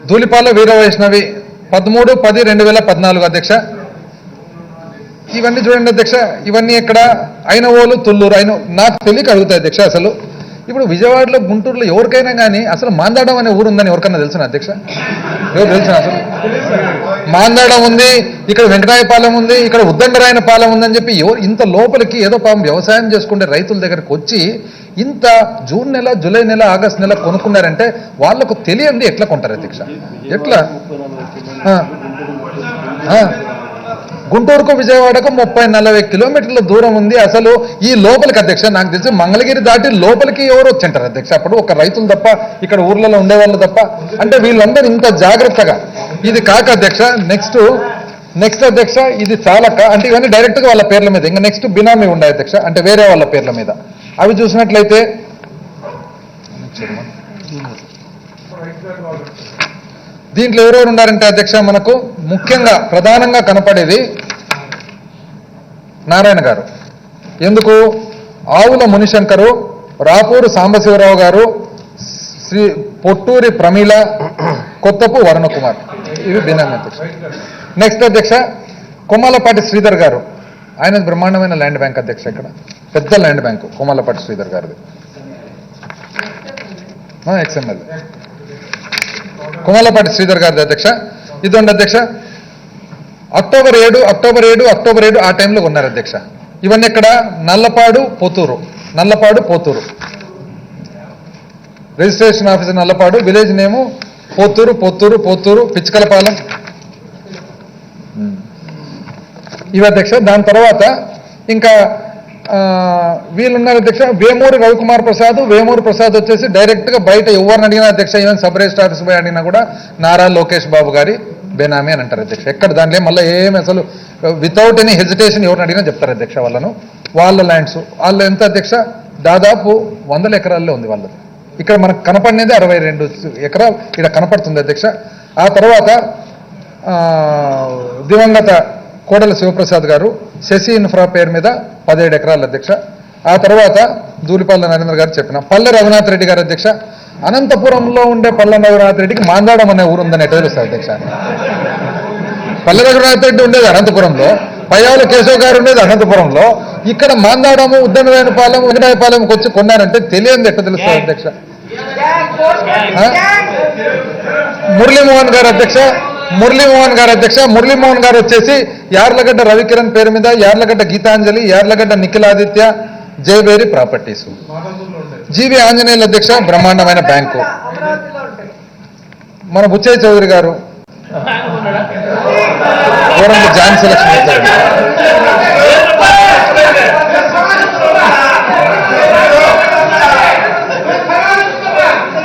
ధూళిపాల వీర వైష్ణవి 13/10/2014 అధ్యక్ష. ఇవన్నీ చూడండి అధ్యక్ష. ఇవన్నీ ఎక్కడ? ఐనవోలు, తుళ్ళూరు. నాకు తెలియక అడుగుతాయి అధ్యక్ష. అసలు ఇప్పుడు విజయవాడలో, గుంటూరులో ఎవరికైనా కానీ అసలు మాందాడం అనే ఊరు ఉందని ఎవరికైనా తెలుసునా అధ్యక్ష? ఎవరు తెలుసునా అసలు? మాందాడం ఉంది, ఇక్కడ వెంకటాయపాలెం ఉంది, ఇక్కడ ఉద్దండరాయనపాలెం ఉందని చెప్పి ఎవరు ఇంత లోపలికి ఏదో పాపం వ్యవసాయం చేసుకుంటే రైతుల దగ్గరికి వచ్చి ఇంత జూన్ నెల, జూలై నెల, ఆగస్టు నెల కొనుక్కున్నారంటే వాళ్లకు తెలియంది ఎట్లా కొంటారు అధ్యక్ష? ఎట్లా? గుంటూరుకు విజయవాడకు 30-40 కిలోమీటర్ల దూరం ఉంది. అసలు ఈ లోపలికి అధ్యక్ష నాకు తెలిసి మంగళగిరి దాటి లోపలికి ఎవరు వచ్చంటారు అధ్యక్ష? అప్పుడు ఒక రైతులు తప్ప, ఇక్కడ ఊర్లలో ఉండేవాళ్ళు తప్ప. అంటే వీళ్ళందరూ ఇంత జాగ్రత్తగా. ఇది కాక అధ్యక్ష నెక్స్ట్ అధ్యక్ష ఇది చాలా అంటే ఇవన్నీ డైరెక్ట్ గా వాళ్ళ పేర్ల మీద. ఇంకా నెక్స్ట్ బినామీ ఉండే అధ్యక్ష, అంటే వేరే వాళ్ళ పేర్ల మీద. అవి చూసినట్లయితే దీంట్లో ఎవరెవరు ఉన్నారంటే అధ్యక్ష మనకు ముఖ్యంగా ప్రధానంగా కనపడేది నారాయణ గారు. ఎందుకు? ఆవుల మునిశంకరు, రాపూరు సాంబశివరావు గారు, శ్రీ పొట్టూరి ప్రమీల, కొత్తపు వరుణకుమార్. ఇవి బినామీ అధ్యక్ష. నెక్స్ట్ అధ్యక్ష కొమ్మలపాటి శ్రీధర్ గారు. ఆయన బ్రహ్మాండమైన ల్యాండ్ బ్యాంక్ అధ్యక్ష. ఇక్కడ పెద్ద ల్యాండ్ బ్యాంకు కొమ్మలపాటి శ్రీధర్ గారిది, ఎక్స్ఎంఎల్. కుమలపాటి శ్రీధర్ గారి అధ్యక్ష. ఇదండి అధ్యక్ష. అక్టోబర్ 7 ఆ టైంలో ఉన్నారు అధ్యక్ష. ఇవన్నీ ఇక్కడ Nallapadu Pothuru registration officer Nallapadu, village నేము పోతూరు పిచ్చుకలపాలెం ఇవి అధ్యక్ష. దాని తర్వాత ఇంకా వీళ్ళున్నారు అధ్యక్ష. వేమూరి రవికుమార్ ప్రసాద్ వచ్చేసి డైరెక్ట్గా బయట ఎవరిని అడిగినా అధ్యక్ష, ఈవెన్ సబ్ రిజిస్టర్ ఆఫీస్ పోయి అడిగినా కూడా నారా లోకేష్ బాబు గారి బేనామీ అని అంటారు అధ్యక్ష. ఎక్కడ దాంట్లో మళ్ళీ ఏమి అసలు వితౌట్ ఎనీ హెజిటేషన్ ఎవరిని అడిగినా చెప్తారు అధ్యక్ష. వాళ్ళ ల్యాండ్స్ వాళ్ళు ఎంత అధ్యక్ష, దాదాపు 100 ఎకరాల్లో ఉంది వాళ్ళది. ఇక్కడ మనకు కనపడినది 62 ఎకరాలు ఇక్కడ కనపడుతుంది అధ్యక్ష. ఆ తర్వాత దివంగత కోడెల శివప్రసాద్ గారు శశి ఇన్ఫ్రా పేరు మీద 17 ఎకరాలు అధ్యక్ష. ఆ తర్వాత ధూళిపాల నరేంద్ర గారు చెప్పిన పల్లె రఘునాథ్ రెడ్డి గారు అధ్యక్ష. అనంతపురంలో ఉండే పల్లె రఘునాథ్ రెడ్డికి మాందాడం అనే ఊరు ఉందని ఎట్లా తెలుస్తుంది అధ్యక్ష? పల్లె రఘునాథ్ రెడ్డి ఉండేది అనంతపురంలో, పయ్యావుల కేశవ్ గారు ఉండేది అనంతపురంలో, ఇక్కడ మాందాడము ఉద్దనవేణపాలెం వెంకటాయపాలెంకి వచ్చి కొన్నారంటే తెలియదు ఎట్లా తెలుస్తుంది అధ్యక్ష? మురళీమోహన్ గారు అధ్యక్ష. మురళీమోహన్ గారు వచ్చేసి యార్లగడ్డ రవికిరణ్ పేరు మీద యార్లగడ్డ గీతాంజలి, యార్లగడ్డ నిఖిలాదిత్య, జయబేరి ప్రాపర్టీస్. జీవి ఆంజనేయులు అధ్యక్ష, బ్రహ్మాండమైన బ్యాంకు. మన బుచ్చయ్య చౌదరి గారు ఘోరంగా జాన్ సెలక్షన్ అవుతారు.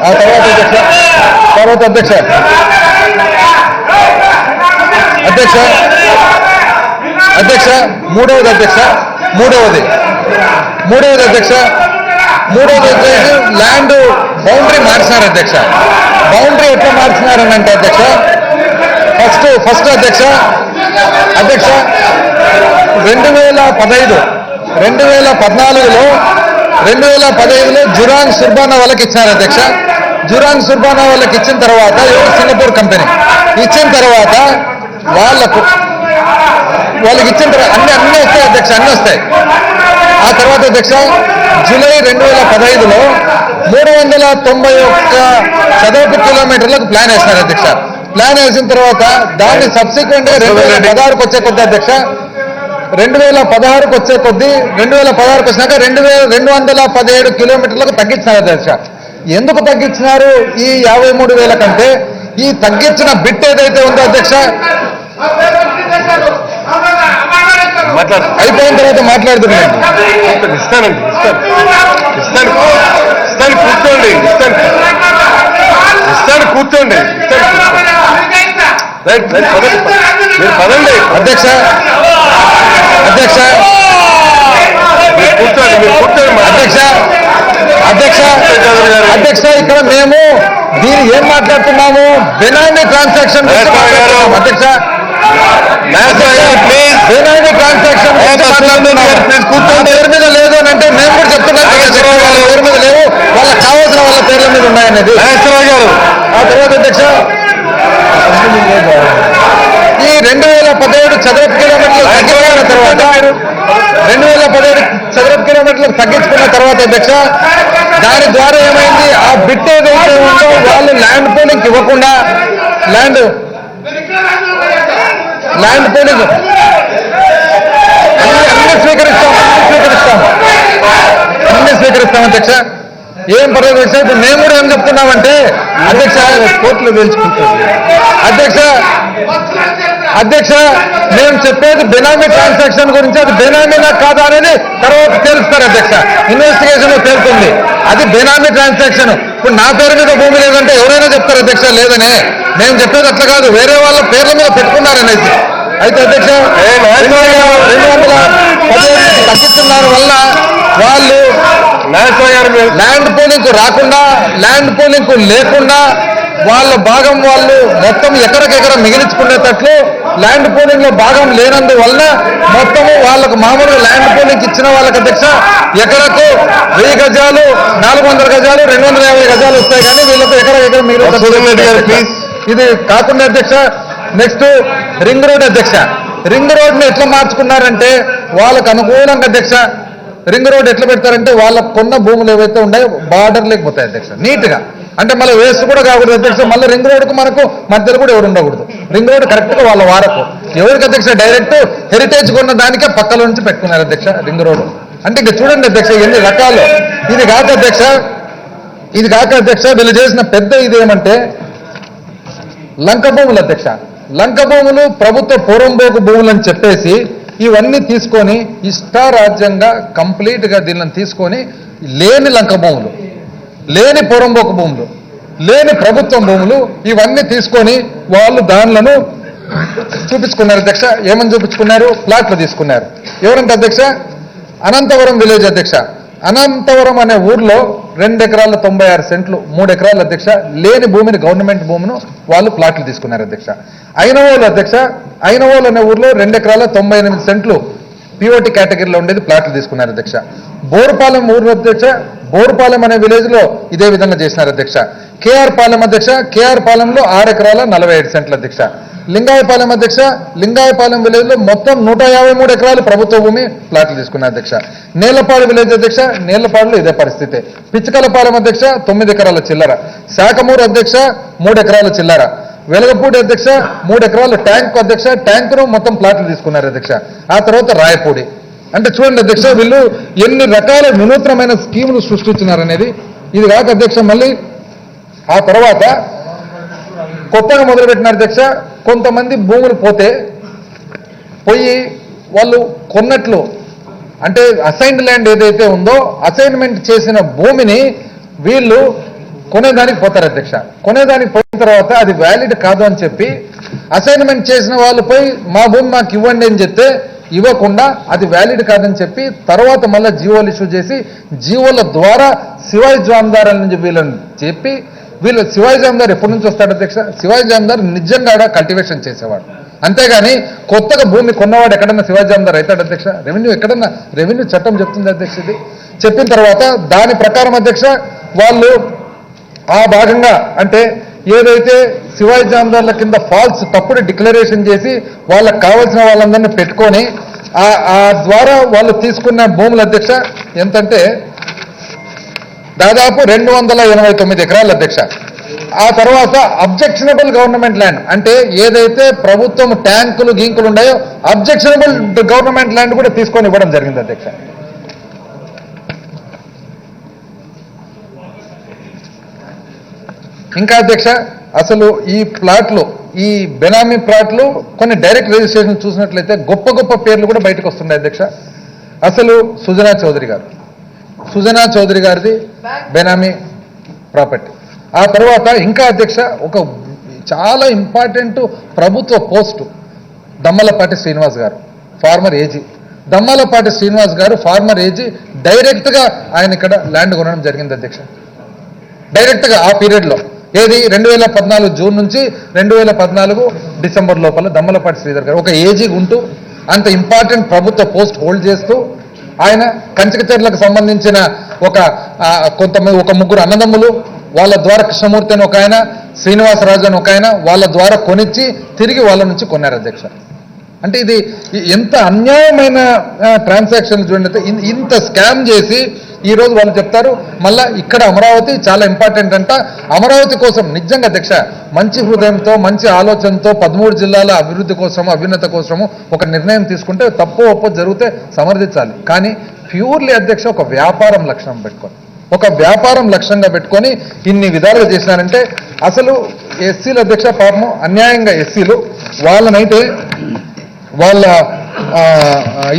ఆ తర్వాత అధ్యక్ష మూడవది వచ్చేసి ల్యాండ్ బౌండరీ మార్చినారు అధ్యక్ష. బౌండరీ ఎట్లా మార్చినారని అంటే అధ్యక్ష, ఫస్ట్ అధ్యక్ష 2015లో జురాంగ్ సుర్బానా వాళ్ళకి ఇచ్చినారు అధ్యక్ష. జురాంగ్ సుర్బానా వాళ్ళకి ఇచ్చిన తర్వాత సింగపూర్ కంపెనీ ఇచ్చిన తర్వాత వాళ్ళకి ఇచ్చిన తర్వాత అన్ని వస్తాయి అధ్యక్ష, అన్ని వస్తాయి. ఆ తర్వాత అధ్యక్ష జూలై 2015లో 391 చదరపు కిలోమీటర్లకు ప్లాన్ వేసినారు అధ్యక్ష. ప్లాన్ వేసిన తర్వాత దాన్ని సబ్సిక్వెంట్ గా 2016కు వచ్చే కొద్ది అధ్యక్ష, 2016కు వచ్చినాక 2217 కిలోమీటర్లకు తగ్గించినారు అధ్యక్ష. ఎందుకు తగ్గించినారు ఈ 53,000 కంటే? ఈ తగ్గించిన బిట్ ఏదైతే ఉందో అధ్యక్ష, అయిపోయిన తర్వాత మాట్లాడుతున్నాను. కూర్చోండి అధ్యక్ష. ఇక్కడ మేము దీన్ని ఏం మాట్లాడుతున్నాము? బెనామీ ట్రాన్సాక్షన్ అధ్యక్ష. బెనామీ ట్రాన్సాక్షన్ పేరు మీద లేదు అని అంటే మేము కూడా చెప్తున్నాం వాళ్ళ పేరు మీద లేవు, వాళ్ళకి కావాల్సిన వాళ్ళ పేర్ల మీద ఉన్నాయనేది. ఆ తర్వాత అధ్యక్ష ఈ 2017 చదరపు కిలోమీటర్లు తగ్గించుకున్న తర్వాత 2017 చదరపు కిలోమీటర్లకు తగ్గించుకున్న తర్వాత అధ్యక్ష దాని ద్వారా ఏమైంది? ఆ బిట్ ఏదైతే ఉందో వాళ్ళు ల్యాండ్ పూలింగ్ ఇవ్వకుండా ల్యాండ్ పూలింగ్ అన్ని స్వీకరిస్తాం అధ్యక్ష. ఏం పర్లేదు అధ్యక్ష. ఇప్పుడు మేము కూడా ఏం చెప్తున్నామంటే అధ్యక్ష కోర్టులో తెలుసుకుంటాం అధ్యక్ష. మేము చెప్పేది బెనామీ ట్రాన్సాక్షన్ గురించి, అది బెనామీనా కాదా అనేది తర్వాత తెలుస్తారు అధ్యక్ష. ఇన్వెస్టిగేషన్ లో తేలుతుంది అది బెనామీ ట్రాన్సాక్షన్. ఇప్పుడు నా పేరు మీద భూమి లేదంటే ఎవరైనా చెప్తారు అధ్యక్ష లేదనే. మేము చెప్పేది అట్లా కాదు, వేరే వాళ్ళ పేర్ల మీద పెట్టుకున్నారనేసి. అయితే అధ్యక్ష 217 తగ్గిస్తున్నారు వల్ల వాళ్ళు ల్యాండ్ పూలింగ్ రాకుండా, ల్యాండ్ పూలింగ్ లేకుండా వాళ్ళ భాగం వాళ్ళు మొత్తం ఎకరకెకర మిగిలించుకునేటట్లు ల్యాండ్ పూలింగ్ లో భాగం లేనందువల్ల మొత్తము వాళ్ళకు మామూలుగా ల్యాండ్ పూలింగ్ ఇచ్చిన వాళ్ళకి అధ్యక్ష ఎకరకు 1000 గజాలు, 400 గజాలు, 250 గజాలు వస్తాయి కానీ వీళ్ళకు ఎకరకెకర మిగిలిన. ఇది కాకుండా అధ్యక్ష నెక్స్ట్ రింగ్ రోడ్ అధ్యక్ష. రింగ్ రోడ్ ని ఎట్లా మార్చుకున్నారంటే వాళ్ళకు అనుకూలంగా అధ్యక్ష. రింగ్ రోడ్ ఎట్లా పెడతారంటే వాళ్ళకు కొన్న భూములు ఏవైతే ఉన్నాయో బార్డర్ లేకపోతాయి అధ్యక్ష. నీట్ గా అంటే మళ్ళీ వేస్ట్ కూడా కాకూడదు అధ్యక్ష. మళ్ళీ రింగ్ రోడ్కు మనకు మధ్యలో కూడా ఎవరు ఉండకూడదు. రింగ్ రోడ్ కరెక్ట్గా వాళ్ళ వారకు ఎవరికి అధ్యక్ష డైరెక్ట్ హెరిటేజ్ కొన్న దానికే పక్కల నుంచి పెట్టుకున్నారు అధ్యక్ష రింగ్ రోడ్. అంటే ఇంకా చూడండి అధ్యక్ష ఎన్ని రకాలు. ఇది కాక అధ్యక్ష వీళ్ళు చేసిన పెద్ద ఇదేమంటే లంక భూములు అధ్యక్ష. లంక భూములు ప్రభుత్వ పూర్వంబోకు భూములు అని చెప్పేసి ఇవన్నీ తీసుకొని ఇష్టారాజ్యంగా కంప్లీట్గా దీనిని తీసుకొని లేని లంక భూములు, లేని పూర్వంబోకు భూములు, లేని ప్రభుత్వం భూములు ఇవన్నీ తీసుకొని వాళ్ళు దానిలను చూపించుకున్నారు అధ్యక్ష. ఏమని చూపించుకున్నారు? ప్లాట్లు తీసుకున్నారు. ఎవరంటే అధ్యక్ష అనంతవరం విలేజ్ అధ్యక్ష. అనంతవరం అనే ఊర్లో 2 ఎకరాల 96 సెంట్లు 3 ఎకరాల అధ్యక్ష లేని భూమిని గవర్నమెంట్ భూమిను వాళ్ళు ప్లాట్లు తీసుకున్నారు అధ్యక్ష. ఐనవోలు అధ్యక్ష, ఐనవోలు అనే ఊర్లో 2 ఎకరాల 98 సెంట్లు పిఓటి కేటగిరీలో ఉండేది ప్లాట్లు తీసుకున్నారు అధ్యక్ష. బోరుపాలెం ఊరు అధ్యక్ష, బోరుపాలెం అనే విలేజ్ లో ఇదే విధంగా చేసినారు అధ్యక్ష. కేఆర్ పాలెం అధ్యక్ష, కేఆర్ పాలెంలో 6 ఎకరాల 47 సెంట్లు అధ్యక్ష. లింగాయపాలెం అధ్యక్ష, లింగాయపాలెం విలేజ్ లో మొత్తం 153 ఎకరాలు ప్రభుత్వ భూమి ప్లాట్లు తీసుకున్నారు అధ్యక్ష. నేలపాడు విలేజ్ అధ్యక్ష, నేలపాడులో ఇదే పరిస్థితి. పిచ్చకలపాలెం అధ్యక్ష 9 ఎకరాల చిల్లర. శాఖమూరు అధ్యక్ష 3 ఎకరాల చిల్లర. వెలగపూడి అధ్యక్ష 3 ఎకరాల ట్యాంక్ అధ్యక్ష, ట్యాంకును మొత్తం ప్లాట్లు తీసుకున్నారు అధ్యక్ష. ఆ తర్వాత రాయపూడి. అంటే చూడండి అధ్యక్ష వీళ్ళు ఎన్ని రకాల వినూత్నమైన స్కీములు సృష్టించినారనేది. ఇది కాక అధ్యక్ష మళ్ళీ ఆ తర్వాత కొత్తగా మొదలుపెట్టినారు అధ్యక్ష. కొంతమంది భూములు పోయి వాళ్ళు కొన్నట్లు అంటే అసైన్డ్ ల్యాండ్ ఏదైతే ఉందో అసైన్మెంట్ చేసిన భూమిని వీళ్ళు కొనేదానికి పోతారు అధ్యక్ష. కొనేదానికి పోయిన తర్వాత అది వ్యాలిడ్ కాదు అని చెప్పి అసైన్మెంట్ చేసిన వాళ్ళు పోయి మా భూమి మాకు ఇవ్వండి అని చెప్తే ఇవ్వకుండా అది వ్యాలిడ్ కాదని చెప్పి తర్వాత మళ్ళీ జీవోలు ఇష్యూ చేసి జీవోల ద్వారా శివాయి జామదారుల నుంచి వీళ్ళని చెప్పి వీళ్ళు శివాయి జామదారు ఎప్పటి నుంచి వస్తాడు అధ్యక్ష? శివాయి జామదారు నిజంగా కల్టివేషన్ చేసేవాడు. అంతేగాని కొత్తగా భూమి కొన్నవాడు ఎక్కడన్నా శివాయి జామదారు అవుతాడు అధ్యక్ష? ఎక్కడన్నా రెవెన్యూ చట్టం చెప్తుంది అధ్యక్ష. ఇది చెప్పిన తర్వాత దాని ప్రకారం అధ్యక్ష వాళ్ళు ఆ భాగంగా అంటే ఏదైతే శివాయి జామదారుల కింద ఫాల్స్ తప్పుడు డిక్లరేషన్ చేసి వాళ్ళకి కావాల్సిన వాళ్ళందరినీ పెట్టుకొని ఆ ద్వారా వాళ్ళు తీసుకున్న భూముల అధ్యక్ష ఎంతంటే దాదాపు 289 ఎకరాలు అధ్యక్ష. ఆ తర్వాత అబ్జెక్షనబుల్ గవర్నమెంట్ ల్యాండ్ అంటే ఏదైతే ప్రభుత్వం ట్యాంకులు గీంకులు ఉన్నాయో అబ్జెక్షనబుల్ గవర్నమెంట్ ల్యాండ్ కూడా తీసుకొని ఇవ్వడం జరిగింది అధ్యక్ష. ఇంకా అధ్యక్ష అసలు ఈ ప్లాట్లు ఈ బెనామీ ప్లాట్లు కొన్ని డైరెక్ట్ రిజిస్ట్రేషన్ చూసినట్లయితే గొప్ప గొప్ప పేర్లు కూడా బయటకు వస్తున్నాయి అధ్యక్ష. అసలు సుజనా చౌదరి గారిది బెనామీ ప్రాపర్టీ. ఆ తర్వాత ఇంకా అధ్యక్ష ఒక చాలా ఇంపార్టెంట్ ప్రభుత్వ పోస్టు దమ్మలపాటి శ్రీనివాస్ గారు ఫార్మర్ ఏజీ. దమ్మలపాటి శ్రీనివాస్ గారు ఫార్మర్ ఏజీ డైరెక్ట్గా ఆయన ఇక్కడ ల్యాండ్ కొనడం జరిగింది అధ్యక్ష. డైరెక్ట్గా ఆ పీరియడ్లో ఏది 2014 జూన్ నుంచి 2014 డిసెంబర్ లోపల దమ్మలపాటి శ్రీధర్ గారు ఒక ఏజీ ఉంటూ అంత ఇంపార్టెంట్ ప్రభుత్వ పోస్ట్ హోల్డ్ చేస్తూ ఆయన కంచకచర్లకు సంబంధించిన ఒక ముగ్గురు అన్నదమ్ములు వాళ్ళ ద్వారా కృష్ణమూర్తి అని ఒక ఆయన, శ్రీనివాసరాజు అని ఒక ఆయన వాళ్ళ ద్వారా కొనిచ్చి తిరిగి వాళ్ళ నుంచి కొన్నారు అధ్యక్ష. అంటే ఇది ఎంత అన్యాయమైన ట్రాన్సాక్షన్ చూడండి. ఇంత స్కామ్ చేసి ఈ రోజు వాళ్ళు చెప్తారు మళ్ళా ఇక్కడ అమరావతి చాలా ఇంపార్టెంట్ అంట. అమరావతి కోసం నిజంగా అధ్యక్ష మంచి హృదయంతో మంచి ఆలోచనతో 13 జిల్లాల అభివృద్ధి కోసము అభ్యున్నత కోసము ఒక నిర్ణయం తీసుకుంటే తప్పు ఒప్పో జరిగితే సమర్థించాలి. కానీ ప్యూర్లీ అధ్యక్ష ఒక వ్యాపారం లక్ష్యంగా పెట్టుకొని ఇన్ని విధాలుగా చేసినారంటే అసలు ఎస్సీలు అధ్యక్ష పాపము అన్యాయంగా ఎస్సీలు వాళ్ళనైతే వాళ్ళ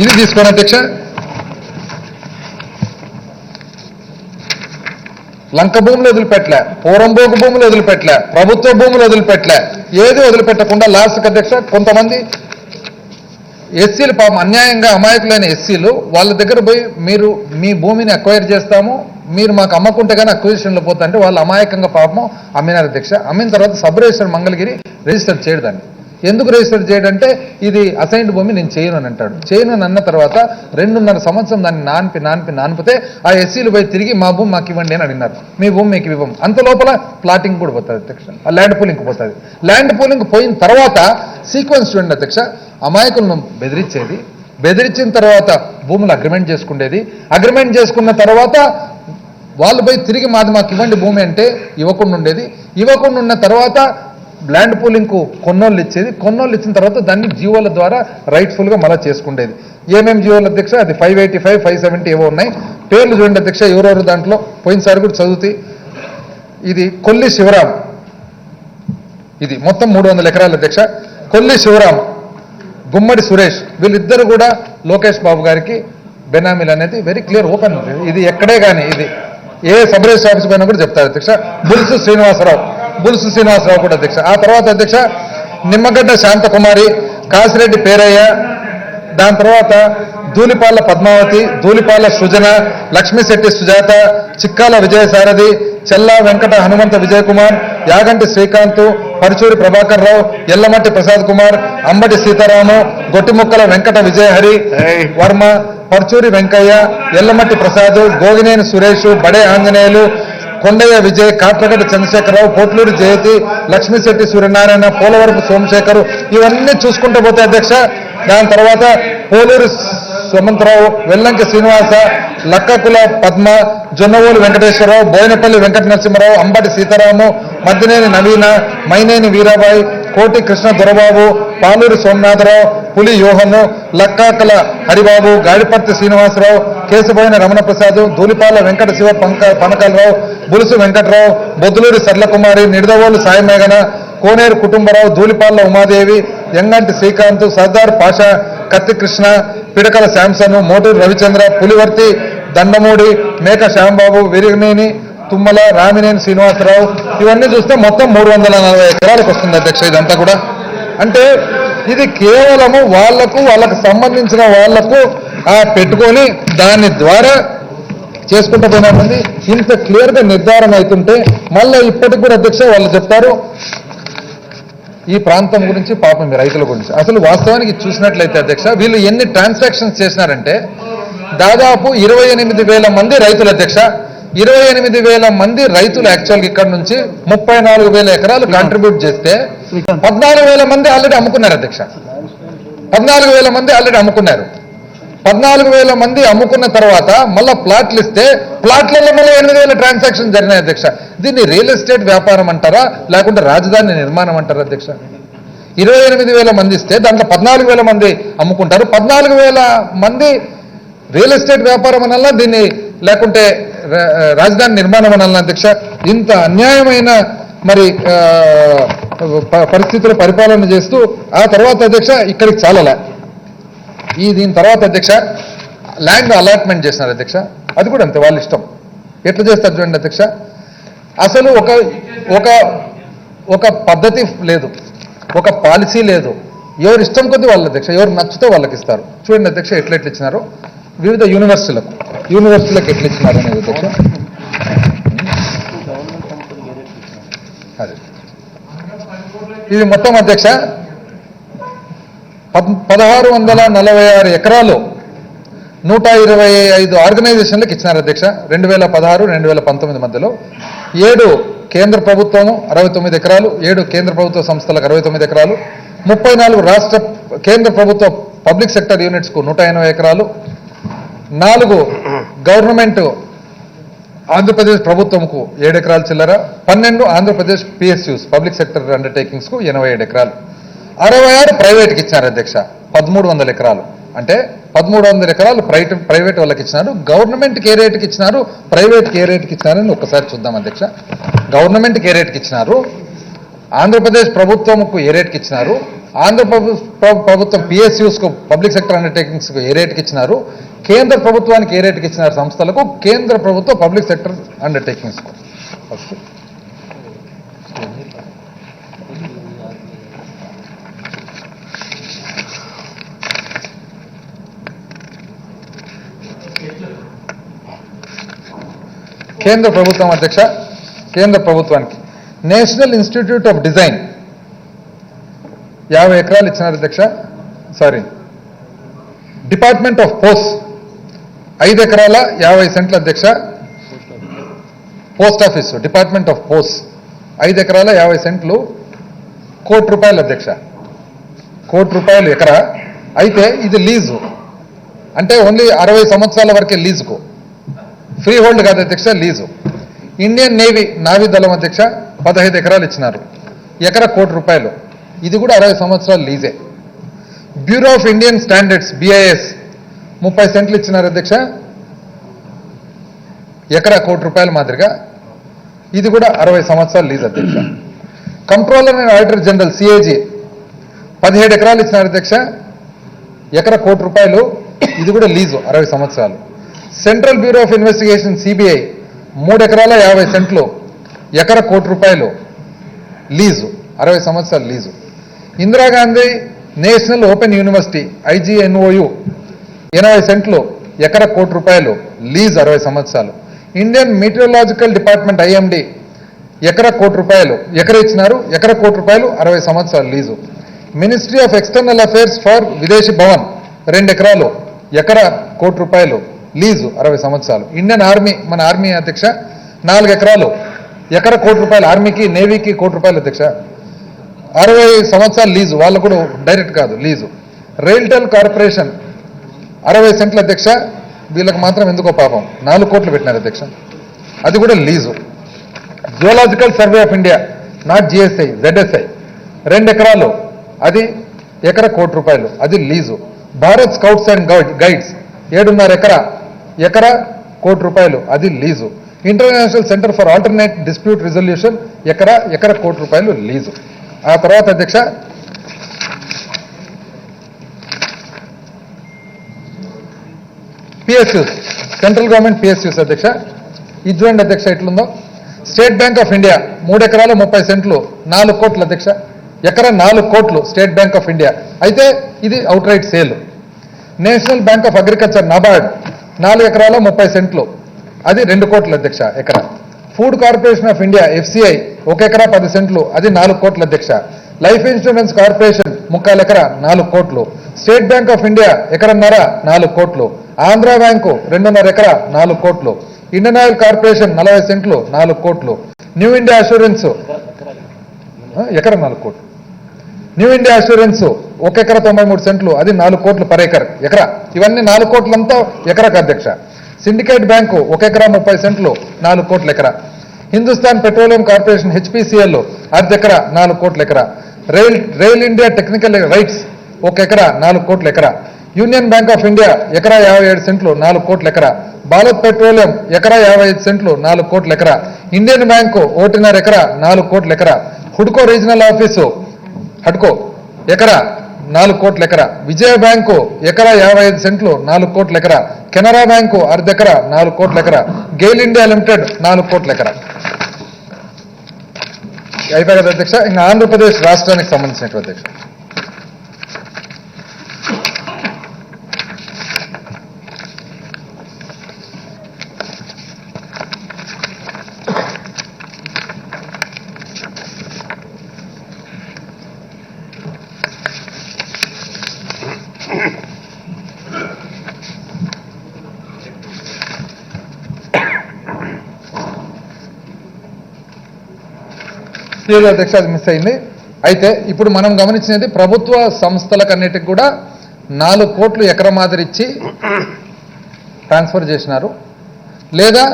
ఇది తీసుకొని అధ్యక్ష లంక భూములు వదిలిపెట్టలే, పూరంబోకు భూములు వదిలిపెట్టలే, ప్రభుత్వ భూములు వదిలిపెట్టలే, ఏది వదిలిపెట్టకుండా లాస్ట్కి అధ్యక్ష కొంతమంది ఎస్సీలు పాపం అన్యాయంగా అమాయకులైన ఎస్సీలు వాళ్ళ దగ్గర పోయి మీరు మీ భూమిని అక్వైర్ చేస్తాము మీరు మాకు అమ్మకుంటే కానీ అక్విజిషన్లో పోతా అంటే వాళ్ళు అమాయకంగా పాపం అమ్మినారు అధ్యక్ష. అమ్మిన తర్వాత సబ్ రిజిస్టర్ మంగళగిరి రిజిస్టర్ చేయడాన్ని ఎందుకు రిజిస్టర్ చేయడంటే ఇది అసైన్డ్ భూమి నేను చేయను అని అంటాడు. చేయను అని అన్న తర్వాత 2.5 సంవత్సరం దాన్ని నానిపితే ఆ ఎస్సీలు పోయి తిరిగి మా భూమి మాకు ఇవ్వండి అని అడిగినారు. మీ భూమి మీకు ఇవ్వం. అంత లోపల ప్లాటింగ్ కూడా పోతుంది అధ్యక్ష, ఆ ల్యాండ్ పూలింగ్ పోతుంది. ల్యాండ్ పూలింగ్ పోయిన తర్వాత సీక్వెన్స్ చూడండి అధ్యక్ష. అమాయకులను బెదిరించిన తర్వాత భూములు అగ్రిమెంట్ చేసుకునేది, అగ్రిమెంట్ చేసుకున్న తర్వాత వాళ్ళు పోయి తిరిగి మాకు ఇవ్వండి భూమి అంటే ఇవ్వకుండా ఉండేది. ఇవ్వకుండా ఉన్న తర్వాత ల్యాండ్ పూలింగ్కు కొన్నోళ్ళు ఇచ్చేది. కొన్నోళ్ళు ఇచ్చిన తర్వాత దాన్ని జీవోల ద్వారా రైట్ఫుల్గా మళ్ళీ చేసుకుండేది. ఏమేమి జీవోలు అధ్యక్ష? అది 585, 570 ఏవో ఉన్నాయి. పేర్లు చూడండి అధ్యక్ష, ఎవరెవరు దాంట్లో పోయినసారి కూడా చదువుతీ. ఇది కొల్లి శివరాం, ఇది మొత్తం 300 ఎకరాలు అధ్యక్ష. కొల్లి శివరాం, గుమ్మడి సురేష్, వీళ్ళిద్దరు కూడా లోకేష్ బాబు గారికి బెనామీలు అనేది వెరీ క్లియర్ ఓపెన్. ఇది ఎక్కడే కానీ ఇది ఏ సబ్ రిజిస్టర్ ఆఫీస్ పైన కూడా చెప్తారు అధ్యక్ష. బులుసు శ్రీనివాసరావు కూడా అధ్యక్ష. ఆ తర్వాత అధ్యక్ష నిమ్మగడ్డ శాంతకుమారి, కాసిరెడ్డి పేరయ్య, దాని తర్వాత ధూళిపాల పద్మావతి, ధూళిపాల సృజన, లక్ష్మీశెట్టి సుజాత, చిక్కాల విజయసారథి, చెల్లా వెంకట హనుమంత విజయకుమార్, యాగంటి శ్రీకాంత్, పరుచూరి ప్రభాకర్ రావు, ఎల్లమట్టి ప్రసాద్ కుమార్, అంబటి సీతారాము, గొట్టిముక్కల వెంకట విజయహరి వర్మ, పరుచూరి వెంకయ్య, ఎల్లమట్టి ప్రసాద్, గోగినేని సురేష్, బడే ఆంజనేయులు, కొండయ్య విజయ్, కాట్రగడ్డ చంద్రశేఖరరావు, పోట్లూరి జయతి, లక్ష్మీశెట్టి సూర్యనారాయణ, పోలవరపు సోమశేఖర్, ఇవన్నీ చూసుకుంటూ పోతే అధ్యక్ష. దాని తర్వాత పోలూరి సుమంతరావు, వెల్లంకి శ్రీనివాస, లక్కకుల పద్మ, జొన్నవోలు వెంకటేశ్వరరావు, బోయినపల్లి వెంకట నరసింహరావు, అంబటి సీతారాము, మద్దినేని నవీన, మైనేని వీరాబాయి, కోటి కృష్ణ దొరబాబు, పాలూరి సోమనాథరావు, పులి యోహను, లక్కాకల హరిబాబు, గాడిపర్తి శ్రీనివాసరావు, కేశబోయిన రమణప్రసాద్, ధూళిపాల వెంకట శివ పనకలరావు, బులుసు వెంకటరావు, బొద్దులూరి సర్లకుమారి, నిడదవోలు సాయిమేఘన, కోనేరు కుటుంబరావు, ధూళిపాల ఉమాదేవి, యంగంటి శ్రీకాంత్, సర్దార్ పాషా, కత్తి కృష్ణ, పిడకల శాంసన్, మోటూరు రవిచంద్ర, పులివర్తి దండమూడి, మేక శ్యాంబాబు, విరిగనేని తుమ్మల, రామినేని శ్రీనివాసరావు, ఇవన్నీ చూస్తే మొత్తం 340 ఎకరాలకు వస్తుంది అధ్యక్ష. ఇదంతా కూడా అంటే ఇది కేవలము వాళ్ళకు సంబంధించిన వాళ్లకు పెట్టుకొని దాని ద్వారా చేసుకుంటూ పోయినట్టుంది. ఇంత క్లియర్గా నిర్ధారణ అవుతుంటే మళ్ళీ ఇప్పటికి కూడా అధ్యక్ష వాళ్ళు చెప్తారు ఈ ప్రాంతం గురించి, పాపం మీ రైతుల గురించి. అసలు వాస్తవానికి చూసినట్లయితే అధ్యక్ష వీళ్ళు ఎన్ని ట్రాన్సాక్షన్స్ చేసినారంటే దాదాపు 28,000 మంది రైతులు అధ్యక్ష. 28,000 మంది రైతులు యాక్చువల్గా ఇక్కడ నుంచి 34,000 ఎకరాలు కాంట్రిబ్యూట్ చేస్తే 14,000 మంది ఆల్రెడీ అమ్ముకున్నారు అధ్యక్ష. 14,000 మంది ఆల్రెడీ అమ్ముకున్నారు. 14,000 మంది అమ్ముకున్న తర్వాత మళ్ళీ ప్లాట్లు ఇస్తే ప్లాట్లలో మళ్ళీ 8,000 ట్రాన్సాక్షన్ జరిగినాయి అధ్యక్ష. దీన్ని రియల్ ఎస్టేట్ వ్యాపారం అంటారా లేకుంటే రాజధాని నిర్మాణం అంటారా అధ్యక్ష? 28,000 మంది ఇస్తే దాంట్లో 14,000 మంది అమ్ముకుంటారు. 14,000 మంది రియల్ ఎస్టేట్ వ్యాపారం అనాలా దీన్ని, లేకుంటే రాజధాని నిర్మాణం అనాలా అధ్యక్ష? ఇంత అన్యాయమైన మరి పరిస్థితులు పరిపాలన చేస్తూ ఆ తర్వాత అధ్యక్ష ఇక్కడికి చాలలే. దీని తర్వాత అధ్యక్ష ల్యాండ్ అలాట్మెంట్ చేసినారు అధ్యక్ష. అది కూడా అంతే వాళ్ళ ఇష్టం, ఎట్లా చేస్తారు చూడండి అధ్యక్ష. అసలు ఒక పద్ధతి లేదు, ఒక పాలసీ లేదు. ఎవరు ఇష్టం కొద్ది వాళ్ళు అధ్యక్ష, ఎవరు నచ్చితే వాళ్ళకి ఇస్తారు. చూడండి అధ్యక్ష ఎట్లా ఇచ్చినారు వివిధ యూనివర్సిటీలకు ఎట్లా ఇచ్చినారు అనేది అధ్యక్ష. అదే ఇది మొత్తం అధ్యక్ష 1,646 ఎకరాలు 125 ఆర్గనైజేషన్లకు ఇచ్చినారు అధ్యక్ష. 2016, 2019 మధ్యలో 7 కేంద్ర ప్రభుత్వము 69 ఎకరాలు, 7 కేంద్ర ప్రభుత్వ సంస్థలకు 69 ఎకరాలు, 34 రాష్ట్ర కేంద్ర ప్రభుత్వ పబ్లిక్ సెక్టర్ యూనిట్స్కు 180 ఎకరాలు, 4 గవర్నమెంట్ ఆంధ్రప్రదేశ్ ప్రభుత్వంకు 7 ఎకరాలు చిల్లర, 12 ఆంధ్రప్రదేశ్ పిఎస్యూస్ పబ్లిక్ సెక్టర్ అండర్టేకింగ్స్కు 87 ఎకరాలు, 66 ప్రైవేట్కి ఇచ్చినారు అధ్యక్ష. 1,300 ఎకరాలు అంటే 1,300 ఎకరాలు ప్రైవేట్ వాళ్ళకి ఇచ్చినారు. గవర్నమెంట్కి ఏ రేటుకి ఇచ్చినారు, ప్రైవేట్కి ఏ రేటుకి ఇచ్చినారని ఒక్కసారి చూద్దాం అధ్యక్ష. గవర్నమెంట్కి ఏ రేటుకి ఇచ్చినారు, ఆంధ్రప్రదేశ్ ప్రభుత్వంకు ఏ రేటుకి ఇచ్చినారు, ఆంధ్రప్రదేశ్ ప్రభుత్వం పిఎస్యూస్కు పబ్లిక్ సెక్టర్ అండర్టేకింగ్స్కు ఏ రేటుకి ఇచ్చినారు, కేంద్ర ప్రభుత్వానికి ఏ రేటుకి ఇచ్చినారు సంస్థలకు, కేంద్ర ప్రభుత్వ పబ్లిక్ సెక్టర్ అండర్టేకింగ్స్కు. కేంద్ర ప్రభుత్వం అధ్యక్ష, కేంద్ర ప్రభుత్వానికి నేషనల్ ఇన్స్టిట్యూట్ ఆఫ్ డిజైన్ 50 ఎకరాలు ఇచ్చినారు అధ్యక్ష. డిపార్ట్మెంట్ ఆఫ్ పోస్ట్ 5 ఎకరాల 50 సెంట్ల అధ్యక్ష. Post office department of post 5 ఎకరాల 50 సెంట్లు, ₹1,00,00,000 అధ్యక్ష. ₹1,00,00,000 ఎకరా. అయితే ఇది లీజు అంటే ఓన్లీ 60 సంవత్సరాల వరకే లీజుకు. ఫ్రీ హోల్డ్ కాదు అధ్యక్ష, లీజు. ఇండియన్ నేవీ నావీ దళం అధ్యక్ష 15 ఎకరాలు ఇచ్చినారు, ఎకరా ₹1,00,00,000, ఇది కూడా 60 సంవత్సరాలు లీజే. Bureau of Indian standards BIS 30 సెంట్లు ఇచ్చినారు అధ్యక్ష, ఎకరా ₹1,00,00,000 మాదిరిగా, ఇది కూడా 60 సంవత్సరాలు లీజ్ అధ్యక్ష. Controller and auditor general CAG 17 ఎకరాలు ఇచ్చినారు అధ్యక్ష, ఎకరా ₹1,00,00,000, ఇది కూడా లీజు 60 సంవత్సరాలు. Central bureau of investigation CBI 3 ఎకరాల 50 సెంట్లు, ఎకరా ₹1,00,00,000, లీజు 60 సంవత్సరాలు lease. Indira Gandhi national open university IGNOU 80 సెంట్లు, ఎకరా ₹1,00,00,000, లీజ్ 60 సంవత్సరాలు. ఇండియన్ మీటియోలాజికల్ డిపార్ట్మెంట్ IMD ఎకరా ₹1,00,00,000, ఎకరా ఇచ్చినారు, ఎకరా ₹1,00,00,000, 60 సంవత్సరాలు lease. Ministry of external affairs for విదేశీ భవన్ 2 ఎకరాలు, ఎకరా ₹1,00,00,000, లీజు 60 సంవత్సరాలు. ఇండియన్ ఆర్మీ, మన ఆర్మీ అధ్యక్ష 4 ఎకరాలు, ఎకరా ₹1,00,00,000, ఆర్మీకి నేవీకి ₹1,00,00,000 అధ్యక్ష, 60 సంవత్సరాలు లీజు, వాళ్ళు కూడా డైరెక్ట్ కాదు లీజు. రైల్టెల్ కార్పొరేషన్ 60 సెంట్ల అధ్యక్ష, వీళ్ళకి మాత్రం ఎందుకో పాపం 4 కోట్లు పెట్టినారు అధ్యక్ష, అది కూడా lease. Zoological survey of India not GSI ZSI 2 ఎకరాలు, అది ఎకరా ₹1,00,00,000, అది lease. Bharat scouts and guides 7.5 ఎకరా, ఎకరా ₹1,00,00,000, అది lease. International centre for alternate dispute resolution ఎకరా ₹1,00,00,000, లీజు. ఆ తర్వాత అధ్యక్ష PSUs, సెంట్రల్ గవర్నమెంట్ PSUs అధ్యక్ష, ఇది చూడండి అధ్యక్ష ఎట్లుందో. స్టేట్ బ్యాంక్ ఆఫ్ ఇండియా 3 ఎకరాల 30 సెంట్లు, 4 కోట్లు అధ్యక్ష, ఎకరా 4 కోట్లు స్టేట్ బ్యాంక్ ఆఫ్ ఇండియా, అయితే ఇది out right sale. National bank of agriculture NABARD 4 ఎకరాల 30 సెంట్లు, అది 2 కోట్లు అధ్యక్ష, ఎకరా. Food corporation of India FCI 1 ఎకరా 10 సెంట్లు, అది 4 కోట్లు అధ్యక్ష. లైఫ్ ఇన్సూరెన్స్ కార్పొరేషన్ 3/4 ఎకరా 4 కోట్లు. స్టేట్ బ్యాంక్ ఆఫ్ ఇండియా ఎకరన్నర 4 కోట్లు. ఆంధ్ర బ్యాంకు 2.5 ఎకరా 4 కోట్లు. ఇండియన్ ఆయిల్ కార్పొరేషన్ 40 సెంట్లు 4 కోట్లు. న్యూ ఇండియా అష్యూరెన్స్ ఎకరా 4 కోట్లు. న్యూ ఇండియా అష్యూరెన్స్ 1 ఎకరా 93 సెంట్లు, అది 4 కోట్లు పర్ ఎకర్, ఎకరా. ఇవన్నీ 4 కోట్లంతా ఎకరాకు అధ్యక్ష. సిండికేట్ బ్యాంకు 1 ఎకరా 30 సెంట్లు, 4 కోట్ల ఎకరా. హిందుస్థాన్ పెట్రోలియం కార్పొరేషన్ HPCL 1/2 ఎకరా 4 కోట్ల ఎకరా. రైల్ ఇండియా టెక్నికల్ రైట్స్ 1 ఎకరా 4 కోట్ల ఎకరా. యూనియన్ బ్యాంక్ ఆఫ్ ఇండియా ఎకరా 57 సెంట్లు, 4 కోట్ల ఎకరా. భారత్ పెట్రోలియం ఎకరా 55 సెంట్లు, 4 కోట్ల ఎకరా. ఇండియన్ బ్యాంకు 1.5 ఎకరా 4 కోట్ల ఎకరా. హుడ్కో రీజనల్ ఆఫీసు హడ్కో ఎకరా 4 కోట్ల ఎకరా. విజయ బ్యాంకు ఎకరా 55 సెంట్లు, 4 కోట్ల ఎకరా. కెనరా బ్యాంకు 1/2 ఎకరా 4 కోట్ల ఎకరా. గెయిల్ ఇండియా లిమిటెడ్ 4 కోట్ల ఎకరా. అయిపోయి కదా అధ్యక్ష. ఇంకా ఆంధ్రప్రదేశ్ రాష్ట్రానికి సంబంధించినటువంటి అధ్యక్ష అధ్యక్ష అది మిస్ అయింది. అయితే ఇప్పుడు మనం గమనించినది ప్రభుత్వ సంస్థలకన్నిటికి కూడా 4 కోట్లు ఎకర మాదిరి ఇచ్చి ట్రాన్స్ఫర్ చేసినారు, లేదా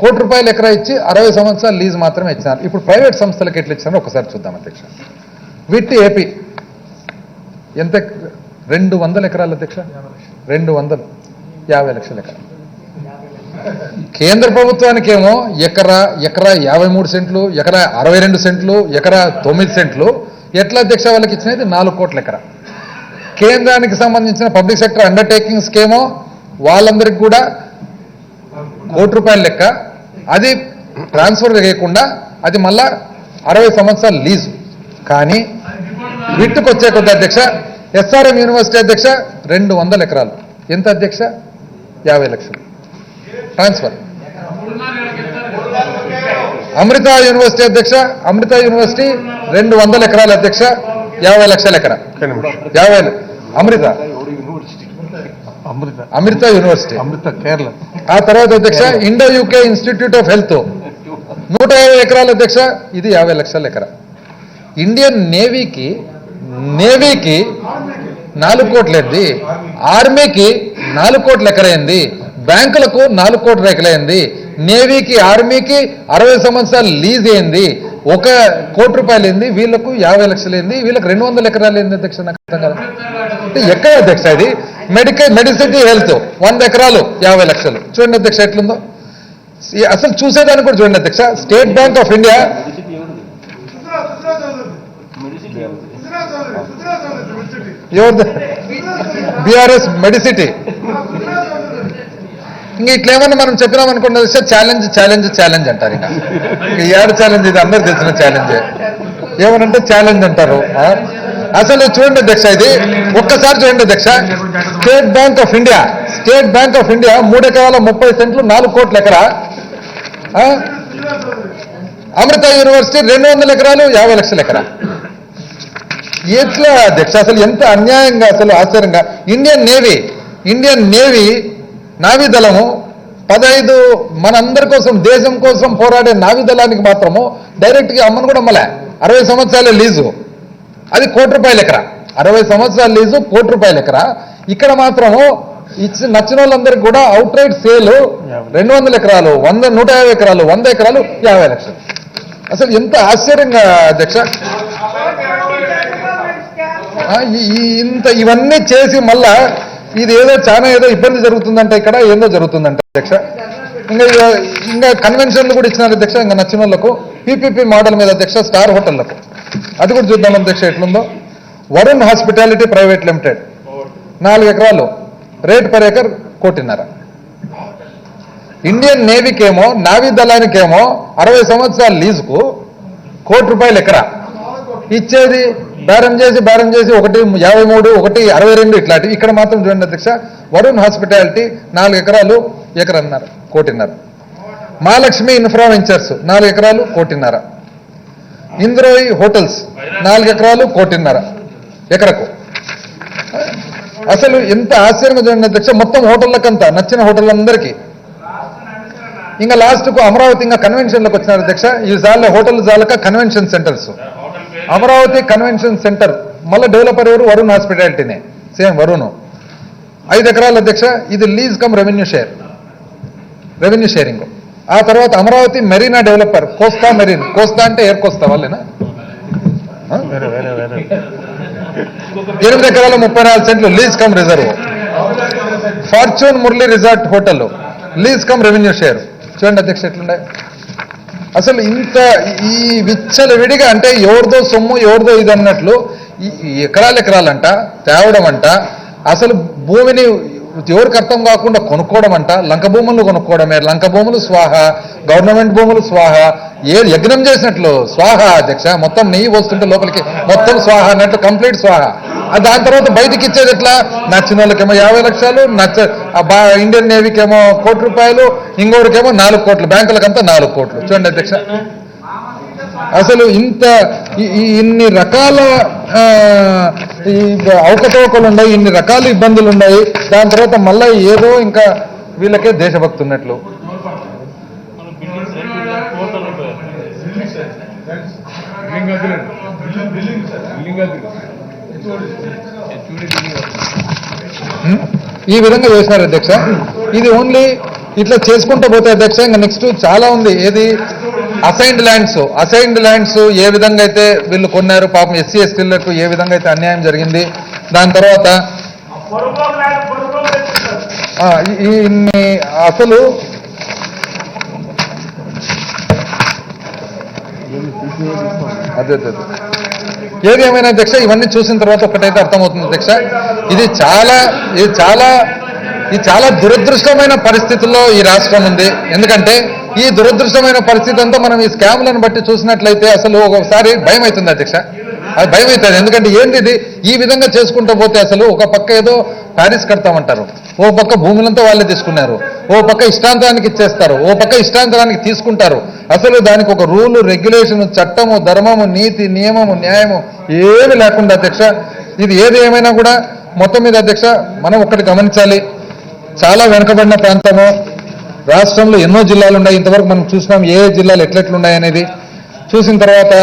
₹1,00,00,000 ఎకరా ఇచ్చి 60 సంవత్సరాలు లీజ్ మాత్రమే ఇచ్చినారు. ఇప్పుడు ప్రైవేట్ సంస్థలకు ఎట్లా ఇచ్చినారో ఒకసారి చూద్దాం అధ్యక్ష. విత్ ఏపీ ఎంత 200 ఎకరాలు అధ్యక్ష, 250 లక్షల ఎకరా. కేంద్ర ప్రభుత్వానికేమో ఎకరా 53 సెంట్లు, ఎకరా 62 సెంట్లు, ఎకరా 9 సెంట్లు. ఎట్లా అధ్యక్ష వాళ్ళకి ఇచ్చినది 4 కోట్ల ఎకరా. కేంద్రానికి సంబంధించిన పబ్లిక్ సెక్టర్ అండర్టేకింగ్స్కేమో వాళ్ళందరికీ కూడా ₹1,00,00,000 లెక్క, అది ట్రాన్స్ఫర్ చేయకుండా అది మళ్ళా 60 సంవత్సరాలు లీజు. కానీ వీటికి వచ్చే కొద్ది అధ్యక్ష SRM యూనివర్సిటీ అధ్యక్ష 200 ఎకరాలు, ఎంత అధ్యక్ష 50 లక్షలు ట్రాన్స్ఫర్. అమృత యూనివర్సిటీ అధ్యక్ష, అమృత యూనివర్సిటీ 200 ఎకరాలు అధ్యక్ష, 50 లక్షల ఎకరా. 50 అమృత యూనివర్సిటీ కేరళ. ఆ తర్వాత అధ్యక్ష Indo UK institute of health 150 ఎకరాలు అధ్యక్ష, ఇది 50 లక్షల ఎకరా. ఇండియన్ నేవీకి 4 కోట్లు ఏంది, ఆర్మీకి 4 కోట్ల ఎకరా ఏంది, బ్యాంకులకు 4 కోట్ల ఎకరైంది, నేవీకి ఆర్మీకి 60 సంవత్సరాలు లీజ్ అయింది, 1 కోటి రూపాయలు ఏంది, వీళ్ళకు 50 లక్షలు ఏంది, వీళ్ళకి 200 ఎకరాలు ఏంది అధ్యక్ష? నాకు అర్థం కాదు. అంటే ఎక్కడ అధ్యక్ష ఇది? మెడిసిటీ హెల్త్ 100 ఎకరాలు 50 లక్షలు. చూడండి అధ్యక్ష ఎట్లుందో. అసలు చూసేదాన్ని కూడా చూడండి అధ్యక్ష. స్టేట్ బ్యాంక్ ఆఫ్ ఇండియా ఎవరిది? BRS Medicity. ఇంకా ఇట్లేమన్నా మనం చెప్పినాం అనుకోండి ఛాలెంజ్ ఛాలెంజ్ ఛాలెంజ్ అంటారు. ఇంకా ఏడు ఛాలెంజ్, ఇది అందరు తెలిసిన ఛాలెంజే. ఏమనంటే ఛాలెంజ్ అంటారు. అసలు చూడండి అధ్యక్ష, ఇది ఒక్కసారి చూడండి అధ్యక్ష. స్టేట్ బ్యాంక్ ఆఫ్ ఇండియా 3 ఎకరాల 30 సెంట్లు 4 కోట్ల ఎకరా. అమృత యూనివర్సిటీ 200 ఎకరాలు 50 లక్షల ఎకరా. ఎట్లా అధ్యక్ష? అసలు ఎంత అన్యాయంగా, అసలు ఆశ్చర్యంగా. ఇండియన్ నేవీ నావిదళము 15 మనందరి కోసం, దేశం కోసం పోరాడే నావిదళానికి మాత్రము డైరెక్ట్గా అమ్మను కూడా అమ్మలే. 60 సంవత్సరాల లీజు, అది 1 కోటి రూపాయల ఎకరా. 60 సంవత్సరాల లీజు 1 కోటి రూపాయల ఎకరా. ఇక్కడ మాత్రము నచ్చిన వాళ్ళందరికీ కూడా అవుట్ రైట్ సేల్ 200 ఎకరాలు, 150 ఎకరాలు, 100 ఎకరాలు 50 లక్షలు. అసలు ఎంత ఆశ్చర్యంగా అధ్యక్ష. ఇవన్నీ చేసి మళ్ళా ఇది చాలా ఇబ్బంది జరుగుతుందంటే ఇక్కడ ఏందో జరుగుతుందంటే అధ్యక్ష. ఇంకా కన్వెన్షన్లు కూడా ఇచ్చినారు అధ్యక్ష. ఇంకా నచ్చిన వాళ్ళకు పీపీపీ మోడల్ మీద అధ్యక్ష స్టార్ హోటళ్లకు. అది కూడా చూద్దాం అధ్యక్ష ఎట్లుందో. వరుణ్ హాస్పిటాలిటీ ప్రైవేట్ లిమిటెడ్ 4 ఎకరాలు, రేట్ పర్ ఏకర్ 1.5 కోటి. ఇండియన్ నేవీకేమో, నావిదళానికేమో 60 సంవత్సరాల లీజుకు 1 కోటి రూపాయల ఎకరా ఇచ్చేది. బేరం చేసి 1 53, 1 62 ఇట్లాంటి. ఇక్కడ మాత్రం చూడండి అధ్యక్ష, వరుణ్ హాస్పిటాలిటీ 4 ఎకరాలు, ఎకరన్నర 1.5 కోటి. మహాలక్ష్మి ఇన్ఫ్రా వెంచర్స్ 4 ఎకరాలు 1.5 కోటి. ఇంద్రోయి హోటల్స్ 4 ఎకరాలు 1.5 కోటి ఎకరకు. అసలు ఎంత ఆశ్చర్యంగా చూడండి అధ్యక్ష. మొత్తం హోటళ్ళకంతా నచ్చిన హోటళ్ళందరికీ. ఇంకా లాస్ట్కు అమరావతి ఇంకా కన్వెన్షన్లకు వచ్చినారు అధ్యక్ష. ఈ జాల హోటల్ జాలక convention centres. Amaravati convention centre మళ్ళీ డెవలపర్ ఎవరు? వరుణ్ హాస్పిటాలిటీనే, సేమ్ వరుణ్. 5 ఎకరాలు అధ్యక్ష. ఇది లీజ్ కమ్ రెవెన్యూ షేరింగ్. ఆ తర్వాత అమరావతి మెరీనా డెవలపర్, కోస్తా మెరీన్. కోస్తా అంటే ఎయిర్ కోస్తా వాళ్ళేనా? 8 ఎకరాల 34 సెంట్లు lease come reserve. Fortune Murali resort hotel lease come revenue share. చూడండి అధ్యక్ష ఎట్లుండే. అసలు ఇంత ఈ విచ్చల విడిగా అంటే ఎవరిదో సొమ్ము ఎవరిదో ఇది అన్నట్లు ఎకరాలంట తేవడం అంట. అసలు భూమిని ఎవరికి అర్థం కాకుండా కొనుక్కోవడం అంట. లంక భూములు కొనుక్కోవడమే. లంక భూములు స్వాహ, గవర్నమెంట్ భూములు స్వాహ. యజ్ఞం చేసినట్లు స్వాహ అధ్యక్ష. మొత్తం నెయ్యి వస్తుంటే లోపలికి మొత్తం స్వాహ అన్నట్లు కంప్లీట్ స్వాహ. దాని తర్వాత బయటికి ఇచ్చేది ఎట్లా? నచ్చిన వాళ్ళకేమో 50 లక్షలు, ఇండియన్ నేవీకేమో 1 కోటి రూపాయలు, ఇంకోటికేమో 4 కోట్లు, బ్యాంకులకంతా 4 కోట్లు. చూడండి అధ్యక్ష. అసలు ఇన్ని రకాల అవకతవకలు ఉన్నాయి, ఇన్ని రకాల ఇబ్బందులు ఉన్నాయి. దాని తర్వాత మళ్ళీ ఏదో ఇంకా వీళ్ళకే దేశభక్తి ఉన్నట్లు. ఈ విధంగా చేసినారు అధ్యక్ష. ఇది ఓన్లీ ఇట్లా చేసుకుంటూ పోతే అధ్యక్ష ఇంకా నెక్స్ట్ చాలా ఉంది. ఏది? అసైన్డ్ ల్యాండ్స్ ఏ విధంగా అయితే వీళ్ళు కొన్నారు, పాపం ఎస్సీ ఎస్టీలకు ఏ విధంగా అయితే అన్యాయం జరిగింది. దాని తర్వాత అసలు అదే ఏది ఏమైనా అధ్యక్ష ఇవన్నీ చూసిన తర్వాత ఒకటైతే అర్థమవుతుంది అధ్యక్ష, ఇది చాలా దురదృష్టమైన పరిస్థితుల్లో ఈ రాష్ట్రం ఉంది. ఎందుకంటే ఈ దురదృష్టమైన పరిస్థితి అంతా మనం ఈ స్కామ్లను బట్టి చూసినట్లయితే అసలు ఒకసారి భయం అవుతుంది అధ్యక్ష. అది భయం అవుతుంది. ఎందుకంటే ఏంటి ఇది? ఈ విధంగా చేసుకుంటూ పోతే అసలు ఒక పక్క ఏదో ప్యారిస్ కడతామంటారు, ఓ పక్క భూములంతా వాళ్ళే తీసుకున్నారు, ఓ పక్క ఇష్టాంతరానికి ఇచ్చేస్తారు, ఓ పక్క ఇష్టాంతరానికి తీసుకుంటారు. అసలు దానికి ఒక రూలు, రెగ్యులేషన్, చట్టము, ధర్మము, నీతి, నియమము, న్యాయము ఏమి లేకుండా అధ్యక్ష ఇది ఏది ఏమైనా కూడా మొత్తం మీద అధ్యక్ష మనం ఒకటి గమనించాలి. చాలా వెనుకబడిన ప్రాంతము రాష్ట్రంలో ఎన్నో జిల్లాలు ఉన్నాయి. ఇంతవరకు మనం చూసినాం ఏ జిల్లాలు ఎట్లెట్లున్నాయి అనేది. చూసిన తర్వాత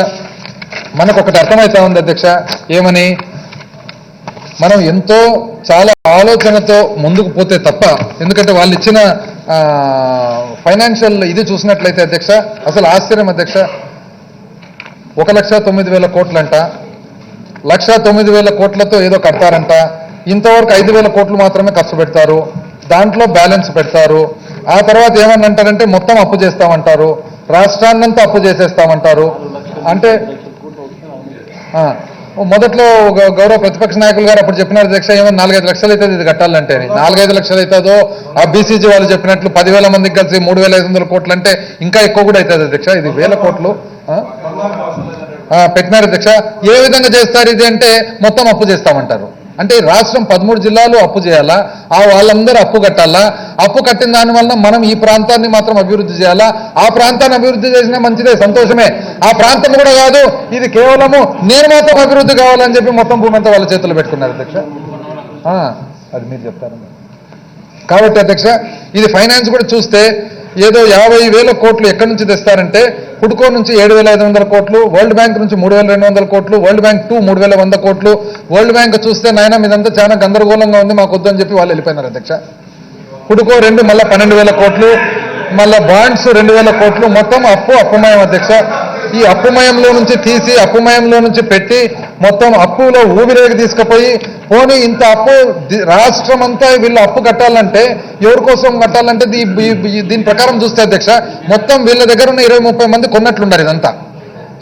మనకు ఒకటి అర్థమవుతా ఉంది అధ్యక్ష. ఏమని? మనం ఎంతో చాలా ఆలోచనతో ముందుకు పోతే తప్ప, ఎందుకంటే వాళ్ళు ఇచ్చిన ఫైనాన్షియల్ ఇది చూసినట్లయితే అధ్యక్ష అసలు ఆశ్చర్యం అధ్యక్ష. 1,09,000 కోట్లంట, 1,09,000 కోట్లతో ఏదో కడతారంట. ఇంతవరకు 5,000 కోట్లు మాత్రమే ఖర్చు పెడతారు, దాంట్లో బ్యాలెన్స్ పెడతారు. ఆ తర్వాత ఏమని అంటారంటే మొత్తం అప్పు చేస్తామంటారు, రాష్ట్రాన్నంతా అప్పు చేసేస్తామంటారు. అంటే మొదట్లో గౌరవ ప్రతిపక్ష నాయకులు గారు అప్పుడు చెప్పినారు అధ్యక్ష, ఏమో 4-5 లక్షలు అవుతుంది ఇది కట్టాలంటే. 4-5 లక్షలు అవుతుందో, ఆ బీసీజీ వాళ్ళు చెప్పినట్లు 10,000 మందికి కలిసి 3,500 కోట్లు అంటే ఇంకా ఎక్కువ కూడా అవుతుంది అధ్యక్ష. ఇది 1,000 కోట్లు పెట్టినారు అధ్యక్ష. ఏ విధంగా చేస్తారు ఇది అంటే మొత్తం అప్పు చేస్తామంటారు. అంటే రాష్ట్రం 13 జిల్లాలు అప్పు చేయాలా, వాళ్ళందరూ అప్పు కట్టాలా, అప్పు కట్టిన దానివల్ల మనం ఈ ప్రాంతాన్ని మాత్రం అభివృద్ధి చేయాలా. ఆ ప్రాంతాన్ని అభివృద్ధి చేసినా మంచిదే, సంతోషమే. ఆ ప్రాంతం కూడా కాదు, ఇది కేవలము నేను మాత్రం అభివృద్ధి కావాలని చెప్పి మొత్తం భూమి అంతా వాళ్ళ చేతుల్లో పెట్టుకున్నారు అధ్యక్ష. అది మీరు చెప్తారు కాబట్టి అధ్యక్ష, ఇది ఫైనాన్స్ కూడా చూస్తే ఏదో 50,000 కోట్లు ఎక్కడి నుంచి తెస్తారంటే, పుడ్కో నుంచి 7,500 కోట్లు, వరల్డ్ బ్యాంక్ నుంచి 3,200 కోట్లు, వరల్డ్ బ్యాంక్ 3,100 కోట్లు. వరల్డ్ బ్యాంక్ చూస్తే నాయన మీదంతా చాలా గందరగోళంగా ఉంది, మాకు వద్దని చెప్పి వాళ్ళు వెళ్ళిపోయినారు అధ్యక్ష. పుడ్కో 2 మళ్ళీ 12,000 కోట్లు, మళ్ళీ బాండ్స్ 2,000 కోట్లు, మొత్తం అప్పుమయం అధ్యక్ష. ఈ అప్పుమయంలో నుంచి తీసి అప్పుమయంలో నుంచి పెట్టి మొత్తం అప్పులో ఊబిరేగి తీసుకుపోయి, పోనీ ఇంత అప్పు రాష్ట్రం అంతా వీళ్ళు అప్పు కట్టాలంటే ఎవరి కోసం కట్టాలంటే దీని ప్రకారం చూస్తే అధ్యక్ష మొత్తం వీళ్ళ దగ్గర ఉన్న 20-30 మంది కొన్నట్లున్నారు ఇదంతా.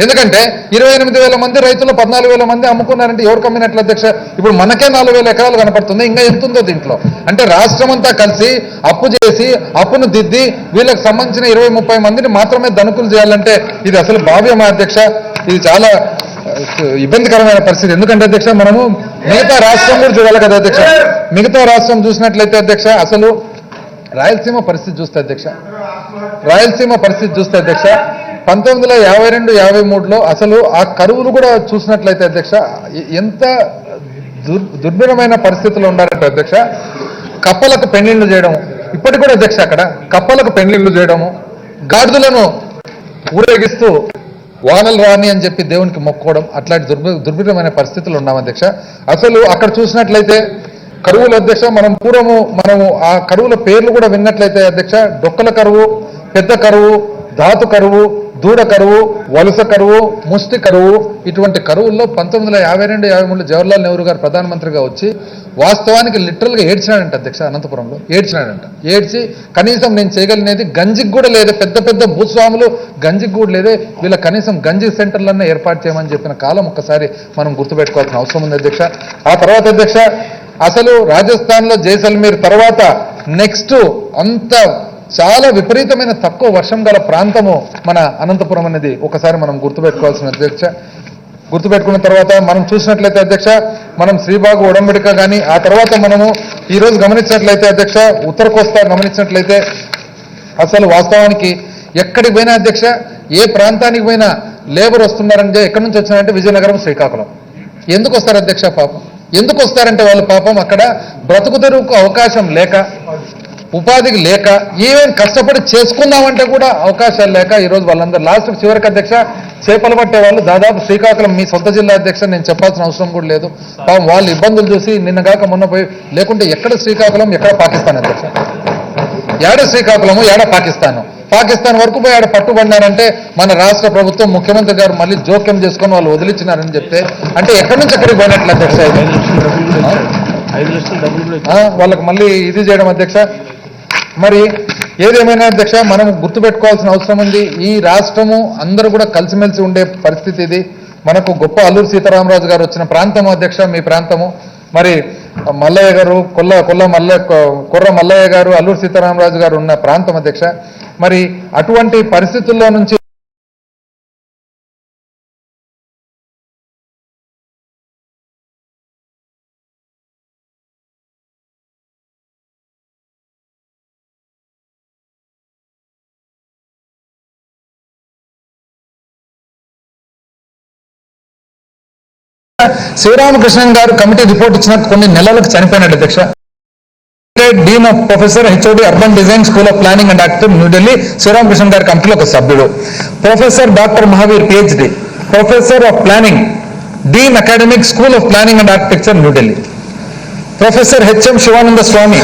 ఎందుకంటే 28,000 మంది రైతులు 14,000 మంది అమ్ముకున్నారంటే ఎవరు కమ్మినట్లు అధ్యక్ష? ఇప్పుడు మనకే 4,000 ఎకరాలు కనపడుతుంది, ఇంకా ఎంతుందో దీంట్లో. అంటే రాష్ట్రం అంతా కలిసి అప్పు చేసి అప్పును దిద్ది వీళ్ళకి సంబంధించిన 20-30 మందిని మాత్రమే ధనికులు చేయాలంటే ఇది అసలు భావ్యమా అధ్యక్ష? ఇది చాలా ఇబ్బందికరమైన పరిస్థితి. ఎందుకంటే అధ్యక్ష మనము మిగతా రాష్ట్రం కూడా చూడాలి కదా అధ్యక్ష. మిగతా రాష్ట్రం చూసినట్లయితే అధ్యక్ష అసలు రాయలసీమ పరిస్థితి చూస్తే అధ్యక్ష, 1952-53లో అసలు ఆ కరువులు కూడా చూసినట్లయితే అధ్యక్ష ఎంత దుర్భరమైన పరిస్థితులు ఉన్నారంటే అధ్యక్ష, కప్పలకు పెళ్లిళ్ళు చేయడం ఇప్పటికి కూడా అధ్యక్ష, అక్కడ కప్పలకు పెళ్లిళ్ళు చేయడము, గాడిదలను ఊరేగిస్తూ వానలు రాని అని చెప్పి దేవునికి మొక్కుకోవడం, అట్లాంటి దుర్భరమైన పరిస్థితులు ఉన్నాం అధ్యక్ష. అసలు అక్కడ చూసినట్లయితే కరువులు అధ్యక్ష, మనము ఆ కరువుల పేర్లు కూడా విన్నట్లయితే అధ్యక్ష, డొక్కల కరువు, పెద్ద కరువు, ధాతు కరువు, దూడ కరువు, వలస కరువు, ముష్టి కరువు, ఇటువంటి కరువుల్లో 1952-53లో జవహర్లాల్ నెహ్రూ గారు ప్రధానమంత్రిగా వచ్చి వాస్తవానికి లిటరల్గా ఏడ్చినాడంట అధ్యక్ష. అనంతపురంలో ఏడ్చినాడంట. ఏడ్చి కనీసం నేను చేయగలిగినది గంజికి కూడా లేదే, పెద్ద పెద్ద భూస్వాములు గంజికి కూడా లేదే, వీళ్ళ కనీసం గంజి సెంటర్లన్నా ఏర్పాటు చేయమని చెప్పిన కాలం ఒక్కసారి మనం గుర్తుపెట్టుకోవాల్సిన అవసరం ఉంది అధ్యక్ష. ఆ తర్వాత అధ్యక్ష అసలు రాజస్థాన్లో జైసల్మీర్ తర్వాత నెక్స్ట్ అంత చాలా విపరీతమైన తక్కువ వర్షం గల ప్రాంతము మన అనంతపురం అనేది ఒకసారి మనం గుర్తుపెట్టుకోవాల్సిన అధ్యక్ష. గుర్తుపెట్టుకున్న తర్వాత మనం చూసినట్లయితే అధ్యక్ష, మనం శ్రీబాగు ఒడంబడిక కానీ ఆ తర్వాత మనము ఈరోజు గమనించినట్లయితే అధ్యక్ష, ఉత్తర కోస్తా గమనించినట్లయితే అసలు వాస్తవానికి ఎక్కడికి పోయినా అధ్యక్ష, ఏ ప్రాంతానికి పోయినా లేబర్ వస్తున్నారంటే ఎక్కడి నుంచి వచ్చినారంటే విజయనగరం, శ్రీకాకుళం. ఎందుకు వస్తారు అధ్యక్ష? పాపం ఎందుకు వస్తారంటే వాళ్ళు పాపం అక్కడ బ్రతుకు తెరువుకు అవకాశం లేక, ఉపాధికి లేక, ఈవెన్ కష్టపడి చేసుకుందామంటే కూడా అవకాశాలు లేక ఈరోజు వాళ్ళందరూ లాస్ట్ చివరికి అధ్యక్ష చేపలు పట్టే వాళ్ళు దాదాపు శ్రీకాకుళం మీ సొంత జిల్లా అధ్యక్ష, నేను చెప్పాల్సిన అవసరం కూడా లేదు. పాపం వాళ్ళు ఇబ్బందులు చూసి నిన్నగాక మొన్న పోయి, లేకుంటే ఎక్కడ శ్రీకాకుళం ఎక్కడ పాకిస్తాన్ అధ్యక్ష, ఏడ శ్రీకాకుళము ఏడ పాకిస్తాన్ వరకు పోయి ఆడ పట్టుబడినారంటే మన రాష్ట్ర ప్రభుత్వం ముఖ్యమంత్రి గారు మళ్ళీ జోక్యం చేసుకొని వాళ్ళు వదిలించినారని చెప్తే అంటే ఎక్కడి నుంచి ఎక్కడికి పోయినట్లు అధ్యక్ష? వాళ్ళకి మళ్ళీ ఇది చేయడం అధ్యక్ష. మరి ఏదేమైనా అధ్యక్ష మనం గుర్తుపెట్టుకోవాల్సిన అవసరం ఉంది. ఈ రాష్ట్రము అందరూ కూడా కలిసిమెలిసి ఉండే పరిస్థితి ఇది. మనకు గొప్ప అల్లూరు సీతారామరాజు గారు వచ్చిన ప్రాంతము అధ్యక్ష మీ ప్రాంతము. మరి మల్లయ్య గారు కొర్ర మల్లయ్య గారు, అల్లూరు సీతారామరాజు గారు ఉన్న ప్రాంతం అధ్యక్ష. మరి అటువంటి పరిస్థితుల్లో నుంచి శివరామకృష్ణన్ గారు కమిటీ రిపోర్ట్ ఇచ్చిన కొన్ని నెలలకు చనిపోయినట్టు అధ్యక్ష. Dean of professor HOD urban design school of planning and architecture New Delhi Sivaramakrishnan గారి కమిటీలో ఒక సభ్యుడు. Professor doctor Mahavir PhD, professor of planning, Deen academic school of planning and architecture New Delhi. Professor H.M. Shivananda Swami,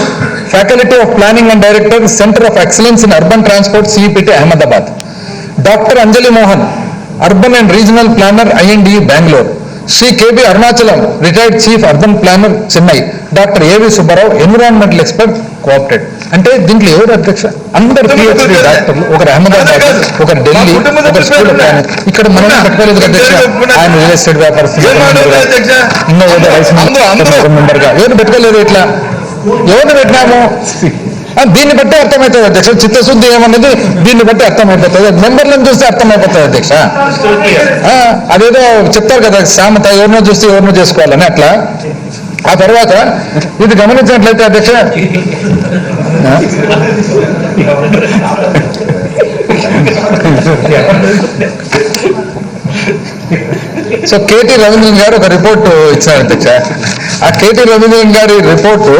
Faculty of Planning and Director, Center of Excellence in Urban Transport, CEPT, Ahmedabad. Dr. Anjali Mohan, Urban and Regional Planner, INDE, Bangalore. Sri K.B. Arunachalam, Retired Chief Urban Planner, Chennai. Dr. A.V. Subbarao, Environmental Expert, Co-opted. అంటే దీంట్లో ఎవరు అధ్యక్ష? అందరు PhD డాక్టర్లు, ఒకరు అహ్మదాబాద్, ఒకరు ఢిల్లీ, ఒకరు school of planning. ఇక్కడ మనం పెట్టుకోలేదు అధ్యక్ష. ఆయన రియల్ ఎస్టేట్ వ్యాపారస్తు ఇంకా ఏదో రైస్ మెంబర్ గా ఎవరు పెట్టుకోలేదు. ఇట్లా ఎవరిని పెట్టినాము దీన్ని బట్టి అర్థమవుతుంది అధ్యక్ష. చిత్తశుద్ధి ఏమన్నది దీన్ని బట్టి అర్థమైపోతుంది. మెంబర్లను చూస్తే అర్థమైపోతుంది అధ్యక్ష. అదేదో చెప్తారు కదా సామెత, ఎవరినో చూస్తే ఎవరినో చేసుకోవాలని, అట్లా. ఆ తర్వాత ఇది గమనించినట్లయితే అధ్యక్ష, సో కేటీ రవీంద్రన్ గారు ఒక రిపోర్టు ఇచ్చారు అధ్యక్ష. ఆ కేటీ రవీంద్రన్ గారి రిపోర్టు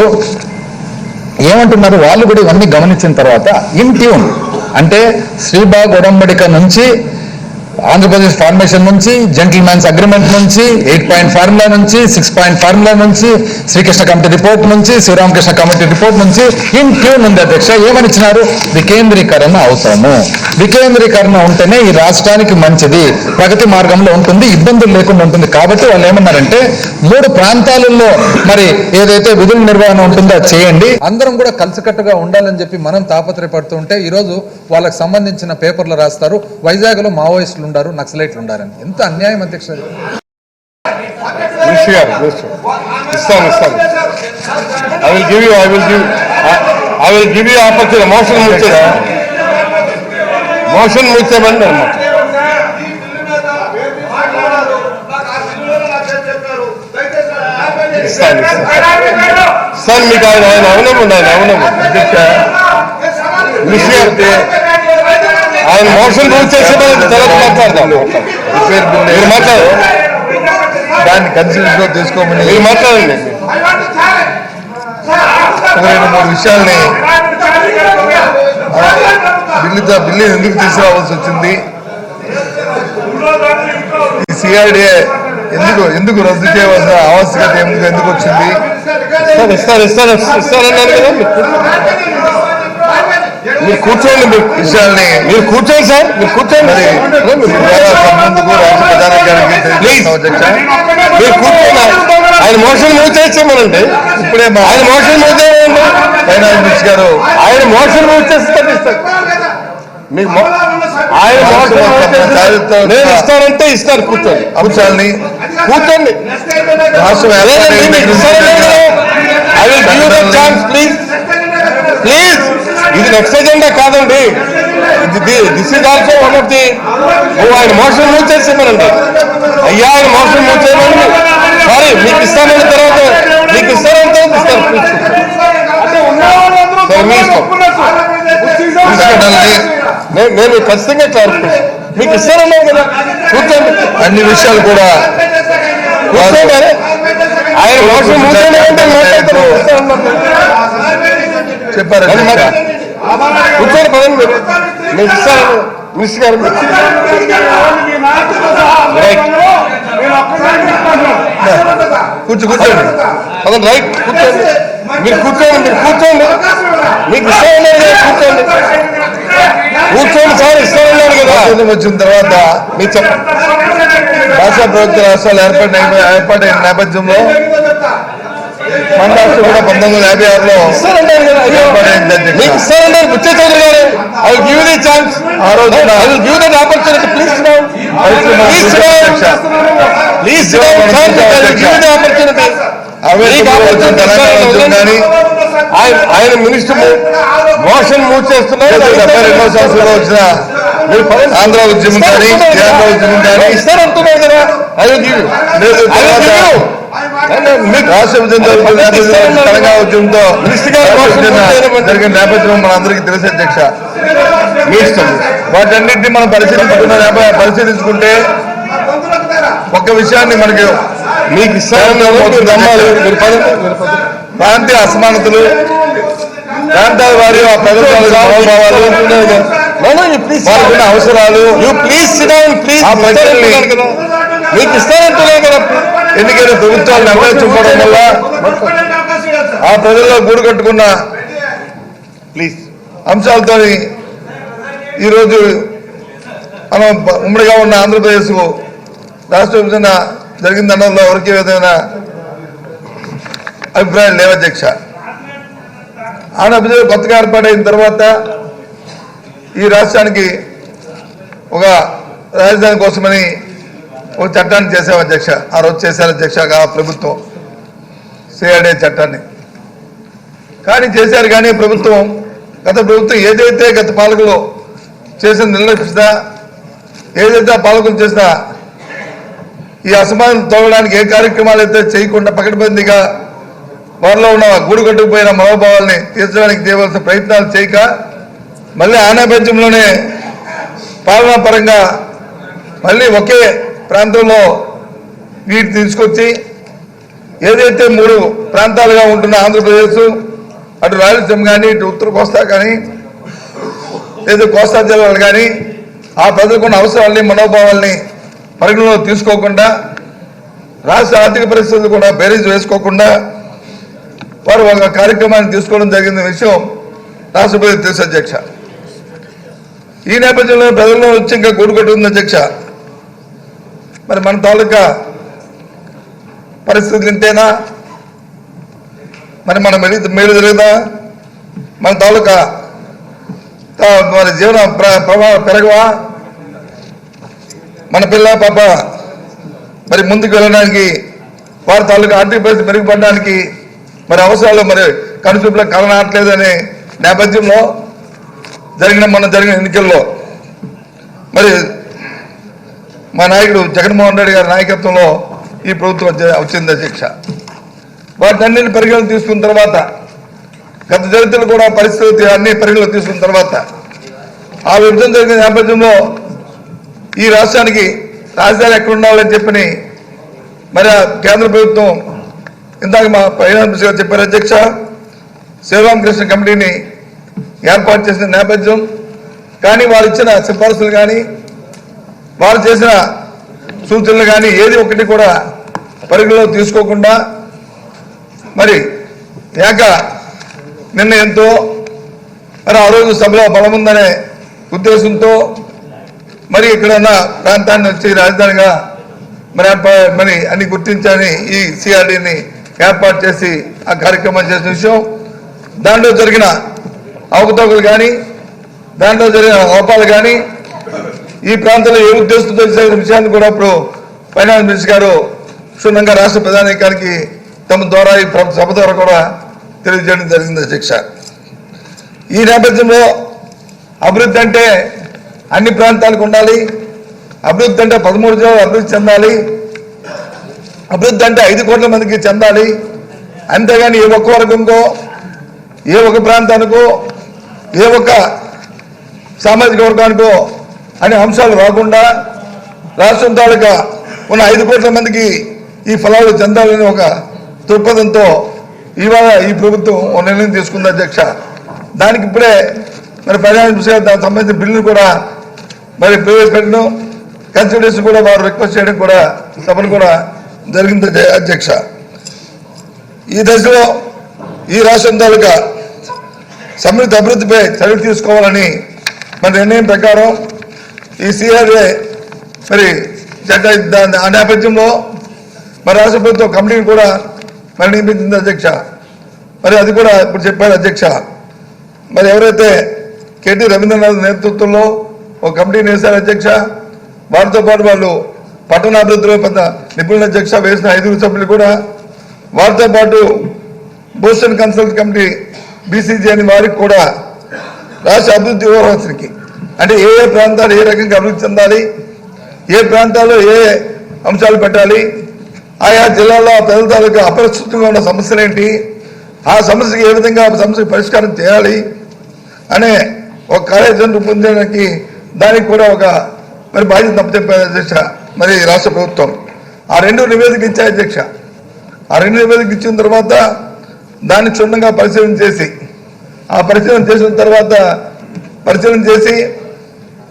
ఏమంటున్నారు, వాళ్ళు కూడా ఇవన్నీ గమనించిన తర్వాత ఇన్ ట్యూన్ అంటే శ్రీబాగ్ ఒడంబడిక నుంచి, ఆంధ్రప్రదేశ్ ఫార్మేషన్ నుంచి, జెంటిల్మెన్స్ అగ్రిమెంట్ నుంచి, 8 పాయింట్ ఫార్ములా నుంచి, 6 పాయింట్ ఫార్ములా నుంచి, శ్రీకృష్ణ కమిటీ రిపోర్ట్ నుంచి, శ్రీరామకృష్ణ కమిటీ రిపోర్ట్ నుంచి ఇన్ ట్యూన్ ఉంది అధ్యక్ష. ఏమనిచ్చినారు, వికేంద్రీకరణ అవసరము, వికేంద్రీకరణ ఉంటేనే ఈ రాష్ట్రానికి మంచిది, ప్రగతి మార్గంలో ఉంటుంది, ఇబ్బందులు లేకుండా ఉంటుంది. కాబట్టి వాళ్ళు ఏమన్నారంటే 3 ప్రాంతాలలో మరి ఏదైతే విధుల నిర్వహణ ఉంటుందో అది చేయండి, అందరం కూడా కలిసికట్టుగా ఉండాలని చెప్పి మనం తాపత్రయపడుతూ ఉంటే ఈరోజు వాళ్ళకి సంబంధించిన పేపర్లు రాస్తారు, వైజాగ్ లో మావోయిస్టులు ఉండారు, నక్సలైట్లు ఉండారని. ఎంత అన్యాయం అధ్యక్ష. ఇస్తాను I will give you opportunity. Motion ముచ్చేయమని అన్నమాట. ఇస్తాను మీకు ఆయన అవునము ఆయన మోషన్ రూల్ చేసే తర్వాత మాట్లాడదాం. మీరు మాట్లాడారు, దాన్ని కన్సిడర్ తీసుకోమని మీరు మాట్లాడండి. ఒక 2-3 విషయాల్ని బిల్లు ఎందుకు తీసుకురావాల్సి వచ్చింది, ఈ సిఆర్డీఏ ఎందుకు రద్దు చేయవలసిన ఆవశ్యకత ఎందుకు వచ్చింది, ఇస్తారన్నారు కదా. మీరు కూర్చోండి, విషయాల్ని మీరు కూర్చోండి సార్, మీరు కూర్చోండి. ముందుకు రాష్ట్ర ప్రధాన మీరు కూర్చోండి. ఆయన మోషన్ మూవ్ చేసేమనండి. ఇప్పుడే ఆయన మోషన్ మూవ్ చేయండి. ఫైనాన్స్ మినిస్టర్ గారు ఆయన మోషన్ మూవ్ చేస్తారు. మీకు ఆయన మోషన్ నేను ఇస్తానంటే ఇస్తారు. కూర్చోండి, అంశాలని కూర్చోండి. రాష్ట్ర I will give you the chance please. ఇది నెక్స్ట్ ఎజెండా కాదండి. This is also one of the. ఆయన మోషన్ మూవ్ చేసేమనండి. అయ్యా ఆయన మోషన్ మూవ్ చేయమని సారీ మీకు ఇస్తామన్న తర్వాత మీకు ఇస్తారంటే ఇస్తారు. మీ ఇష్టం. నేను ఖచ్చితంగా క్లారిఫికేషన్ మీకు ఇస్తారన్నావు కదా. కూర్చోండి. అన్ని విషయాలు కూడా కూర్చోండి. ఆయన మోషన్ మూవ్ చేయమంటే చెప్పారు. కూర్చోండి పదండి. మీరు ఇస్తాను మినిస్టర్ గారు. కూర్చోండి పదండి. రైట్, కూర్చోండి. మీరు కూర్చోండి. మీకు ఇస్తామన్నారు కదా. కూర్చోండి సార్, ఇస్తామన్నారు కదా. వచ్చిన తర్వాత మీకు చెప్పండి. భాషా ప్రభుత్వ రాష్ట్రాలు ఏర్పాటైన నేపథ్యంలో మన రాష్ట్రం కూడా 1956లో మీకు ఇస్తారన్నారు బుచ్చే చౌదరి గారు. I will give the chance. ఆ రోజు I will give that opportunity. Please SIT down. ఆయన మినిస్టర్ మోషన్ మూవ్ చేస్తున్నారు. 72వ సంవత్సరంలో వచ్చిన ఆంధ్ర ఉద్యమం కానీ కేరళ ఉద్యమం కానీ ఇస్తారంటున్నారు కదా. I will give you. రాష్ట్ర తెలంగాణ ఉద్యమంతో జరిగిన నేపథ్యం మనందరికీ తెలుసు అధ్యక్ష. మీ ఇష్టం. వాటన్నింటినీ మనం పరిశీలించుకుంటే ఒక విషయాన్ని మనకి మీకు ఇస్తారన్నారు. ప్రాంతీయ అసమానతలు, ప్రాంతాల వారి ప్రభుత్వాల భావాలు, వాళ్ళకున్న అవసరాలు, ఆ ప్రజల్ని మీకు ఇస్తారంటున్నారు కదా. ఎన్నికైన ప్రభుత్వాలు నిర్ణయించుకోవడం వల్ల ఆ ప్రజల్లో గూడు కట్టుకున్న ప్లీజ్. అంశాలతో ఈరోజు మనం ఉమ్మడిగా ఉన్న ఆంధ్రప్రదేశ్ రాష్ట్ర విభజన జరిగిందనడంలో ఎవరికి విధమైన అభిప్రాయం లేవు అధ్యక్ష. ఆంధ్రప్రదేశ్ కొత్తగా ఏర్పాటైన తర్వాత ఈ రాష్ట్రానికి ఒక రాజధాని కోసమని ఒక చట్టాన్ని చేశాం అధ్యక్ష. ఆ రోజు చేశారు అధ్యక్ష ఆ ప్రభుత్వం సిఆర్డే చట్టాన్ని. కానీ చేశారు కానీ ప్రభుత్వం గత ప్రభుత్వం ఏదైతే గత పాలకులు చేసిన నిర్లక్ష్యత ఏదైతే ఆ పాలకులు చేసిన ఈ అసమానం తోలడానికి ఏ కార్యక్రమాలు అయితే చేయకుండా పకడ్బందీగా వారిలో ఉన్న గూడు కట్టుకుపోయిన మనోభావాల్ని తీర్చడానికి చేయవలసిన ప్రయత్నాలు చేయక మళ్ళీ ఆ నేపథ్యంలోనే పాలనా పరంగా మళ్ళీ ఒకే ప్రాంతంలో వీటి తీసుకొచ్చి ఏదైతే 3 ప్రాంతాలుగా ఉంటున్న ఆంధ్రప్రదేశ్ అటు రాయలసీమ కానీ ఇటు ఉత్తర కోస్తా కానీ లేదా కోస్తా జిల్లాలు కానీ ఆ ప్రజలకున్న అవసరాలని మనోభావాల్ని పరిగణలో తీసుకోకుండా రాష్ట్ర ఆర్థిక పరిస్థితులు కూడా బేరీజ్ వేసుకోకుండా వారు ఒక కార్యక్రమాన్ని తీసుకోవడం జరిగిన విషయం రాష్ట్ర ప్రజలకు తెలుసు అధ్యక్ష. ఈ నేపథ్యంలో ప్రజల్లో వచ్చి ఇంకా గూడు కట్టుకుంది అధ్యక్ష. మరి మన తాలూకా పరిస్థితులు ఇంతేనా? మరి మన మేలు జరుగుదా? మన తాలూకా మన జీవన ప్రమాణం పెరగవా? మన పిల్ల పాప మరి ముందుకు వెళ్ళడానికి వారి తాలూకా ఆర్థిక పరిస్థితి మెరుగుపడడానికి మరి అవసరాలు మరి కనుచూపులో కలనాట్లేదనే నేపథ్యంలో మొన్న జరిగిన ఎన్నికల్లో మరి మా నాయకుడు జగన్మోహన్ రెడ్డి గారి నాయకత్వంలో ఈ ప్రభుత్వం వచ్చింది అధ్యక్ష. వాటినన్నింటినీ పరిగణలు తీసుకున్న తర్వాత గత చరిత్రలు కూడా పరిస్థితి అన్ని పరిగణలు తీసుకున్న తర్వాత ఆ విభజన జరిగిన నేపథ్యంలో ఈ రాష్ట్రానికి రాజధాని ఎక్కడ ఉండాలని చెప్పని మరి కేంద్ర ప్రభుత్వం ఇందాక మా ఫైనాన్స్ మినిస్టర్ గారు చెప్పారు అధ్యక్ష. శ్రీరామకృష్ణ కమిటీని ఏర్పాటు చేసిన నేపథ్యం కానీ వారు ఇచ్చిన సిఫార్సులు కానీ వారు చేసిన సూచనలు కానీ ఏది ఒకటి కూడా పరిగణలో తీసుకోకుండా మరి నిర్ణయంతో మరి ఆ రోజు సభలో బలముందనే ఉద్దేశంతో మరి ఇక్కడ ఉన్న ప్రాంతాన్ని వచ్చి రాజధానిగా మరి అన్ని గుర్తించాలని ఈ సిఆర్డీని ఏర్పాటు చేసి ఆ కార్యక్రమం చేసిన విషయం, దాంట్లో జరిగిన అవకతవకలు కానీ దాంట్లో జరిగిన లోపాలు కానీ ఈ ప్రాంతంలో ఏ ఉద్దేశంతో చేసిన విషయాన్ని కూడా ఇప్పుడు ఫైనాన్స్ మినిస్టర్ గారు క్షుణ్ణంగా రాష్ట్ర ప్రధానికానికి తమ ద్వారా ఈ సభ ద్వారా కూడా తెలియజేయడం జరిగింది అధ్యక్ష. ఈ నేపథ్యంలో అభివృద్ధి అంటే అన్ని ప్రాంతాలకు ఉండాలి, అభివృద్ధి అంటే 13 జిల్లాలు అభివృద్ధి చెందాలి, అభివృద్ధి అంటే 5 కోట్ల మందికి చెందాలి, అంతేగాని ఏ ఒక్క వర్గంకో ఏ ఒక్క ప్రాంతానికో ఏ ఒక్క సామాజిక వర్గానికో అనే అంశాలు రాకుండా రాష్ట్రం తాలూకా ఉన్న 5 కోట్ల మందికి ఈ ఫలాలు చెందాలని ఒక దృక్పథంతో ఇవాళ ఈ ప్రభుత్వం ఒక నిర్ణయం తీసుకుంది అధ్యక్ష. దానికి ఇప్పుడే మరి ఫైనాన్స్ మినిస్టర్ దానికి సంబంధించిన బిల్లును కూడా మరి ప్రవేశపెట్టడం కన్సిడరేషన్ కూడా వారు రిక్వెస్ట్ చేయడం కూడా సభను కూడా జరిగింది అధ్యక్ష. ఈ దశలో ఈ రాష్ట్రం తాలూకా సమృద్ధి అభివృద్ధిపై చర్యలు తీసుకోవాలని మరి నిర్ణయం ప్రకారం ఈ సిఆర్ఏ మరి ఆ నేపథ్యంలో మరి రాష్ట్ర ప్రభుత్వం కమిటీని కూడా మరి నియమించింది అధ్యక్ష. మరి అది కూడా ఇప్పుడు చెప్పారు అధ్యక్ష. మరి ఎవరైతే కేటీ రవీంద్రనాథ్ నేతృత్వంలో ఒక కమిటీని వేశారు అధ్యక్ష, వారితో పాటు వాళ్ళు పట్టణాభివృద్ధిలో పెద్ద నిపుణుల అధ్యక్ష వేసిన 5 సభ్యులు కూడా వారితో పాటు బోస్టన్ కన్సల్ట్ కమిటీ బీసీజీ అని వారికి కూడా రాష్ట్ర అభివృద్ధి వ్యవస్థకి అంటే ఏ ప్రాంతాలు ఏ రకంగా అభివృద్ధి చెందాలి, ఏ ప్రాంతాల్లో ఏ అంశాలు పెట్టాలి, ఆయా జిల్లాల్లో ప్రజల తాలూకా అపరిస్థితిగా ఉన్న సమస్యలు ఏంటి, ఆ సమస్యకి ఏ విధంగా సమస్యకు పరిష్కారం చేయాలి అనే ఒక కార్యాచరణ రూపొందించడానికి దానికి కూడా ఒక మరి బాధ్యత అప్పచెప్పారు అధ్యక్ష. మరి రాష్ట్ర ప్రభుత్వం ఆ 2 నివేదికలు ఇచ్చాయి అధ్యక్ష. ఆ 2 నివేదికలు ఇచ్చిన తర్వాత దాన్ని క్షుణ్ణంగా పరిశీలన చేసి ఆ పరిశీలన చేసిన తర్వాత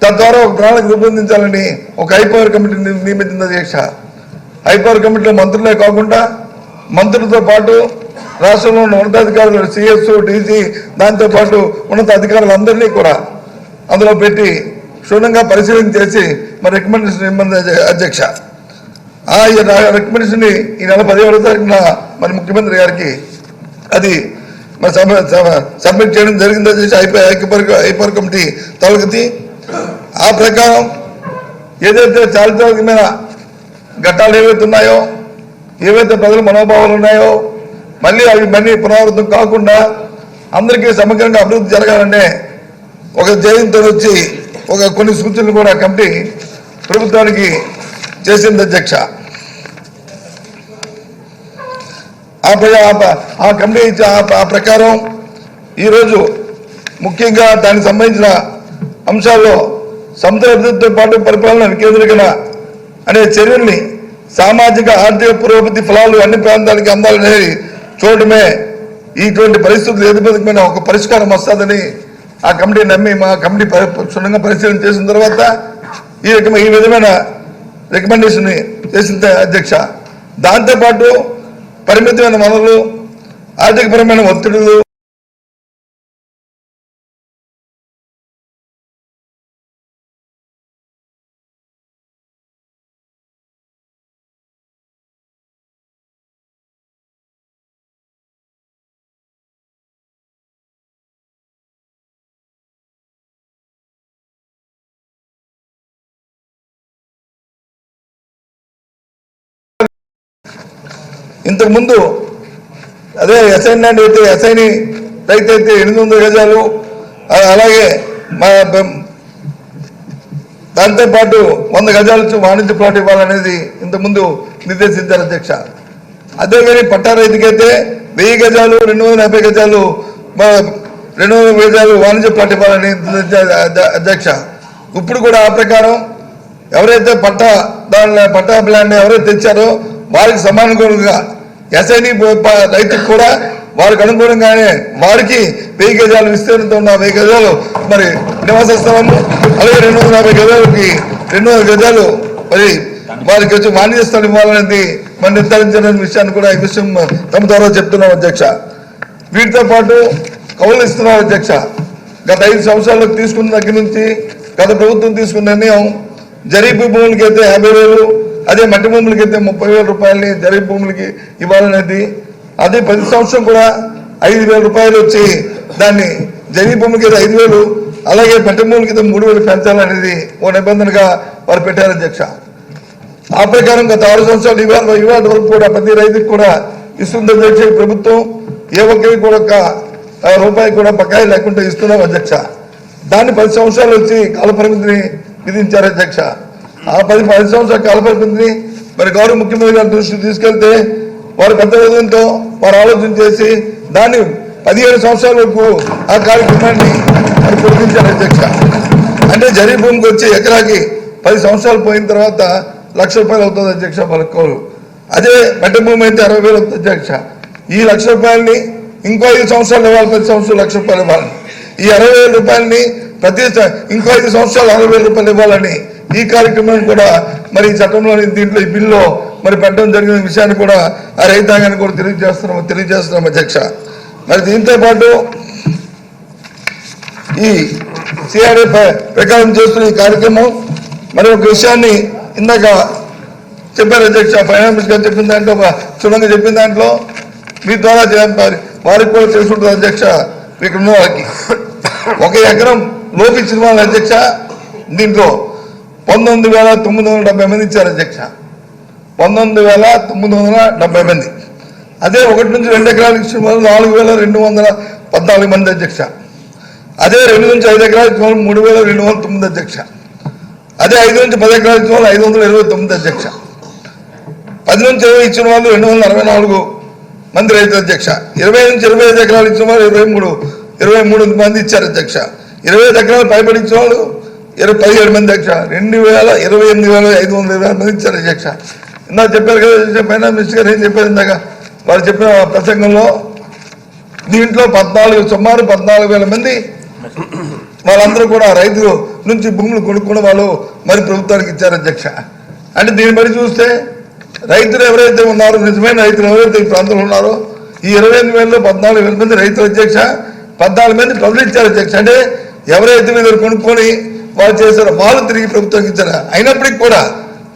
తద్వారా ఒక ప్రణాళిక రూపొందించాలని ఒక హైపవర్ కమిటీని నియమించింది అధ్యక్ష. హైపవర్ కమిటీలో మంత్రులే కాకుండా మంత్రులతో పాటు రాష్ట్రంలో ఉన్న ఉన్నతాధికారులు సిఎస్, డీసీ, దాంతోపాటు ఉన్నత అధికారులందరినీ కూడా అందులో పెట్టి క్షుణ్ణంగా పరిశీలన చేసి మరి రికమెండేషన్ ఇవ్వమంది అధ్యక్ష. ఆ రికమెండేషన్ ఈ నెల 17వ తారీఖున మరి ముఖ్యమంత్రి గారికి అది మరి సబ్మిట్ చేయడం జరిగింది అధ్యక్ష. హైపవర్ కమిటీ తొలగితే ఆ ప్రకారం ఏదైతే చారిత్రాత్మకమైన ఘట్టాలు ఏవైతే ఉన్నాయో, ఏవైతే ప్రజల మనోభావాలు ఉన్నాయో మళ్ళీ అవి పునరావృతం కాకుండా అందరికీ సమగ్రంగా అభివృద్ధి జరగాలంటే ఒక జయంతో వచ్చి కొన్ని సూచనలు కూడా కమిటీ ప్రభుత్వానికి చేసింది అధ్యక్ష. ఆ కమిటీ ఆ ప్రకారం ఈరోజు ముఖ్యంగా దానికి సంబంధించిన అంశాల్లో సమగ్ర అభివృద్ధితో పాటు పరిపాలన వికేంద్రీకరణ అనే చర్యల్ని సామాజిక ఆర్థిక పురోగతి ఫలాలు అన్ని ప్రాంతాలకి అందాలనేది చూడటమే ఇటువంటి పరిస్థితులు ఎదుర్కొన్న ఒక పరిష్కారం వస్తుందని ఆ కమిటీ నమ్మి మా కమిటీ క్షుణ్ణంగా పరిశీలన చేసిన తర్వాత ఈ విధమైన రికమెండేషన్ చేసింది అధ్యక్ష. దాంతోపాటు పరిమితమైన వనరులు, ఆర్థికపరమైన ఒత్తిడులు, ఇంతకుముందు అదే ఎస్ఐన్ ల్యాండ్ అయితే ఎస్ఐని రైతు అయితే 800 గజాలు, అలాగే దాంతోపాటు 100 గజాలు వాణిజ్య ప్లాట్ ఇవ్వాలనేది ఇంతకుముందు నిర్దేశించారు అధ్యక్ష. అదే కానీ పట్టా రైతుకైతే 1000 గజాలు, 250 గజాలు 200 గజాలు వాణిజ్య ప్లాట్ ఇవ్వాలని అధ్యక్ష. ఇప్పుడు కూడా ఆ ప్రకారం ఎవరైతే పట్టా ల్యాండ్ ఎవరైతే తెచ్చారో వారికి సమానుగుణంగా ఎస్ఐని రైతుకు కూడా వారికి అనుగుణంగానే వారికి 1000 గజాలు విస్తీర్ణంతో ఉన్న 1000 గజాలు మరి నివాస స్థలము, అలాగే 250 గజాలకి 200 గజాలు మరి వారికి వచ్చి వాణిజ్య స్థలం ఇవ్వాలనేది మరి నిర్ధారించిన విషయాన్ని కూడా ఈ విషయం తమ ద్వారా చెప్తున్నాం అధ్యక్ష. వీటితో పాటు కౌలు ఇస్తున్నారు అధ్యక్ష. గత 5 సంవత్సరాలు తీసుకున్న దగ్గర నుంచి గత ప్రభుత్వం తీసుకున్న నిర్ణయం జరీబు భూములకి అయితే 50,000, అదే మట్టి భూములకి అయితే 30,000 రూపాయలని జరీబు భూములకి ఇవ్వాలనేది. అదే ప్రతి సంవత్సరం కూడా 5,000 రూపాయలు వచ్చి దాన్ని జరీబు భూములకి అయితే 5,000, అలాగే మట్టి భూములకి అయితే 3,000 పెంచాలనేది ఓ నిబంధనగా వారు పెట్టారు అధ్యక్ష. ఆ ప్రకారం గత 6 సంవత్సరాలు ఇవాళ వరకు కూడా ప్రతి రైతుకి కూడా ఇస్తుంది అధ్యక్ష. ప్రభుత్వం ఏ ఒక్కరికి కూడా రూపాయి కూడా బకాయి లేకుండా ఇస్తున్నాం అధ్యక్ష. దాన్ని 10 సంవత్సరాలు వచ్చి కాలపరిమితిని విధించారు అధ్యక్ష. ఆ 10 సంవత్సరాల కాలపరిమితిని మరి గౌరవ ముఖ్యమంత్రి గారి దృష్టికి తీసుకెళ్తే వారు పెద్ద విధంతో వారు ఆలోచన చేసి దాన్ని 17 సంవత్సరాల వరకు ఆ కార్యక్రమాన్ని మరి పొడిగించారు అధ్యక్ష. అంటే జరీ భూమికి వచ్చి ఎకరాకి 10 సంవత్సరాలు పోయిన తర్వాత ₹1,00,000 అవుతుంది అధ్యక్ష వాళ్ళ కౌలు. అదే మెట్ట భూమి అయితే 60,000 అవుతుంది అధ్యక్ష. ఈ ₹1,00,000ని ఇంకో 5 సంవత్సరాలు ఇవ్వాలి, 10 సంవత్సరాలు ₹1,00,000 ఇవ్వాలి. ఈ 60,000 రూపాయలని ఇంకో 5 సంవత్సరాలు 60,000 రూపాయలు ఇవ్వాలని ఈ కార్యక్రమాన్ని కూడా మరి ఈ చట్టంలోని దీంట్లో ఈ బిల్లులో మరి పెట్టడం జరిగిన విషయాన్ని కూడా ఆ రైతాంగాన్ని కూడా తెలియజేస్తున్నాం అధ్యక్ష. మరి దీంతో పాటు ఈ సిఆర్ఏ ప్రకారం చేస్తున్న ఈ కార్యక్రమం మరి ఒక విషయాన్ని ఇందాక చెప్పారు అధ్యక్ష. ఫైనాన్స్ గారు చెప్పిన దాంట్లో క్షుణ్ణంగా చెప్పిన దాంట్లో మీ ద్వారా వారికి కూడా తెలుసుకుంటుంది అధ్యక్ష. ఇక్కడ ఉన్న వారికి 1 ఎకరం లోపు ఇచ్చిన వాళ్ళ అధ్యక్ష దీంట్లో 19,970 మంది ఇచ్చారు అధ్యక్ష. 19,970 మంది. అదే 1 నుంచి 2 ఎకరాలు ఇచ్చిన వాళ్ళు 4,214 మంది అధ్యక్ష. అదే 2 నుంచి 5 ఎకరాలు ఇచ్చిన వాళ్ళు 3,209 అధ్యక్ష. అదే 5 నుంచి 10 ఎకరాలు ఇచ్చిన వాళ్ళు 529 అధ్యక్ష. 10 నుంచి 20 ఇచ్చిన వాళ్ళు 264 మంది రైతులు అధ్యక్ష. 20 నుంచి 25 ఎకరాలు ఇచ్చిన వాళ్ళు 23 మంది ఇచ్చారు అధ్యక్ష. 25 ఎకరాలు పైబడి ఇచ్చిన వాళ్ళు 17 మంది అధ్యక్ష. 28,520 మంది ఇచ్చారు అధ్యక్ష. ఇందాక చెప్పారు కదా ఫైనాన్స్ మినిస్టర్ గారు ఏం చెప్పారు ఇందాక వారు చెప్పిన ప్రసంగంలో దీంట్లో సుమారు 14,000 మంది వాళ్ళందరూ కూడా రైతులు నుంచి భూములు కొనుక్కున్న వాళ్ళు మరి ప్రభుత్వానికి ఇచ్చారు అధ్యక్ష. అంటే దీన్ని బట్టి చూస్తే రైతులు ఎవరైతే ఉన్నారో, నిజమైన రైతులు ఎవరైతే ఈ ప్రాంతంలో ఉన్నారో, ఈ 28,000లో 14,000 మంది రైతులు అధ్యక్ష, 14 మంది డబ్బులు ఇచ్చారు అధ్యక్ష. అంటే ఎవరైతే మీద కొనుక్కొని వాళ్ళు చేశారో వాళ్ళు తిరిగి ప్రభుత్వం ఇచ్చారు. అయినప్పటికీ కూడా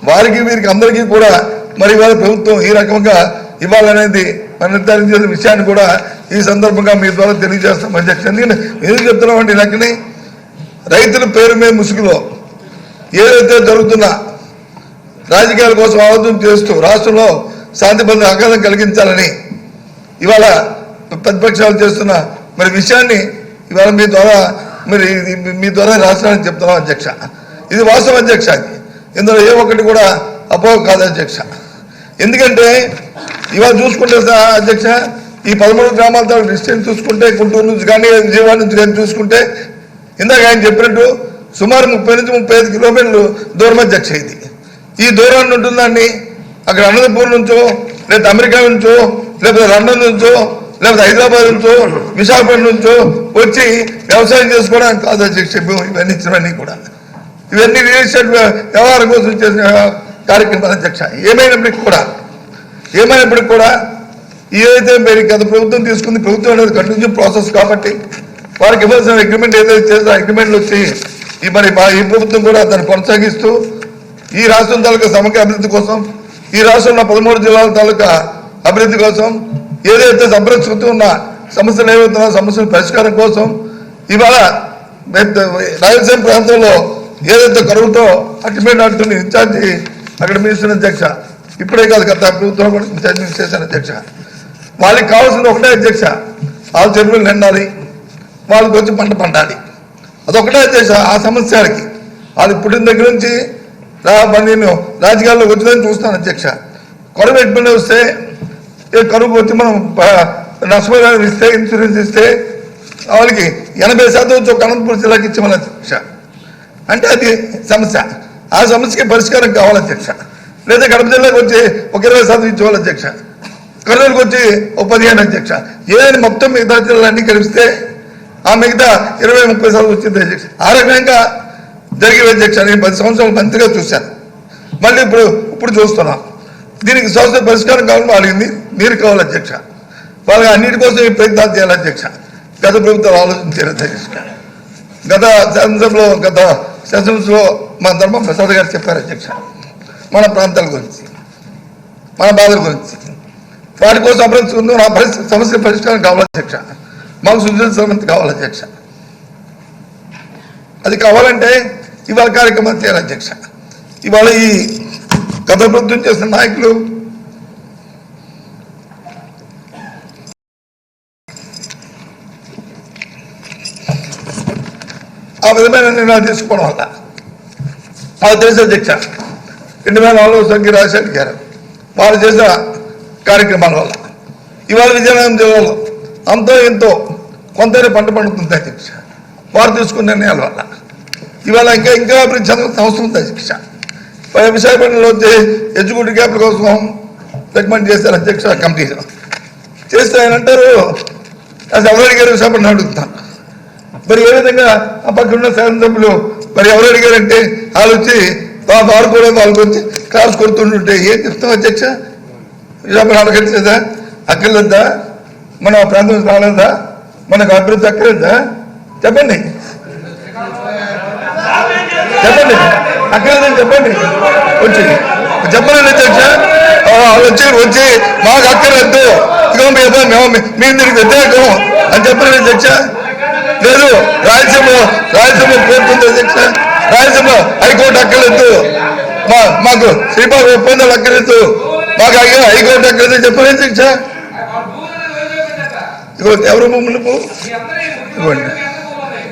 వారికి వీరికి అందరికీ కూడా మరి వాళ్ళ ప్రభుత్వం ఈ రకంగా ఇవ్వాలనేది నిర్ధారించిన విషయాన్ని కూడా ఈ సందర్భంగా మీ ద్వారా తెలియజేస్తాం అధ్యక్ష. ఎందుకు చెప్తున్నామండి, లెక్కని రైతుల పేరు మీద ముసుగులో ఏదైతే జరుగుతున్న రాజకీయాల కోసం ఆలోచన చేస్తూ రాష్ట్రంలో శాంతి భద్రత ఆఘాతం కలిగించాలని ఇవాళ ప్రతిపక్షాలు చేస్తున్న మరి విషయాన్ని ఇవాళ మీ ద్వారా రాష్ట్రానికి చెప్తున్నాం అధ్యక్ష. ఇది వాస్తవం అధ్యక్ష. ఇందులో ఏ ఒక్కటి కూడా అపోహ కాదు అధ్యక్ష. ఎందుకంటే ఇవాళ చూసుకుంటే అధ్యక్ష, ఈ 13 గ్రామాలతో డిస్టెన్స్ చూసుకుంటే గుంటూరు నుంచి కానీ విజయవాడ నుంచి కానీ చూసుకుంటే ఇందాక ఆయన చెప్పినట్టు సుమారు 30 నుంచి 35 కిలోమీటర్లు దూరం అధ్యక్ష. ఇది ఈ దూరాన్ని ఉంటుందాన్ని అక్కడ అనంతపూర్ నుంచో లేదా అమెరికా నుంచో లేకపోతే లండన్ నుంచో లేకపోతే హైదరాబాద్ నుంచో విశాఖపట్నం నుంచో వచ్చి వ్యవసాయం చేసుకోవడానికి కాదు అధ్యక్ష. ఇవన్నీ కూడా ఇవన్నీ రియల్ ఎస్టేట్ వ్యవహారం కోసం చేసిన కార్యక్రమాలు అధ్యక్ష. ఏమైనప్పటికీ కూడా ఏదైతే మీరు గత ప్రభుత్వం తీసుకుంది, ప్రభుత్వం అనేది కంటిన్యూ ప్రాసెస్ కాబట్టి వారికి ఇవ్వాల్సిన అగ్రిమెంట్ ఏదైతే చేసిన అగ్రిమెంట్లు వచ్చి ఈ ప్రభుత్వం కూడా దాన్ని కొనసాగిస్తూ ఈ రాష్ట్రం తాలూకా సమగ్ర అభివృద్ధి కోసం, ఈ రాష్ట్రంలో 13 జిల్లాల తాలూకా అభివృద్ధి కోసం, ఏదైతే సంరక్షిస్తూ ఉన్న సమస్యలు ఏవైతున్నా సమస్యల పరిష్కారం కోసం ఇవాళ రాయలసీమ ప్రాంతంలో ఏదైతే కరువుతో అల్టిమేట్ అంటున్న ఇన్ఛార్జి అక్కడ మినిస్టర్ అధ్యక్ష, ఇప్పుడే కాదు గత ప్రభుత్వం కూడా ఇన్ఛార్జ్ చేశాను అధ్యక్ష. వాళ్ళకి కావాల్సింది ఒకటే అధ్యక్ష, వాళ్ళ చెరువులు నిండాలి, వాళ్ళకి వచ్చి పంట పండాలి, అదొకటే అధ్యక్ష. ఆ సమస్యలకి వాళ్ళు పుట్టిన దగ్గర నుంచి నేను రాజకీయాల్లో వచ్చిందని చూస్తాను అధ్యక్ష. కరువు ఎట్టుకుని వస్తే కరువు వచ్చి మనం నష్టపరిహారం ఇస్తే, ఇన్సూరెన్స్ ఇస్తే వాళ్ళకి 80% వచ్చి ఒక అనంతపురం జిల్లాకి ఇచ్చామని అధ్యక్ష. అంటే అది సమస్య. ఆ సమస్యకి పరిష్కారం కావాలి అధ్యక్ష. లేదా కడప జిల్లాకి వచ్చి ఒక 20% ఇచ్చేవాళ్ళు అధ్యక్ష, కర్నూలుకి వచ్చి ఒక 15 అధ్యక్ష. ఏదైనా మొత్తం మిగతా జిల్లాలన్నీ కలిపిస్తే ఆ మిగతా 20-30% వచ్చింది అధ్యక్ష. ఆ రకంగా జరిగే అధ్యక్ష. నేను 10 సంవత్సరాలు మంత్రిగా చూశాను, మళ్ళీ ఇప్పుడు చూస్తున్నాను. దీనికి శాశ్వత పరిష్కారం కావాలని వాళ్ళకి మీరు కావాలి అధ్యక్ష. వాళ్ళకి అన్నిటి కోసం ఈ ప్రయత్నాలు చేయాలి అధ్యక్ష. గత ప్రభుత్వాలు ఆలోచించారు అధ్యక్ష. గత సెషన్స్లో మా ధర్మ ప్రసాద్ గారు చెప్పారు అధ్యక్ష, మన ప్రాంతాల గురించి, మన బాధల గురించి. వాటి కోసం అభివృద్ధి ఉందో నా సమస్య పరిష్కారం కావాలి అధ్యక్ష. మాకు సుజల సమంతి కావాలి అధ్యక్ష. అది కావాలంటే ఇవాళ కార్యక్రమాలు చేయాలి అధ్యక్ష. ఇవాళ ఈ గత ప్రభుత్వం చేసిన నాయకులు ఆ విధమైన నిర్ణయాలు తీసుకోవడం వల్ల అది తెలుసు అధ్యక్ష. 2004లో సంఖ్య రాజశేఖర్ గారు వాళ్ళు చేసిన కార్యక్రమాల వల్ల ఇవాళ విజయనగరం జిల్లాలో అంతో ఎంతో కొంతైనా పంట పండుతుంది అధ్యక్ష. వారు తీసుకున్న నిర్ణయాల వల్ల ఇవాళ ఇంకా అభివృద్ధి చెందాల్సిన అవసరం ఉంది అధ్యక్ష. విశాఖపట్నంలో వచ్చి ఎగ్జిక్యూటివ్ క్యాపిటల్ కోసం రికమెండ్ చేశారు అధ్యక్ష. కమిటీలో చేస్తే ఆయన అంటారు, అసలు ఎవరు అడిగారు విశాఖపట్నం అడుగుతాను. మరి ఏ విధంగా ఆ పక్కన ఉన్న శాసనసభ్యులు మరి ఎవరు అడిగారంటే వాళ్ళు వచ్చి వారు కూడా వాళ్ళకి వచ్చి క్లాస్ కొడుతుంటుంటే ఏం చెప్తాం అధ్యక్ష? విశాఖపట్నం అడగట్లేదా? అక్కర్లేదా? మన ప్రాంతం రాలేదా? మనకు అభివృద్ధి అక్కర్లేదా? చెప్పండి అక్కర్లేదని చెప్పండి. వచ్చి చెప్పండి అధ్యక్ష. వాళ్ళు వచ్చి మాకు అక్కర్లేదు, మేము దీనికి వ్యతిరేకం అని చెప్పండి అధ్యక్ష. లేదు, రాయలసీమ కోరుతుంది అధ్యక్ష. రాయలసీమ హైకోర్టు అక్కర్లేదు, మాకు శ్రీబాబు ఒప్పందాలు అక్కర్లేదు, మాకు హైకోర్టు అక్కర్లేదు చెప్పండి అధ్యక్ష. ఎవరు ముందు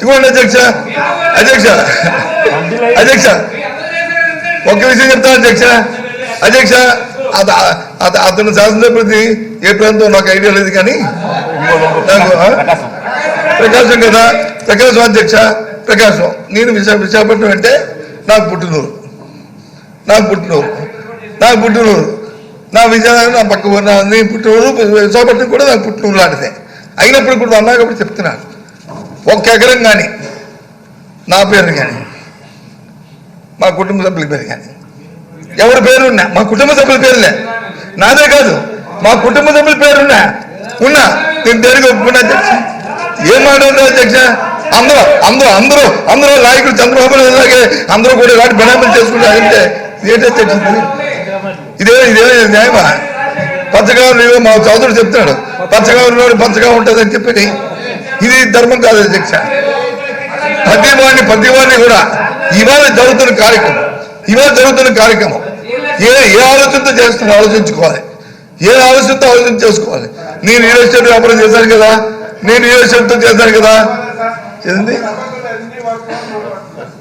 ఇవ్వండి అధ్యక్ష. అధ్యక్ష ఒక్క విషయం చెప్తాను అధ్యక్ష. అతను శాసనసభ్యుడిది ఏ ప్రాంతం నాకు ఐడియా లేదు, కానీ నాకు ప్రకాశం కదా, ప్రకాశం అధ్యక్ష. ప్రకాశం నేను విశాఖపట్నం అంటే నాకు పుట్టినూరు. నా విజయనగరం నా పక్క నేను పుట్టినూరు, విశాఖపట్నం కూడా నాకు పుట్టినూరు లాంటిదే. అయినప్పుడు కూడా అన్నా కాబట్టి చెప్తున్నాను, ఒక్క ఎకరం కానీ నా పేరు కానీ మా కుటుంబ సభ్యుల పేరు కానీ ఎవరి పేరున్నా, మా కుటుంబ సభ్యుల పేరులే, నాదే కాదు, మా కుటుంబ సభ్యుల పేరున్నా ఉన్నా నేను దేనికి ఒప్పుకున్నా అధ్యక్ష? ఏం మాట్లాడుతున్నా అధ్యక్ష? అందరూ అందరూ అందరూ అందరూ నాయకులు చంద్రబాబు నాయుడు లాగే అందరూ కూడా ఇలాంటి బెనామీలు చేసుకుంటారంటే ఏంటంటే ఇదే న్యాయమా? పచ్చగా మా చౌదరుడు చెప్తున్నాడు, పచ్చగా ఉన్నవాడు పచ్చగా ఉంటుందని చెప్పి. ఇది ధర్మం కాదు అధ్యక్ష. ప్రతి వాడిని కూడా ఇవాళ జరుగుతున్న కార్యక్రమం ఏ ఆలోచనతో చేస్తున్నా ఆలోచించుకోవాలి, ఏ ఆలోచనతో ఆలోచన చేసుకోవాలి. నేను రియల్ ఎస్టేట్ వ్యాపారం చేశాను కదా, నేను రియల్ ఎస్టేట్తో చేశాను కదా.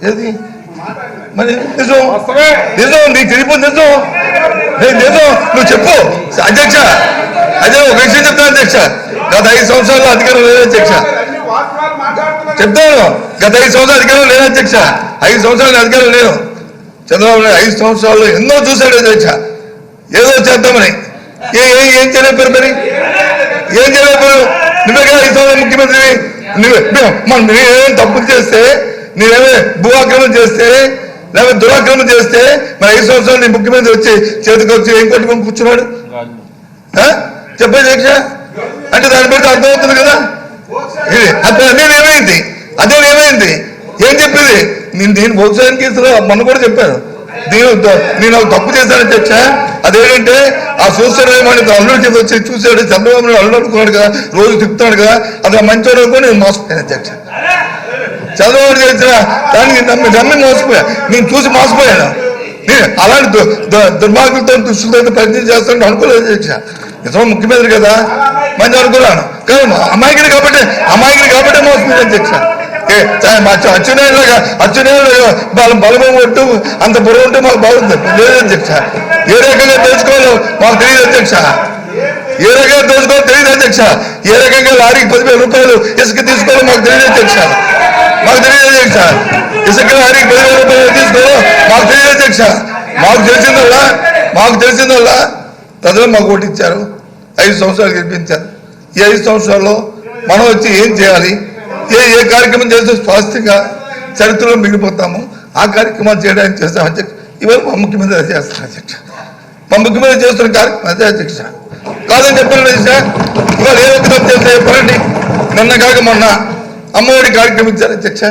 ఏది మరి నిజం నీకు తెలియదు, నిజం నువ్వు చెప్పు అధ్యక్ష. అదే ఒక విషయం చెప్తాను అధ్యక్ష, గత 5 సంవత్సరాల్లో అధికారం లేదు అధ్యక్ష. చెప్తాను, గత 5 సంవత్సరాలు అధికారం లేదు అధ్యక్ష. 5 సంవత్సరాలు అధికారం లేదు. చంద్రబాబు నాయుడు 5 సంవత్సరాల్లో ఎన్నో చూశాడు అధ్యక్ష. ఏదో చేద్దామని ఏం చేయలేపారు మరి? ఏం చేయలేపారు? నువ్వే కదా 5 సంవత్సరాలు ముఖ్యమంత్రి. నేనేం తప్పులు చేస్తే, నేనేమే భూ ఆక్రమణ చేస్తే, లేకపోతే దురాక్రమణ చేస్తే మరి 5 సంవత్సరాలు నీ ముఖ్యమంత్రి వచ్చి చేతికి వచ్చి ఏం కొట్టుకొని కూర్చున్నాడు? చెప్పే అధ్యక్ష. అంటే దాన్ని బట్టి అర్థమవుతుంది కదా. అదేమేమైంది ఏం చెప్పింది? నేను వ్యవసాయానికి మొన్న కూడా చెప్పాను, నేను తప్పు చేశాను అధ్యక్ష. అదేంటంటే ఆ సోషల్ అల్లుడి చేసి వచ్చి చూశాడు, చంద్రబాబు నాయుడు అల్లుడు అనుకున్నాడు కదా, రోజు తిప్పుతాడు కదా, అది మంచోడు అనుకో నేను మోసపోయాను అధ్యక్ష. చంద్రబాబు చేసిన దానికి నమ్మి మోసపోయా, నేను చూసి మోసపోయాను. అలాంటి దుర్మార్గులతో దుష్టులతో ప్రయత్నం చేస్తాను అనుకోలేదు అధ్యక్ష. నిజంగా ముఖ్యమంత్రి కదా, మంచి అనుకున్నాను. కానీ అమాయకుడు కాబట్టి మోసపోయింది అధ్యక్ష. అచ్చునేలాగా బలమం కొట్టు అంత బరువు ఉంటే మాకు బాగుంది లేదు అధ్యక్ష. ఏ రకంగా తెలుసుకోవాలో మాకు తెలియదు అధ్యక్ష. ఏ రకంగా తెలుసుకోవాలో తెలియదు అధ్యక్ష. ఏ రకంగా లారీకి 10,000 రూపాయలు ఇసుక తీసుకోవాలో మాకు తెలియదు అధ్యక్ష. ఇసుక లారీకి 10,000 రూపాయలు తీసుకోవాలో మాకు తెలియదు అధ్యక్ష. మాకు తెలిసిందల్లా ప్రజలు మాకు ఓటు ఇచ్చారు, 5 సంవత్సరాలు గెలిపించారు. ఈ 5 సంవత్సరాల్లో మనం వచ్చి ఏం చేయాలి, ఏ కార్యక్రమం చేస్తే స్వాస్థ్యంగా చరిత్రలో మిగిలిపోతాము, ఆ కార్యక్రమాలు చేయడానికి చేస్తాం అధ్యక్ష. ఇవాళ మా ముఖ్యమంత్రి అది చేస్తాను అధ్యక్ష. మా ముఖ్యమంత్రి చేస్తున్న కార్యక్రమం అదే అధ్యక్ష. కాదని చెప్పాను అధ్యక్ష. ఇవాళ ఏ ఒక్క తప్పు చేస్తే చెప్పండి. నిన్న కాక మొన్న అమ్మఒడి కార్యక్రమం ఇచ్చారు అధ్యక్ష.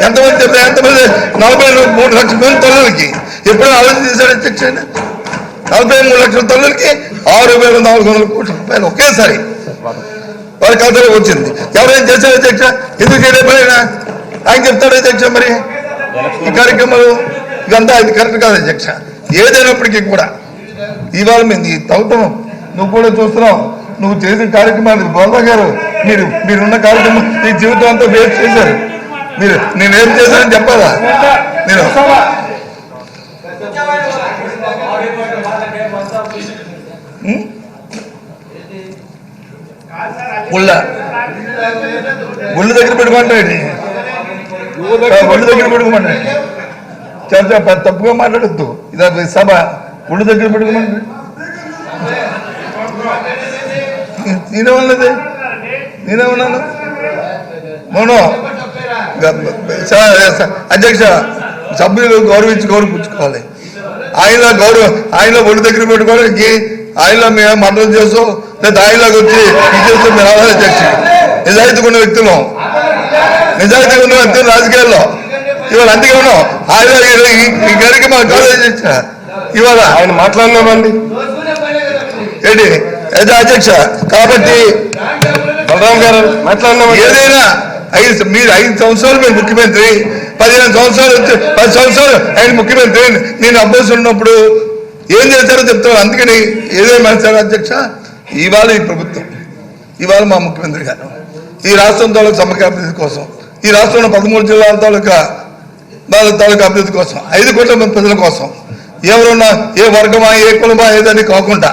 ఎంతమంది చెప్తే 43 లక్షల మంది తల్లులకి ఎప్పుడైనా ఆలోచన చేశారు అధ్యక్ష. 43 లక్షల తల్లులకి 6,400 కోట్ల రూపాయలు ఒకేసారి వారి ఖాతాలో వచ్చింది. ఎవరైనా చేశారు అధ్యక్ష? ఎందుకు చేయలేకపోయినా ఆయన చెప్తాడు అధ్యక్ష. మరి ఈ కార్యక్రమాలు ఇదంతా ఇది కరెక్ట్ కాదు అధ్యక్ష. ఏదైనప్పటికీ కూడా ఇవాళ మేము తవ్వుతాం, నువ్వు కూడా చూస్తున్నావు, నువ్వు చేసిన కార్యక్రమాలు బోల్దా గారు మీరున్న కార్యక్రమం ఈ జీవితం అంతా వేస్ట్ చేశారు. నేనేం చేశానని చెప్పాలా? నేను గుళ్ళు దగ్గర పెట్టుకుంటాడు, గుళ్ళు దగ్గర పెట్టుకోమంటాడు. చర్చ తప్పుగా మాట్లాడద్దు, ఇది సభ. గుళ్ళు దగ్గర పెట్టుకోమంటాడు. నేనేమన్నాను మౌనం అధ్యక్ష. సభ్యులు గౌరవించుకోవాలి. ఆయనలో ఒళ్ళు దగ్గర పెట్టుకోవడానికి ఆయనలో మేము మండలం చేస్తూ లేదా ఆయనలోకి వచ్చి ఇది చేస్తూ మేము రావాలి అధ్యక్ష. నిజాయితీగా ఉన్న వ్యక్తులు రాజకీయాల్లో ఇవాళ అందుకే ఉన్నాం. ఆయన ఈ కార్యక్రమం కాదు అధ్యక్ష. ఇవాళ ఆయన మాట్లాడినామండి ఏంటి అధ్యక్ష. కాబట్టి బలరాం గారు మాట్లాడినాం. ఏదైనా మీరు 5 సంవత్సరాలు మీరు ముఖ్యమంత్రి, 15 సంవత్సరాలు 10 సంవత్సరాలు ఆయన ముఖ్యమంత్రి. నేను అభ్యర్థి ఉన్నప్పుడు ఏం చేశారో చెప్తాను. అందుకని ఏదేమైనా సార్ అధ్యక్ష, ఇవాళ ఈ ప్రభుత్వం, ఇవాళ మా ముఖ్యమంత్రి గారు ఈ రాష్ట్రం తాలూకు సమగ్ర అభివృద్ధి కోసం, ఈ రాష్ట్రంలో 13 జిల్లాల తాలూకా అభివృద్ధి కోసం, 5 కోట్ల మంది ప్రజల కోసం, ఎవరున్నా ఏ వర్గమా ఏ కులమా ఏదని కాకుండా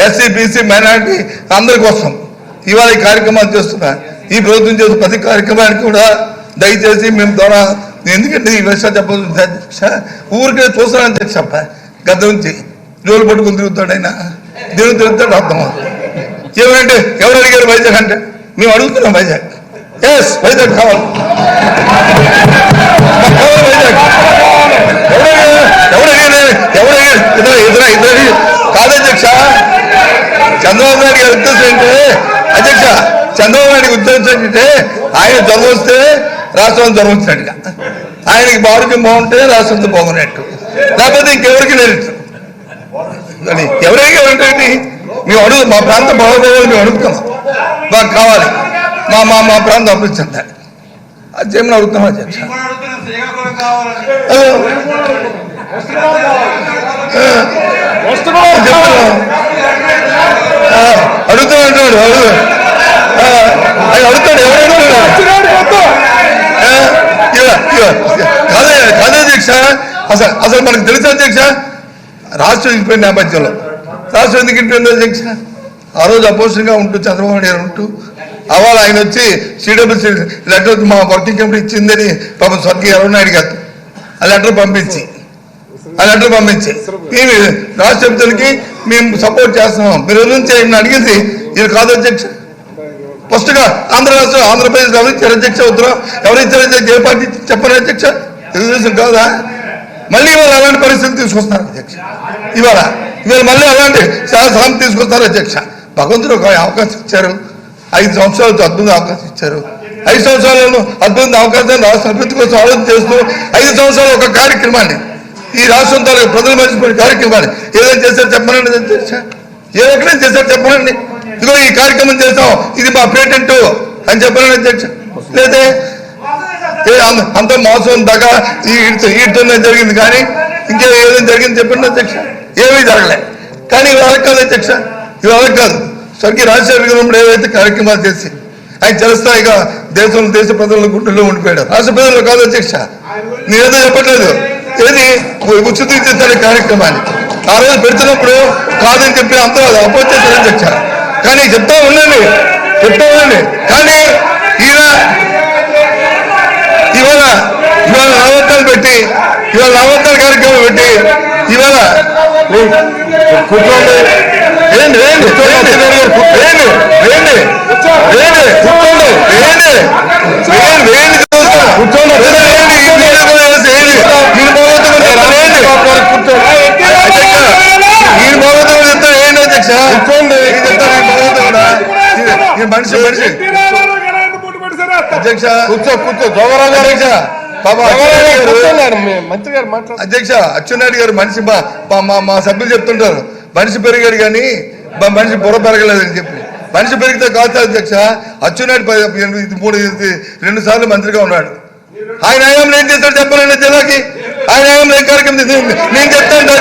ఎస్సీ బీసీ మైనారిటీ అందరి కోసం ఇవాళ ఈ కార్యక్రమాలు చేస్తున్నా. ఈ ప్రభుత్వం చేస్తున్న ప్రతి కార్యక్రమానికి కూడా దయచేసి మేము ద్వారా, ఎందుకంటే ఈ విషయాలు చెప్పాల్సి అధ్యక్ష. ఊరికే చూస్తాను అధ్యక్ష. గద్ద నుంచి జోలు పట్టుకుని తిరుగుతాడు ఆయన, దేవుడు తిరుగుతాడు అర్థం. ఏమంటే ఎవరు అడిగారు వైజాగ్ అంటే మేము అడుగుతున్నాం వైజాగ్. ఎస్ వైజాగ్ కావాలి, వైజాగ్. ఎవరు కాదు అధ్యక్ష, చంద్రబాబు నాయుడు గారి ఉద్దేశం ఏంటంటే అధ్యక్ష, చంద్రబాబు నాయుడు ఉద్దేశం ఏంటంటే ఆయన జ్వరం వస్తే రాష్ట్రం జ్వరం వచ్చినట్టుగా, ఆయనకి ఆరోగ్యం బాగుంటే రాష్ట్రంతో బాగున్నట్టు, లేకపోతే ఇంకెవరికి లేదు. ఎవరైనా ఏంటంటే మేము అడుగు, మా ప్రాంతం బాగోవాలి మేము అడుగుతున్నాం, మాకు కావాలి, మా ప్రాంతం అభివృద్ధి చెందాలి, అది చేయమని అడుగుతున్నాం అధ్యక్ష. అడుగుతాడు అడుగుతాడు కాదే అధ్యక్ష. అసలు మనకు తెలుసు అధ్యక్ష, రాష్ట్రం ఇండిపోయిన నేపథ్యంలో రాష్ట్రం ఎందుకు ఇండిపోయింది అధ్యక్ష? ఆ రోజు అపోజిషన్గా ఉంటూ చంద్రబాబు నాయుడు ఉంటూ అవాళ ఆయన వచ్చి సిడబ్ల్యూసీ లెటర్ మా వర్కింగ్ కమిటీ ఇచ్చిందని పాపం స్వర్గీయ నాయుడు గారు ఆ లెటర్ పంపించి మేము రాష్ట్ర ప్రభుత్వానికి మేము సపోర్ట్ చేస్తున్నాం, మీరు ఎవరి చేయండి అడిగింది ఇది కాదు అధ్యక్ష. ఫస్ట్గా ఆంధ్రప్రదేశ్ ఎవరిచ్చారు అధ్యక్ష ఉత్తరం, ఎవరిచ్చారు అధ్యక్ష, ఏ పార్టీ చెప్పారు అధ్యక్ష? తెలుగుదేశం కాదా? మళ్ళీ ఇవాళ అలాంటి పరిస్థితులు తీసుకొస్తున్నారు అధ్యక్ష. ఇవాళ మళ్ళీ అలాంటి సాయం తీసుకొస్తున్నారు అధ్యక్ష. భగవంతుడు ఒక అవకాశం ఇచ్చారు, 5 సంవత్సరాలతో అద్భుత అవకాశం ఇచ్చారు. 5 సంవత్సరాలను అద్భుత అవకాశాన్ని రాష్ట్ర అభివృద్ధి కోసం ఆలోచన చేస్తూ 5 సంవత్సరాలు ఒక కార్యక్రమాన్ని, ఈ రాష్ట్రం తాలూకు ప్రజలు మర్చిపోయిన కార్యక్రమాన్ని ఏదైనా చేశారు చెప్పనండి అధ్యక్ష, ఏ ఒక్కడే చేశారు చెప్పనండి. ఇదిగో ఈ కార్యక్రమం చేస్తాం, ఇది మా పేటెంట్ అని చెప్పనండి అధ్యక్ష. లేదే అంత మోసం దాకా ఈడుతోనే జరిగింది, కానీ ఇంకే ఏదైనా జరిగింది చెప్పండి అధ్యక్ష, ఏమీ జరగలే. కానీ ఇవాళ కాదు అధ్యక్ష, ఇవాళ కాదు, స్వర్గీయ రాజశేఖర గారు ఏవైతే కార్యక్రమాలు చేసి ఆయన చిరస్థాయిగా దేశ ప్రజల గుండెల్లో ఉండిపోయాడు, రాష్ట్ర ప్రజల్లో కాదు అధ్యక్ష. నేనేదో చెప్పట్లేదు, ఏది ఉచిత విద్యుత్ కార్యక్రమాన్ని ఆ రోజు పెడుతున్నప్పుడు కాదని చెప్పి అంతా అపోజ్ చేశారు అధ్యక్ష. కానీ చెప్తా ఉండండి కానీ ఇవాళ నవోత్తాలు పెట్టి, ఇవాళ నవోత్తాల కార్యక్రమం పెట్టి, ఇవాళ కూర్చోండి మనిషి అధ్యక్ష కూర్చో జోగరాజు అధ్యక్ష మంత్రి గారు అధ్యక్ష అచ్చెన్నాయుడు గారు మనిషి మా సభ్యులు చెప్తుంటారు మనిషి పెరిగాడు కానీ మనిషి బుర్ర పెరగలేదని చెప్పి. మనిషి పెరిగితే కాదు అధ్యక్ష, అచ్చెన్నాయుడు 2 సార్లు మంత్రిగా ఉన్నాడు. ఆయన హయాంలో ఏం చేస్తాడు చెప్పాలండి జిల్లాకి? ఆయన హయాంలో ఏం కార్యక్రమం నేను చెప్తాను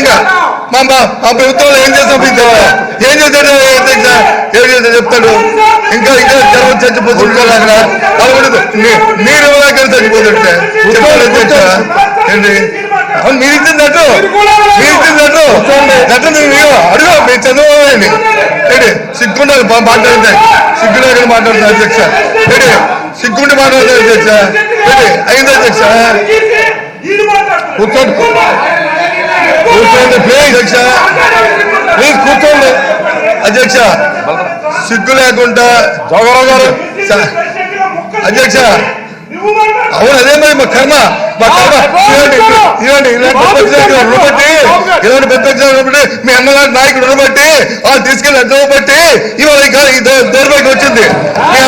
ఇంకా మా ప్రభుత్వంలో ఏం చేస్తాం ఏం చేస్తాడు అధ్యక్ష, ఏం చేస్తా చెప్తాడు. ఇంకా జనం చచ్చిపోతుంటారు అక్కడ, నీరు ఇవ్వలేక చచ్చిపోతుంటే చెప్పాలి అధ్యక్ష. ఏంటి అవును మీరు ఇచ్చిందట్టు అడుగు మీరు చదువుకోండి ఏంటి సిగ్గుండాలి మాట్లాడతాయి, సిగ్గులేక మాట్లాడతారు అధ్యక్ష. ఏంటి సిగ్గుండి మాట్లాడతారు అధ్యక్ష. ఏంటి అయింది అధ్యక్ష, కూర్చోండి ప్లీజ్ అధ్యక్ష, ప్లీజ్ కూర్చోండి అధ్యక్ష. సిగ్గు లేకుండా జోగరావు గారు అధ్యక్ష. అవును అదే మరి మా కర్మ ఇలాంటి పెద్ద మీ అన్నగారి నాయకుడు రుణబట్టి వాళ్ళు తీసుకెళ్ళి అడ్డం బట్టి ఇవాళ ఈ దౌర్భాగ్యం వచ్చింది. మీ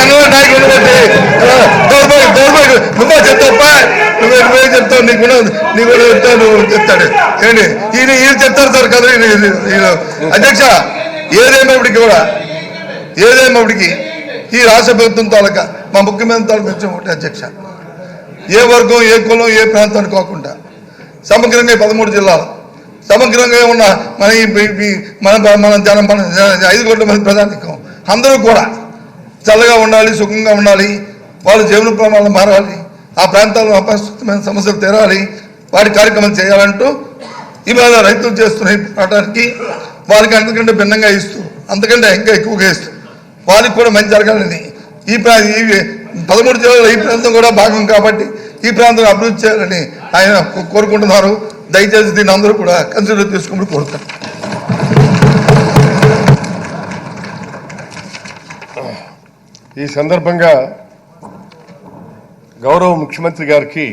అన్నగారి నాయకుడు రుణబట్టి దౌర్భాగ్యం నువ్వే చెప్తావా, నువ్వే చెప్తావు, నీకు చెప్తావు, నువ్వు చెప్తాడు ఏంటి ఈయన చెప్తారు సార్ కదా అధ్యక్ష. ఏదేమైనప్పటికీ ఈ రాష్ట్ర ప్రభుత్వం తాలూకా మా ముఖ్యమంత్రి తాలూకా ఒకటి అధ్యక్ష, ఏ వర్గం ఏ కులం ఏ ప్రాంతాన్ని కాకుండా సమగ్రంగా 13 జిల్లాలు సమగ్రంగా ఉన్న మన 5 కోట్ల మంది ప్రజానికం అందరూ కూడా చల్లగా ఉండాలి, సుఖంగా ఉండాలి, వాళ్ళ జీవన ప్రమాణాలు మారాలి, ఆ ప్రాంతాల్లో అపరిస్థితమైన సమస్యలు తీరాలి, వాటి కార్యక్రమాలు చేయాలంటూ ఇవాళ రైతులు చేస్తున్న పోరాటానికి వాళ్ళకి అంతకంటే భిన్నంగా ఇస్తూ, అంతకంటే ఇంకా ఎక్కువగా ఇస్తూ వాళ్ళకి కూడా మంచి జరగాలని ఈ 13 జిల్లాలో ఈ ప్రాంతం కూడా భాగం కాబట్టి ఈ ప్రాంతం అభివృద్ధి చేయాలని ఆయన కోరుకుంటున్నారు. దయచేసి దీన్ని అందరూ కూడా కన్సిడర్ తీసుకుని కోరుతారు. ఈ సందర్భంగా గౌరవ ముఖ్యమంత్రి గారికి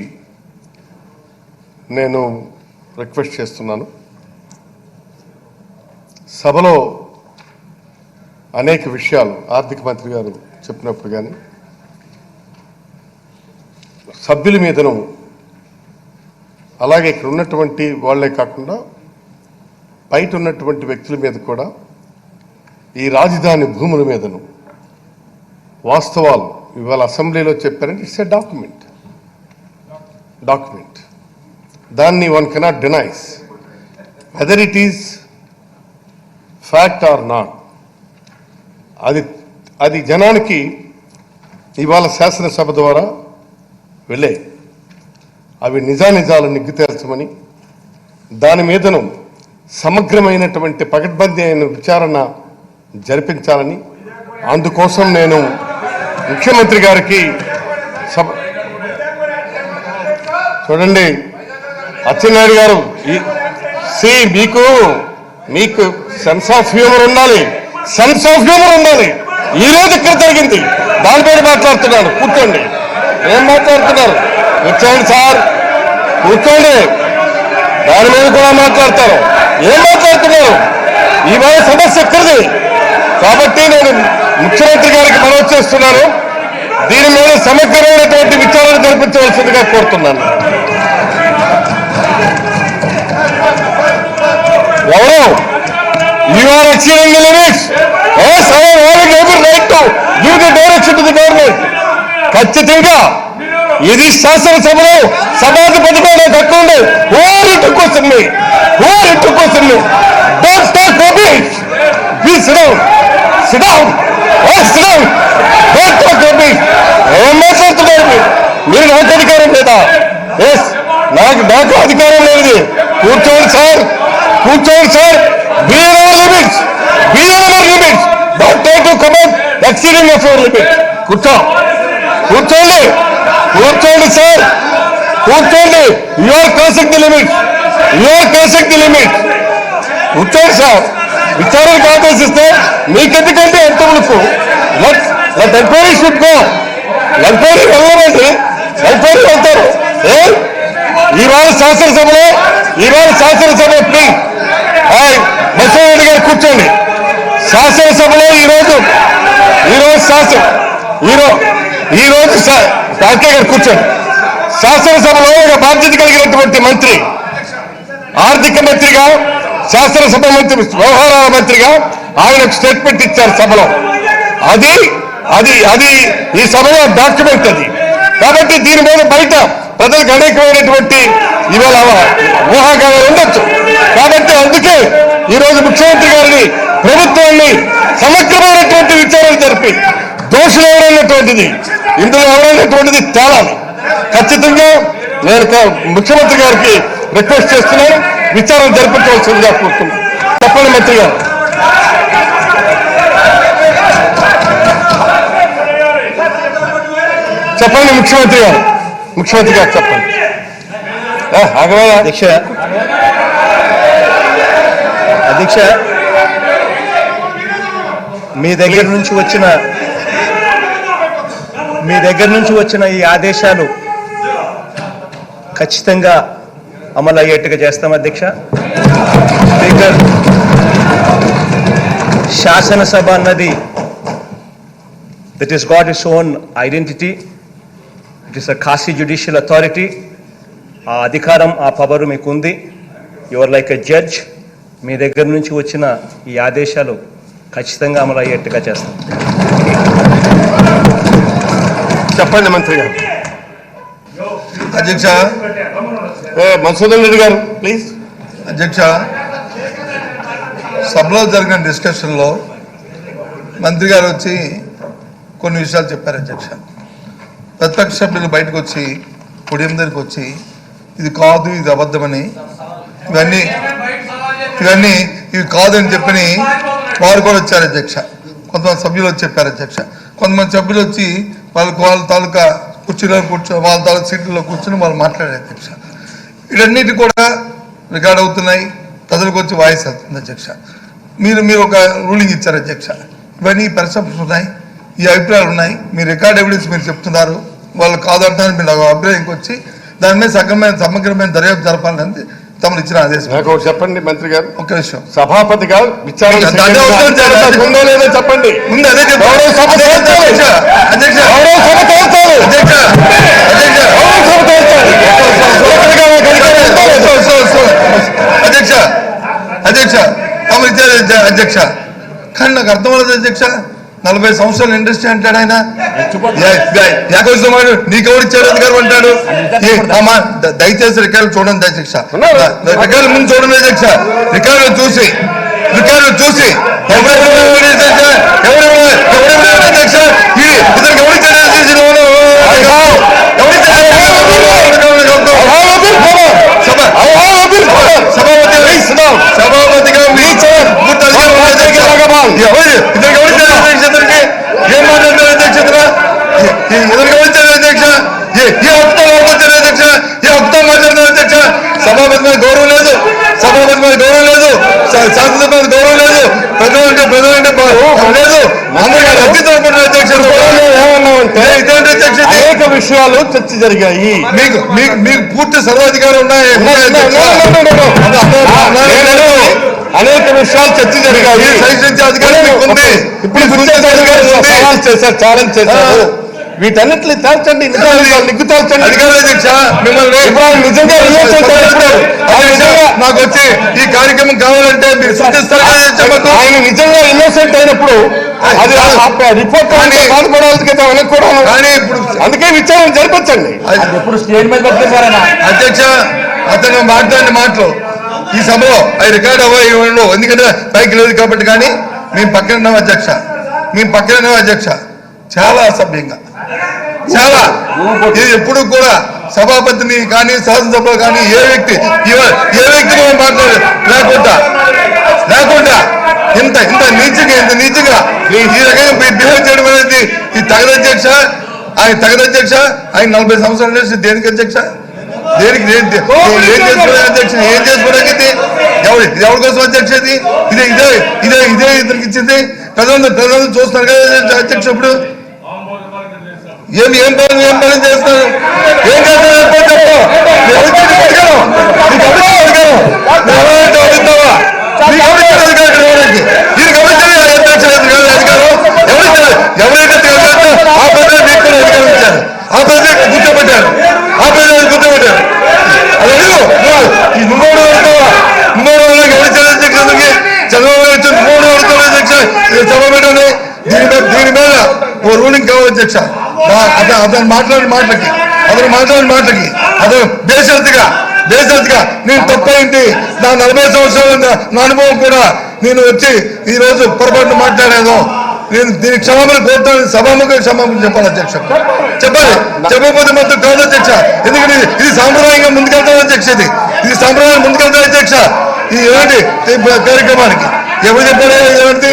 నేను రిక్వెస్ట్ చేస్తున్నాను. సభలో అనేక విషయాలు ఆర్థిక మంత్రి గారు చెప్పినప్పుడు కానీ సభ్యుల మీదను అలాగే ఇక్కడ ఉన్నటువంటి వాళ్లే కాకుండా బయట ఉన్నటువంటి వ్యక్తుల మీద కూడా ఈ రాజధాని భూముల మీదను వాస్తవాలు ఇవాళ అసెంబ్లీలో చెప్పారంటే ఇట్స్ ఏ డాక్యుమెంట్ దాన్ని one cannot denies whether it is fact are not. అది జనానికి ఇవాళ శాసనసభ ద్వారా వెళ్ళే అవి నిజానిజాలు నిగ్గు తేల్చమని దాని మీదను సమగ్రమైనటువంటి పకడ్బందీ అయిన విచారణ జరిపించాలని అందుకోసం నేను ముఖ్యమంత్రి గారికి చూడండి అచ్చెన్నాయుడు గారు మీకు సెన్స్ ఆఫ్ హ్యూమర్ ఉండాలి. ఈ రోజు ఇక్కడ జరిగింది దానిపైన మాట్లాడుతున్నాను. కూర్చోండి. ఏం మాట్లాడుతున్నారు? కూర్చోండి సార్, కూర్చోండి. దాని మీద కూడా మాట్లాడతారు. ఏం మాట్లాడుతున్నారు? ఇవాళ సమస్య ఎక్కడిది కాబట్టి నేను ముఖ్యమంత్రి గారికి మనవి చేస్తున్నాను. దీని మీద సమగ్రమైనటువంటి విచారణ జరిపించవలసిందిగా కోరుతున్నాను. ఎవరు you are exceeding the limits. Right to give the direction to the government. ఖచ్చితంగా ఇది శాసనసభలో సభాధిపతిగా నాకు హక్కు ఉంది. Don't talk rubbish. Please sit down. Sit down. Don't talk rubbish. ఏం మాట్లాడుతున్నారు మీరు? నాకు అధికారం లేదా? ఎస్, నాకు అధికారం లేదు. కూర్చోండి sir. Be in our limits. Don't try to come out exceeding of your limits. కూర్చోండి sir. You are crossing the limit. కూర్చోండి సార్. విచారణకు ఆదేశిస్తే మీకెందుకంటే ఎంత ములుపు? Let enquiry should go. Enquiry వెళ్ళమండి. ఎంక్వైరీ వెళ్తారు. ఇవాళ శాసనసభలో ప్లీజ్ బసవరెడ్డి గారు కూర్చోండి. శాసనసభలో ఈరోజు కార్కే గారు కూర్చోండి. శాసనసభలో ఒక బాధ్యత కలిగినటువంటి మంత్రి, ఆర్థిక మంత్రిగా, శాసనసభ మంత్రి, వ్యవహారాల మంత్రిగా ఆయన స్టేట్మెంట్ ఇచ్చారు సభలో. అది ఈ సభలో డాక్యుమెంట్ అది. కాబట్టి దీని మీద బయట ప్రజలకు అనేకమైనటువంటి ఇవాళ ఊహాగానాలు ఉండొచ్చు. కాబట్టి అందుకే ఈరోజు ముఖ్యమంత్రి గారిని, ప్రభుత్వాన్ని సమగ్రమైనటువంటి విచారణ జరిపి దోషులు ఎవరైనటువంటిది, ఇందులో ఎవరైనటువంటిది తేలాలి. ఖచ్చితంగా నేను ముఖ్యమంత్రి గారికి రిక్వెస్ట్ చేస్తున్నాను. విచారణ జరిపించవలసిందిగా కోరుతున్నాను. చెప్పండి మంత్రి గారు. చెప్పండి ముఖ్యమంత్రి గారు చెప్పండి. అధ్యక్ష, మీ దగ్గర నుంచి వచ్చిన ఈ ఆదేశాలు ఖచ్చితంగా అమలు అయ్యేట్టుగా చేస్తాం అధ్యక్ష. స్పీకర్, శాసనసభ అన్నది that is got its own identity. It is a quasi judicial authority. ఆ అధికారం, ఆ పవర్ మీకు ఉంది. Your like a judge. మీ దగ్గర నుంచి వచ్చిన ఈ ఆదేశాలు ఖచ్చితంగా అమలు అయ్యేట్టుగా చేస్తాం. చెప్పండి మంత్రి గారు. అధ్యక్ష, మధుసూదన్ రెడ్డి గారు ప్లీజ్. అధ్యక్ష, సభలో జరిగిన డిస్కషన్లో మంత్రి గారు వచ్చి కొన్ని విషయాలు చెప్పారు అధ్యక్ష. ప్రతిపక్ష సభ్యులు బయటకు వచ్చి పొడియం దగ్గరికి వచ్చి ఇది కాదు, ఇది అబద్ధమని, ఇవి కాదని చెప్పని వారు కూడా వచ్చారు అధ్యక్ష. కొంతమంది సభ్యులు వచ్చి చెప్పారు అధ్యక్ష. కొంతమంది సభ్యులు వచ్చి వాళ్ళ తాలూకా వాళ్ళ తాలూకా సీట్లలో కూర్చొని వాళ్ళు మాట్లాడారు అధ్యక్ష. వీటన్నిటి కూడా రికార్డ్ అవుతున్నాయి, ప్రజలకు వచ్చి వాయిస్ అవుతుంది అధ్యక్ష. మీరు ఒక రూలింగ్ ఇచ్చారు అధ్యక్ష. ఇవన్నీ పరిశ్రమలు ఉన్నాయి, ఈ అభిప్రాయాలు ఉన్నాయి. మీ రికార్డ్ ఎవిడెన్స్ మీరు చెప్తున్నారు, వాళ్ళు కాదంటారు. మీరు అభిప్రాయంకి వచ్చి దాని మీద సమగ్రమైన దర్యాప్తు జరపాలని తమరు ఇచ్చిన ఆదేశం. నాకు ఒకటి చెప్పండి మంత్రి గారు, ఒక్క నిమిషం. సభాపతిగా విచారణ అదే అవసరం సార్. ఉందో లేదో చెప్పండి. ముందు అదే చెప్పండి. గౌరవ సభ తేల్చాలి. అధ్యక్ష గౌరవ సభ తేల్చాలి. అధ్యక్ష అధ్యక్ష గౌరవ సభ తేల్చాలి. అధ్యక్ష అధ్యక్ష తమరు ఇచ్చారు అధ్యక్ష. కానీ నాకు అర్థం అవ్వలేదు అధ్యక్ష. 40 సంవత్సరాల ఇండస్ట్రీ అంటాడు ఆయన. యాకోసమాడు నీకెవరు ఇచ్చారు అధికారం అంటాడు. దయచేసి రికార్డు చూడండి అధ్యక్ష. రికార్డు ముందు చూడండి అధ్యక్ష. రికార్డు చూసి ఎవరు అధ్యక్ష ఇతనికి ఎవరిచ్చారు సభాపతిగా ఇతనికి ఏం మాట్లాడతారు అధ్యక్ష? ఇతనికి వచ్చారు అధ్యక్ష. ఏ హక్కుతో వచ్చారు అధ్యక్ష? ఏ హక్కుతో మాట్లాడతారు అధ్యక్ష? సభాపతి మీద గౌరవం లేదు, సభాపతి మీద గౌరవం లేదు, శాసనసభ మీద గౌరవం లేదు, ప్రజలంటే లేదు. అందరికీ అద్భుతం అనుకుంటారు అధ్యక్ష. ఏమన్నామంటే ఇదేంటి అధ్యక్ష? అనేక విషయాలు చర్చ జరిగాయి. మీకు పూర్తి సర్వాధికారం ఉన్నాయి. అనేక విషయాలు చర్చ జరిగాయి. సహించే అధికారం మీకు ఉంది. ఇప్పుడు ఛాలెంజ్ చేశారు. వీటన్నిటిని తేల్చండి, నిగ్గు తేల్చండి. అధికారులు అధ్యక్ష మిమ్మల్ని నిజంగా నాకు వచ్చి ఈ కార్యక్రమం కావాలంటే మీరు సూచిస్తారు. ఆయన నిజంగా ఇన్నోసెంట్ అయినప్పుడు అది రిపోర్ట్ బాధపడాలి కదా వెనక్కి కూడా. కానీ ఇప్పుడు అందుకే విచారణ జరిపించండి. ఎప్పుడు స్టేజ్ మీద పెట్టేశారన్న అధ్యక్ష. అతను మాట్లాడిన మాటలు ఈ సభలో అవి రికార్డ్ అవ్వవు. ఎందుకంటే పైకి లేదు కాబట్టి. కానీ మేము పక్కన ఉన్నాం అధ్యక్ష. చాలా అసభ్యంగా, చాలా ఇది ఎప్పుడు కూడా సభాపతిని కానీ శాసనసభలో కానీ ఏ వ్యక్తి మాట్లాడు లేకుండా ఇంత నీచంగా ఈ రకంగా బిహేవ్ చేయడం అనేది ఇది తగదు అధ్యక్ష. ఆయన 40 సంవత్సరాల నుంచి దేనికి అధ్యక్ష? దేనికి ఏం చేసుకోవడానికి అధ్యక్ష? ఏం చేసుకోవడానికి ఎవరి కోసం అధ్యక్ష? ఇదే ఇతనికి ఇచ్చింది. ప్రజలందరూ చూస్తున్నారు కదా అధ్యక్ష. ఇప్పుడు ఏం పని చేస్తారు? ఏం చేస్తారు ఎవరైతే ఆ ప్రజలు మీకు అధికారం ఇచ్చారు. ఆ ప్రజలు గుర్తుపెట్టారు. అది ఈ నువ్వు ఎవరి అధ్యక్షుడికి చంద్రబాబు నాయుడు అధ్యక్ష సభ పెట్టండి. దీని మీద ఓ రూలింగ్ కావాలి అధ్యక్ష. అతను మాట్లాడిన మాటలకి అతను బేషరతుగా నేను తప్పైంది. నా 40 సంవత్సరాల నా అనుభవం కూడా నేను వచ్చి ఈ రోజు పొరపాటున మాట్లాడాను. నేను దీనికి క్షమాపణ కోరుతాను. సభాముఖ క్షమాపణ చెప్పాలి అధ్యక్ష. చెప్పకపోతే మొత్తం కాదు అధ్యక్ష. ఎందుకంటే ఇది సాంప్రదాయంగా ముందుకెళ్తాను అధ్యక్ష. ఇది సాంప్రదాయం ముందుకెళ్తాను అధ్యక్ష. ఇది ఎలాంటి కార్యక్రమానికి ఎవరు చెప్పారు? ఎలాంటి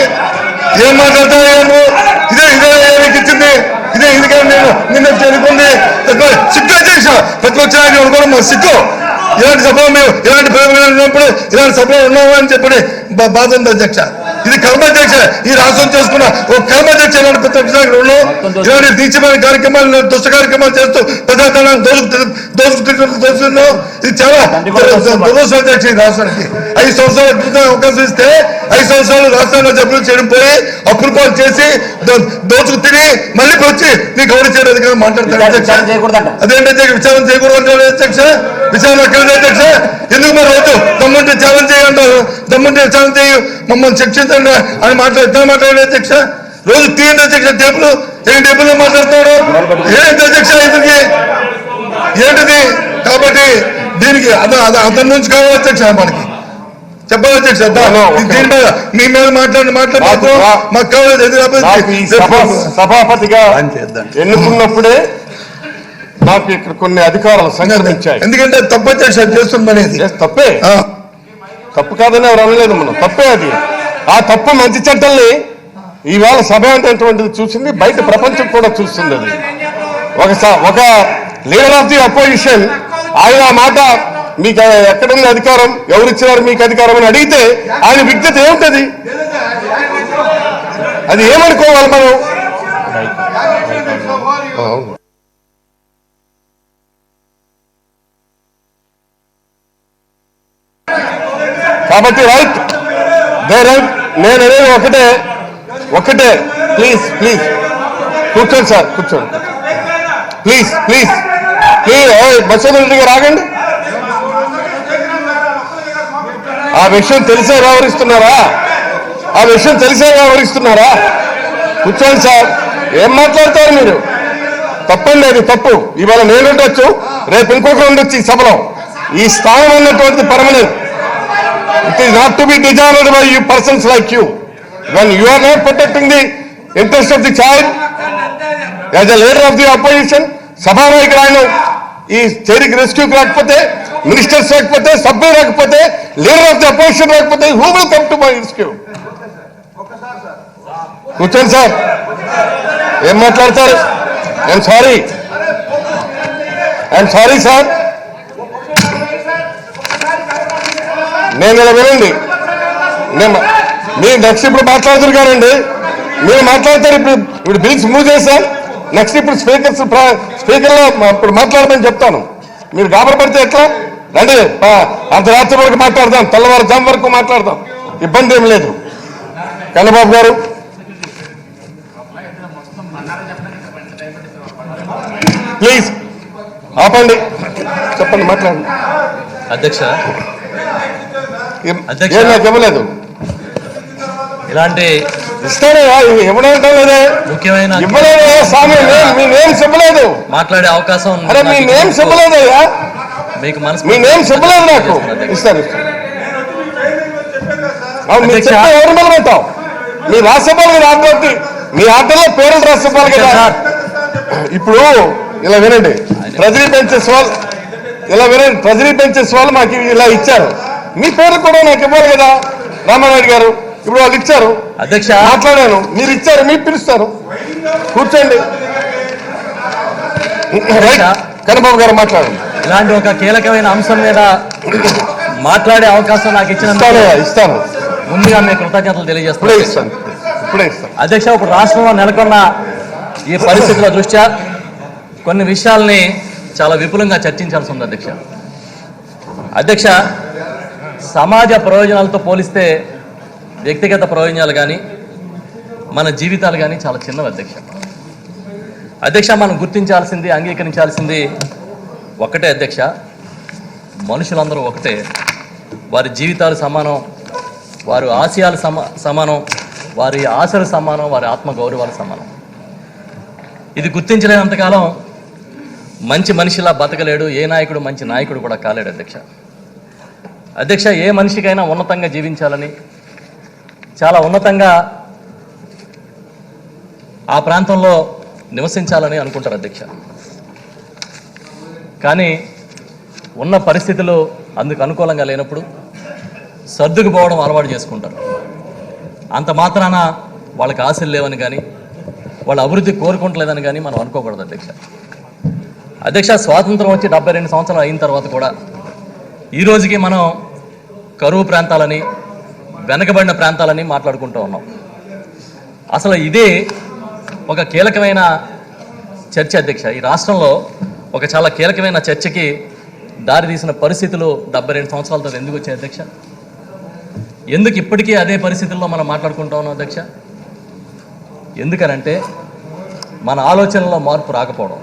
ఏం మాట్లాడతాను? ఇదే ఇచ్చింది. ఇది కానీ నేను నిన్న తెలుగుంది సిగ్గు అధ్యక్ష. ప్రతిపక్ష నాయకులు కూడా మా సిగ్గు. ఇలాంటి సభలో మేము ఇలాంటి ప్రయోజనాలు ఉన్నప్పుడు ఇలాంటి సభలో ఉన్నాము అని చెప్పి బాధ ఉంది అధ్యక్ష. ఇది కర్మాధ్యక్ష. ఈ రాష్ట్రం చేసుకున్న ఒక కర్మాధ్యక్ష ఇలాంటి ప్రతిపక్ష నాయకులు ఇలాంటి నీచమైన కార్యక్రమాలు, దుష్ట కార్యక్రమాలు చేస్తూ ప్రజాధనాన్ని దోచుకుంటున్నాం. ఇది చాలా దురదృష్టం అధ్యక్ష. ఈ రాష్ట్రానికి 5 సంవత్సరాలు అవకాశం ఇస్తే 5 సంవత్సరాలు రాష్ట్రంలో జబ్బులు చేయడం పోయి అప్పులు పాలు చేసి దోచుకు తిని మళ్ళీ వచ్చి నీకు ఎవరు చేయడం అధికారం మాట్లాడతారు అధ్యక్ష. అదేంటి అధ్యక్ష? విచారణ చేయకూడదు అంటారు అధ్యక్ష. విచారణ ఎక్కడ అధ్యక్ష? ఎందుకు మరి రోజు దమ్ముంటే ఛాలెంజ్ చేయంటారు. దమ్ముంటే ఛాలెంజ్ చేయ మమ్మల్ని శిక్షించండి అని మాట్లాడే అధ్యక్ష. రోజు తీయండి అధ్యక్ష. టేపులు మాట్లాడుతాడు ఏంటి అధ్యక్ష? ఏంటిది? కాబట్టి దీనికి అతని నుంచి కావాలి అధ్యక్ష. మనకి చెప్పాలి అధ్యక్ష. దీని మీద మీ మీద మాట్లాడి మాకు కావాలి. సభాపతిగా ఎన్నుకున్నప్పుడే నాకు ఇక్కడ కొన్ని అధికారాలు సంక్రమించాయి. ఎందుకంటే తప్పు అధ్యక్ష చేస్తుంది అనేది. తప్పే, తప్పు కాదని ఎవరు అనలేదు. మనం తప్పే అది. ఆ తప్పు మంచి చెడ్డల్ని ఈవేళ సభ అనేటువంటిది చూసింది, బయట ప్రపంచం కూడా చూస్తుంది. అది ఒక లీడర్ ఆఫ్ ది అపోజిషన్ ఆయన ఆ మాట మీకు ఎక్కడుంది అధికారం, ఎవరిచ్చినారు మీకు అధికారం అని అడిగితే ఆయన విజ్ఞత ఏముంటది? అది ఏమనుకోవాలి మనం? కాబట్టి రైట్ నేను అనేది ఒకటే ప్లీజ్ కూర్చోండి సార్, కూర్చోండి ప్లీజ్ బస్సు గారు ఆగండి. ఆ విషయం తెలిసే వ్యవహరిస్తున్నారా? కూర్చోండి సార్. ఏం మాట్లాడతారు మీరు? తప్పండి, అది తప్పు. ఇవాళ నేను ఉండొచ్చు, రేపు ఇంకొకరు ఉండొచ్చు ఈ సభలో. ఈ స్థానం అన్నటువంటిది permanent. It is not to be designed by you persons like you. When you are not protecting the interest of the child as a leader of the opposition, సభానాయకుడు ఆయన ఈ చేరికి రెస్క్యూకి రాకపోతే, మినిస్టర్స్ రాకపోతే, సభ్యులు రాకపోతే, లీడర్ ఆఫ్ ది అపోజిషన్ రాకపోతే, who will come to my rescue? కూర్చోండి సార్. ఏం మాట్లాడతారు? I'm sorry sir. నేను ఇలా వినండి, మీరు నెక్స్ట్ ఇప్పుడు మాట్లాడుతున్నారు కానండి, మీరు మాట్లాడతారు. ఇప్పుడు బిల్స్ మూవ్ చేశాం. నెక్స్ట్ ఇప్పుడు స్పీకర్లో ఇప్పుడు మాట్లాడమని చెప్తాను. మీరు గాబరపడితే ఎట్లా? రండి, అర్ధరాత్రి వరకు మాట్లాడదాం, తెల్లవారుజాము వరకు మాట్లాడదాం, ఇబ్బంది ఏం లేదు. చంద్రబాబు గారు ప్లీజ్ ఆపండి, చెప్పండి, మాట్లాడండి. అధ్యక్ష, ఏం నాకు ఇవ్వలేదు. ఇలాంటి ఇస్తానే ఇవ్వడం లేదే, ముఖ్యమైన ఇవ్వలేదు స్వామి. మీ నేమ్స్ ఇవ్వలేదు, మాట్లాడే అవకాశం అరే మీ నేమ్స్ ఇవ్వలేదయ్యా, మీకు మీ నేమ్స్ ఇవ్వలేదు నాకు. ఇస్తారు మీరు చెప్తే ఎవరు మొదలుపెట్టావు? మీ రాష్ట్రపాలు మీరు ఆటోటి, మీ ఆటల్లో పేర్లు రాష్ట్రపాలు కదా. ఇప్పుడు ఇలా వినండి, ట్రెజరీ బెంచెస్ వాళ్ళు మాకు ఇలా ఇచ్చారు. మీ పేరు కూడా నాకు ఇవ్వాలి కదా రామానాయుడు గారు. ఇప్పుడు వాళ్ళు ఇచ్చారు, అధ్యక్ష మాట్లాడాను, మీరు ఇచ్చారు, మీరు పిలుస్తారు. కూర్చోండి. చంద్రబాబు గారు మాట్లాడండి. ఇలాంటి ఒక కీలకమైన అంశం మీద మాట్లాడే అవకాశం నాకు ఇస్తాను. ముందుగా మీకు కృతజ్ఞతలు తెలియజేస్తాను. ఇప్పుడే ఇస్తాను. అధ్యక్ష, ఇప్పుడు రాష్ట్రంలో నెలకొన్న ఈ పరిస్థితుల దృష్ట్యా కొన్ని విషయాల్ని చాలా విపులంగా చర్చించాల్సి ఉంది అధ్యక్ష. సమాజ ప్రయోజనాలతో పోలిస్తే వ్యక్తిగత ప్రయోజనాలు కానీ మన జీవితాలు కానీ చాలా చిన్నవి అధ్యక్ష. మనం గుర్తించాల్సింది, అంగీకరించాల్సింది ఒకటే అధ్యక్ష, మనుషులందరూ ఒకటే, వారి జీవితాలు సమానం, వారి ఆశయాలు సమానం, వారి ఆశలు సమానం, వారి ఆత్మగౌరవాలు సమానం. ఇది గుర్తించలేనంతకాలం మంచి మనిషిలా బతకలేడు, ఏ నాయకుడు మంచి నాయకుడు కూడా కాలేడు అధ్యక్ష. ఏ మనిషికైనా ఉన్నతంగా జీవించాలని, చాలా ఉన్నతంగా ఆ ప్రాంతంలో నివసించాలని అనుకుంటారు అధ్యక్ష. కానీ ఉన్న పరిస్థితులు అందుకు అనుకూలంగా లేనప్పుడు సర్దుకుపోవడం అలవాటు చేసుకుంటారు. అంత మాత్రాన వాళ్ళకి ఆశలు లేవని కానీ, వాళ్ళ అభివృద్ధి కోరుకుంటలేదని కానీ మనం అనుకోకూడదు అధ్యక్ష. స్వాతంత్రం వచ్చి 72 సంవత్సరాలు అయిన తర్వాత కూడా ఈ రోజుకి మనం కరువు ప్రాంతాలని, వెనకబడిన ప్రాంతాలని మాట్లాడుకుంటూ ఉన్నాం. అసలు ఇదే ఒక కీలకమైన చర్చ అధ్యక్ష. ఈ రాష్ట్రంలో ఒక చాలా కీలకమైన చర్చకి దారితీసిన పరిస్థితులు 72 సంవత్సరాల తర్వాత ఎందుకు వచ్చాయి అధ్యక్ష? ఎందుకు ఇప్పటికీ అదే పరిస్థితుల్లో మనం మాట్లాడుకుంటూ ఉన్నాం అధ్యక్ష? ఎందుకనంటే మన ఆలోచనలో మార్పు రాకపోవడం,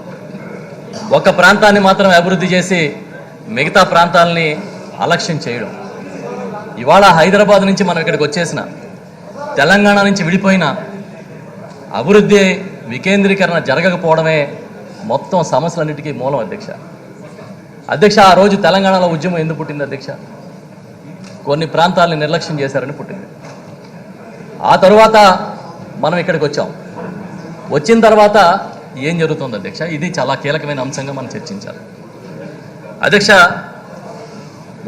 ఒక ప్రాంతాన్ని మాత్రమే అభివృద్ధి చేసి మిగతా ప్రాంతాలని అలక్ష్యం చేయడం. ఇవాళ హైదరాబాద్ నుంచి మనం ఇక్కడికి వచ్చేసిన, తెలంగాణ నుంచి విడిపోయిన, అభివృద్ధి వికేంద్రీకరణ జరగకపోవడమే మొత్తం సమస్యలన్నిటికీ మూలం అధ్యక్ష. ఆ రోజు తెలంగాణలో ఉద్యమం ఎందుకు పుట్టింది అధ్యక్ష? కొన్ని ప్రాంతాలని నిర్లక్ష్యం చేశారని పుట్టింది. ఆ తరువాత మనం ఇక్కడికి వచ్చాం. వచ్చిన తర్వాత ఏం జరుగుతుంది అధ్యక్ష? ఇది చాలా కీలకమైన అంశంగా మనం చర్చించాలి అధ్యక్ష.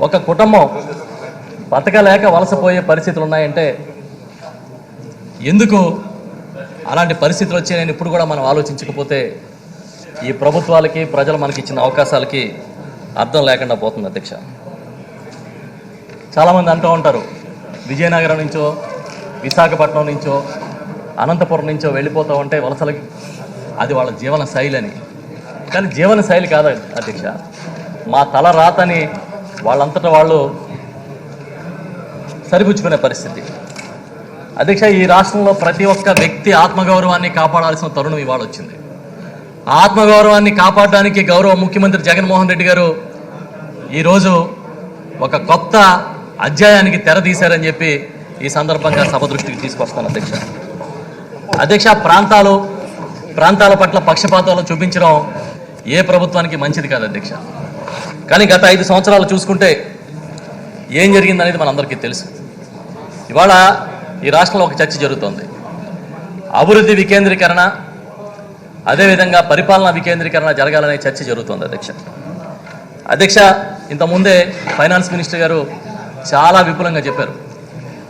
ఒక కుటుంబం బతకలేక వలసపోయే పరిస్థితులు ఉన్నాయంటే ఎందుకు అలాంటి పరిస్థితులు వచ్చాయని ఇప్పుడు కూడా మనం ఆలోచించకపోతే ఈ ప్రభుత్వాలకి, ప్రజలు మనకి ఇచ్చిన అవకాశాలకి అర్థం లేకుండా పోతుంది అధ్యక్ష. చాలామంది అంటూ ఉంటారు, విజయనగరం నుంచో, విశాఖపట్నం నుంచో, అనంతపురం నుంచో వెళ్ళిపోతూ ఉంటే వలసలకి అది వాళ్ళ జీవన శైలి అని. కానీ జీవన శైలి కాదు అధ్యక్ష, మా తల రాతని వాళ్ళంతటా వాళ్ళు సరిపుచ్చుకునే పరిస్థితి. అధ్యక్ష, ఈ రాష్ట్రంలో ప్రతి ఒక్క వ్యక్తి ఆత్మగౌరవాన్ని కాపాడాల్సిన తరుణం ఇవాళ వచ్చింది. ఆత్మగౌరవాన్ని కాపాడడానికి గౌరవ ముఖ్యమంత్రి జగన్మోహన్ రెడ్డి గారు ఈరోజు ఒక కొత్త అధ్యాయానికి తెరదీశారని చెప్పి ఈ సందర్భంగా సభ దృష్టికి తీసుకొస్తాను. అధ్యక్ష, ప్రాంతాల పట్ల పక్షపాతాలు చూపించడం ఏ ప్రభుత్వానికి మంచిది కాదు అధ్యక్ష. కానీ గత 5 సంవత్సరాలు చూసుకుంటే ఏం జరిగిందనేది మనందరికీ తెలుసు. ఇవాళ ఈ రాష్ట్రంలో ఒక చర్చ జరుగుతోంది. అభివృద్ధి వికేంద్రీకరణ, అదేవిధంగా పరిపాలనా వికేంద్రీకరణ జరగాలనే చర్చ జరుగుతోంది అధ్యక్ష. ఇంతకుముందే ఫైనాన్స్ మినిస్టర్ గారు చాలా విపులంగా చెప్పారు.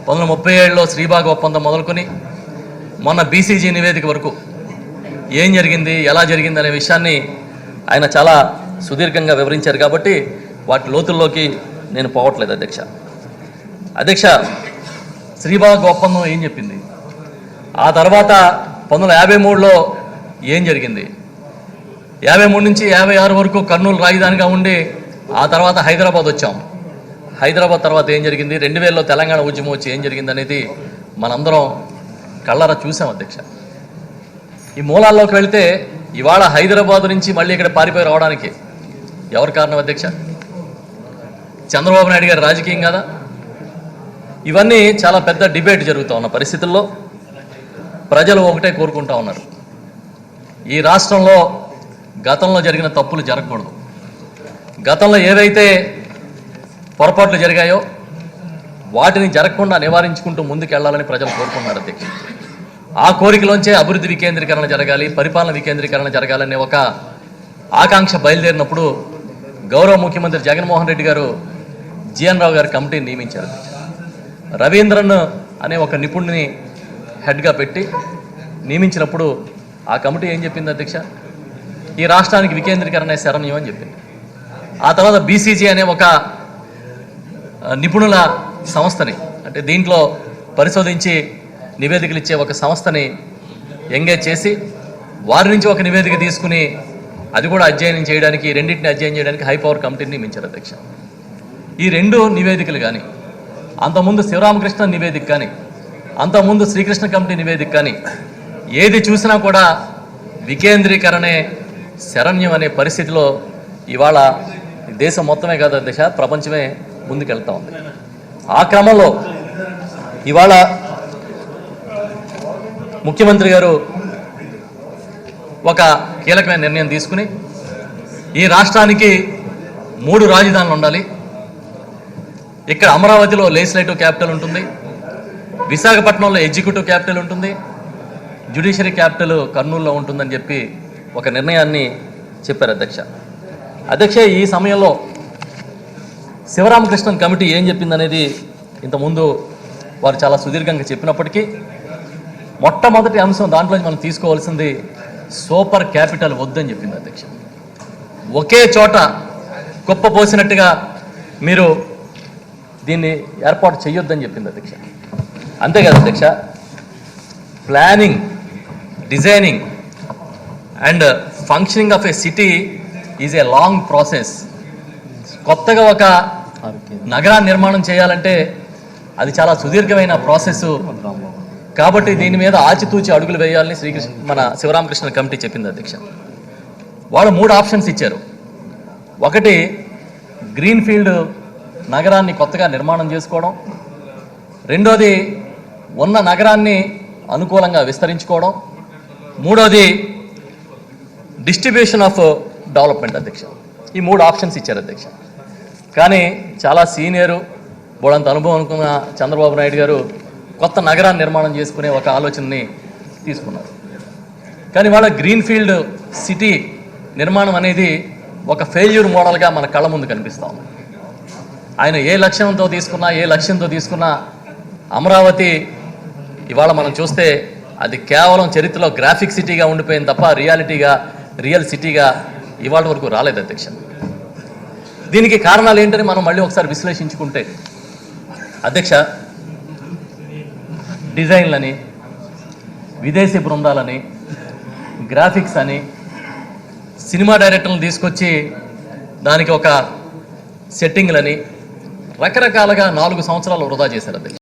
1937లో శ్రీబాగ్ ఒప్పందం మొదలుకొని మొన్న బీసీజీ నివేదిక వరకు ఏం జరిగింది, ఎలా జరిగింది అనే విషయాన్ని ఆయన చాలా సుదీర్ఘంగా వివరించారు. కాబట్టి వాటి లోతుల్లోకి నేను పోవట్లేదు అధ్యక్ష. శ్రీబాగ్ ఒప్పందం ఏం చెప్పింది, ఆ తర్వాత 1953లో ఏం జరిగింది, 53 నుంచి 56 వరకు కర్నూలు రాజధానిగా ఉండి ఆ తర్వాత హైదరాబాద్ వచ్చాం. హైదరాబాద్ తర్వాత ఏం జరిగింది, 2000లో తెలంగాణ ఉద్యమం వచ్చి ఏం జరిగింది అనేది మనందరం కళ్ళారా చూసాం అధ్యక్ష. ఈ మూలాల్లోకి వెళితే ఇవాళ హైదరాబాద్ నుంచి మళ్ళీ ఇక్కడ పారిపోయి రావడానికి ఎవరు కారణం అధ్యక్ష? చంద్రబాబు నాయుడు గారి రాజకీయం కదా. ఇవన్నీ చాలా పెద్ద డిబేట్ జరుగుతూ ఉన్న పరిస్థితుల్లో ప్రజలు ఒకటే కోరుకుంటా ఉన్నారు, ఈ రాష్ట్రంలో గతంలో జరిగిన తప్పులు జరగకూడదు. గతంలో ఏవైతే పొరపాట్లు జరిగాయో వాటిని జరగకుండా నివారించుకుంటూ ముందుకెళ్లాలని ప్రజలు కోరుకుంటున్నారు అధ్యక్ష. ఆ కోరికలోంచే అభివృద్ధి వికేంద్రీకరణ జరగాలి, పరిపాలన వికేంద్రీకరణ జరగాలనే ఒక ఆకాంక్ష బయలుదేరినప్పుడు గౌరవ ముఖ్యమంత్రి జగన్మోహన్ రెడ్డి గారు జీఎన్ రావు గారి కమిటీని నియమించారు. రవీంద్రన్ అనే ఒక నిపుణుడిని హెడ్గా పెట్టి నియమించినప్పుడు ఆ కమిటీ ఏం చెప్పింది అధ్యక్ష? ఈ రాష్ట్రానికి వికేంద్రీకరణ శరణ్యం అని చెప్పింది. ఆ తర్వాత బీసీజీ అనే ఒక నిపుణుల సంస్థని, అంటే దీంట్లో పరిశోధించి నివేదికలు ఇచ్చే ఒక సంస్థని ఎంగేజ్ చేసి వారి నుంచి ఒక నివేదిక తీసుకుని అది కూడా అధ్యయనం చేయడానికి, రెండింటిని అధ్యయనం చేయడానికి హై పవర్ కమిటీని నియమించారు అధ్యక్ష. ఈ 2 నివేదికలు కానీ, అంతకుముందు శివరామకృష్ణ నివేదిక కానీ, అంతకుముందు శ్రీకృష్ణ కమిటీ నివేదిక కానీ ఏది చూసినా కూడా వికేంద్రీకరణే శరణ్యం అనే పరిస్థితిలో ఇవాళ దేశం మొత్తమే కాదు అధ్యక్ష, ప్రపంచమే ముందుకెళ్తా ఉంది. ఆ క్రమంలో ఇవాళ ముఖ్యమంత్రి గారు ఒక కీలకమైన నిర్ణయం తీసుకుని ఈ రాష్ట్రానికి 3 రాజధానులు ఉండాలి. ఇక్కడ అమరావతిలో లెజిస్లేటివ్ క్యాపిటల్ ఉంటుంది, విశాఖపట్నంలో ఎగ్జిక్యూటివ్ క్యాపిటల్ ఉంటుంది, జ్యుడిషియరీ క్యాపిటల్ కర్నూలులో ఉంటుందని చెప్పి ఒక నిర్ణయాన్ని చెప్పారు అధ్యక్ష. ఈ సమయంలో శివరామకృష్ణన్ కమిటీ ఏం చెప్పిందనేది ఇంతకుముందు వారు చాలా సుదీర్ఘంగా చెప్పినప్పటికీ మొట్టమొదటి అంశం దాంట్లో మనం తీసుకోవాల్సింది సూపర్ క్యాపిటల్ వద్దని చెప్పింది అధ్యక్ష. ఒకే చోట కుప్ప పోసినట్టుగా మీరు దీన్ని ఏర్పాటు చేయొద్దని చెప్పింది అధ్యక్ష. అంతేకాదు అధ్యక్ష, planning, designing and functioning of A city is a long process. కొత్తగా ఒక నగరాన్ని నిర్మాణం చేయాలంటే అది చాలా సుదీర్ఘమైన ప్రాసెస్. కాబట్టి దీని మీద ఆచితూచి అడుగులు వేయాలని మన శివరామకృష్ణ కమిటీ చెప్పింది అధ్యక్ష. వాళ్ళు 3 ఆప్షన్స్ ఇచ్చారు. ఒకటి, గ్రీన్ఫీల్డ్ నగరాన్ని కొత్తగా నిర్మాణం చేసుకోవడం. రెండోది, ఉన్న నగరాన్ని అనుకూలంగా విస్తరించుకోవడం. మూడోది, డిస్ట్రిబ్యూషన్ ఆఫ్ డెవలప్మెంట్ అధ్యక్ష. ఈ 3 ఆప్షన్స్ ఇచ్చారు అధ్యక్ష. కానీ చాలా సీనియరు, బోడంత అనుభవం అనుకున్న చంద్రబాబు నాయుడు గారు కొత్త నగరాన్ని నిర్మాణం చేసుకునే ఒక ఆలోచనని తీసుకున్నారు. కానీ వాళ్ళ గ్రీన్ఫీల్డ్ సిటీ నిర్మాణం అనేది ఒక ఫెయిల్యూర్ మోడల్గా మన కళ్ళ ముందు కనిపిస్తూ ఉంది. ఆయన ఏ లక్ష్యంతో తీసుకున్నా అమరావతి ఇవాళ మనం చూస్తే అది కేవలం చరిత్రలో గ్రాఫిక్ సిటీగా ఉండిపోయింది తప్ప రియల్ సిటీగా ఇవాళ వరకు రాలేదు అధ్యక్ష. దీనికి కారణాలు ఏంటని మనం మళ్ళీ ఒకసారి విశ్లేషించుకుంటే అధ్యక్ష, డిజైన్లని, విదేశీ బృందాలని, గ్రాఫిక్స్ అని, సినిమా డైరెక్టర్లను తీసుకొచ్చి దానికి ఒక సెట్టింగ్లని, రకరకాలుగా 4 సంవత్సరాలు వృధా చేశారు అధ్యక్ష.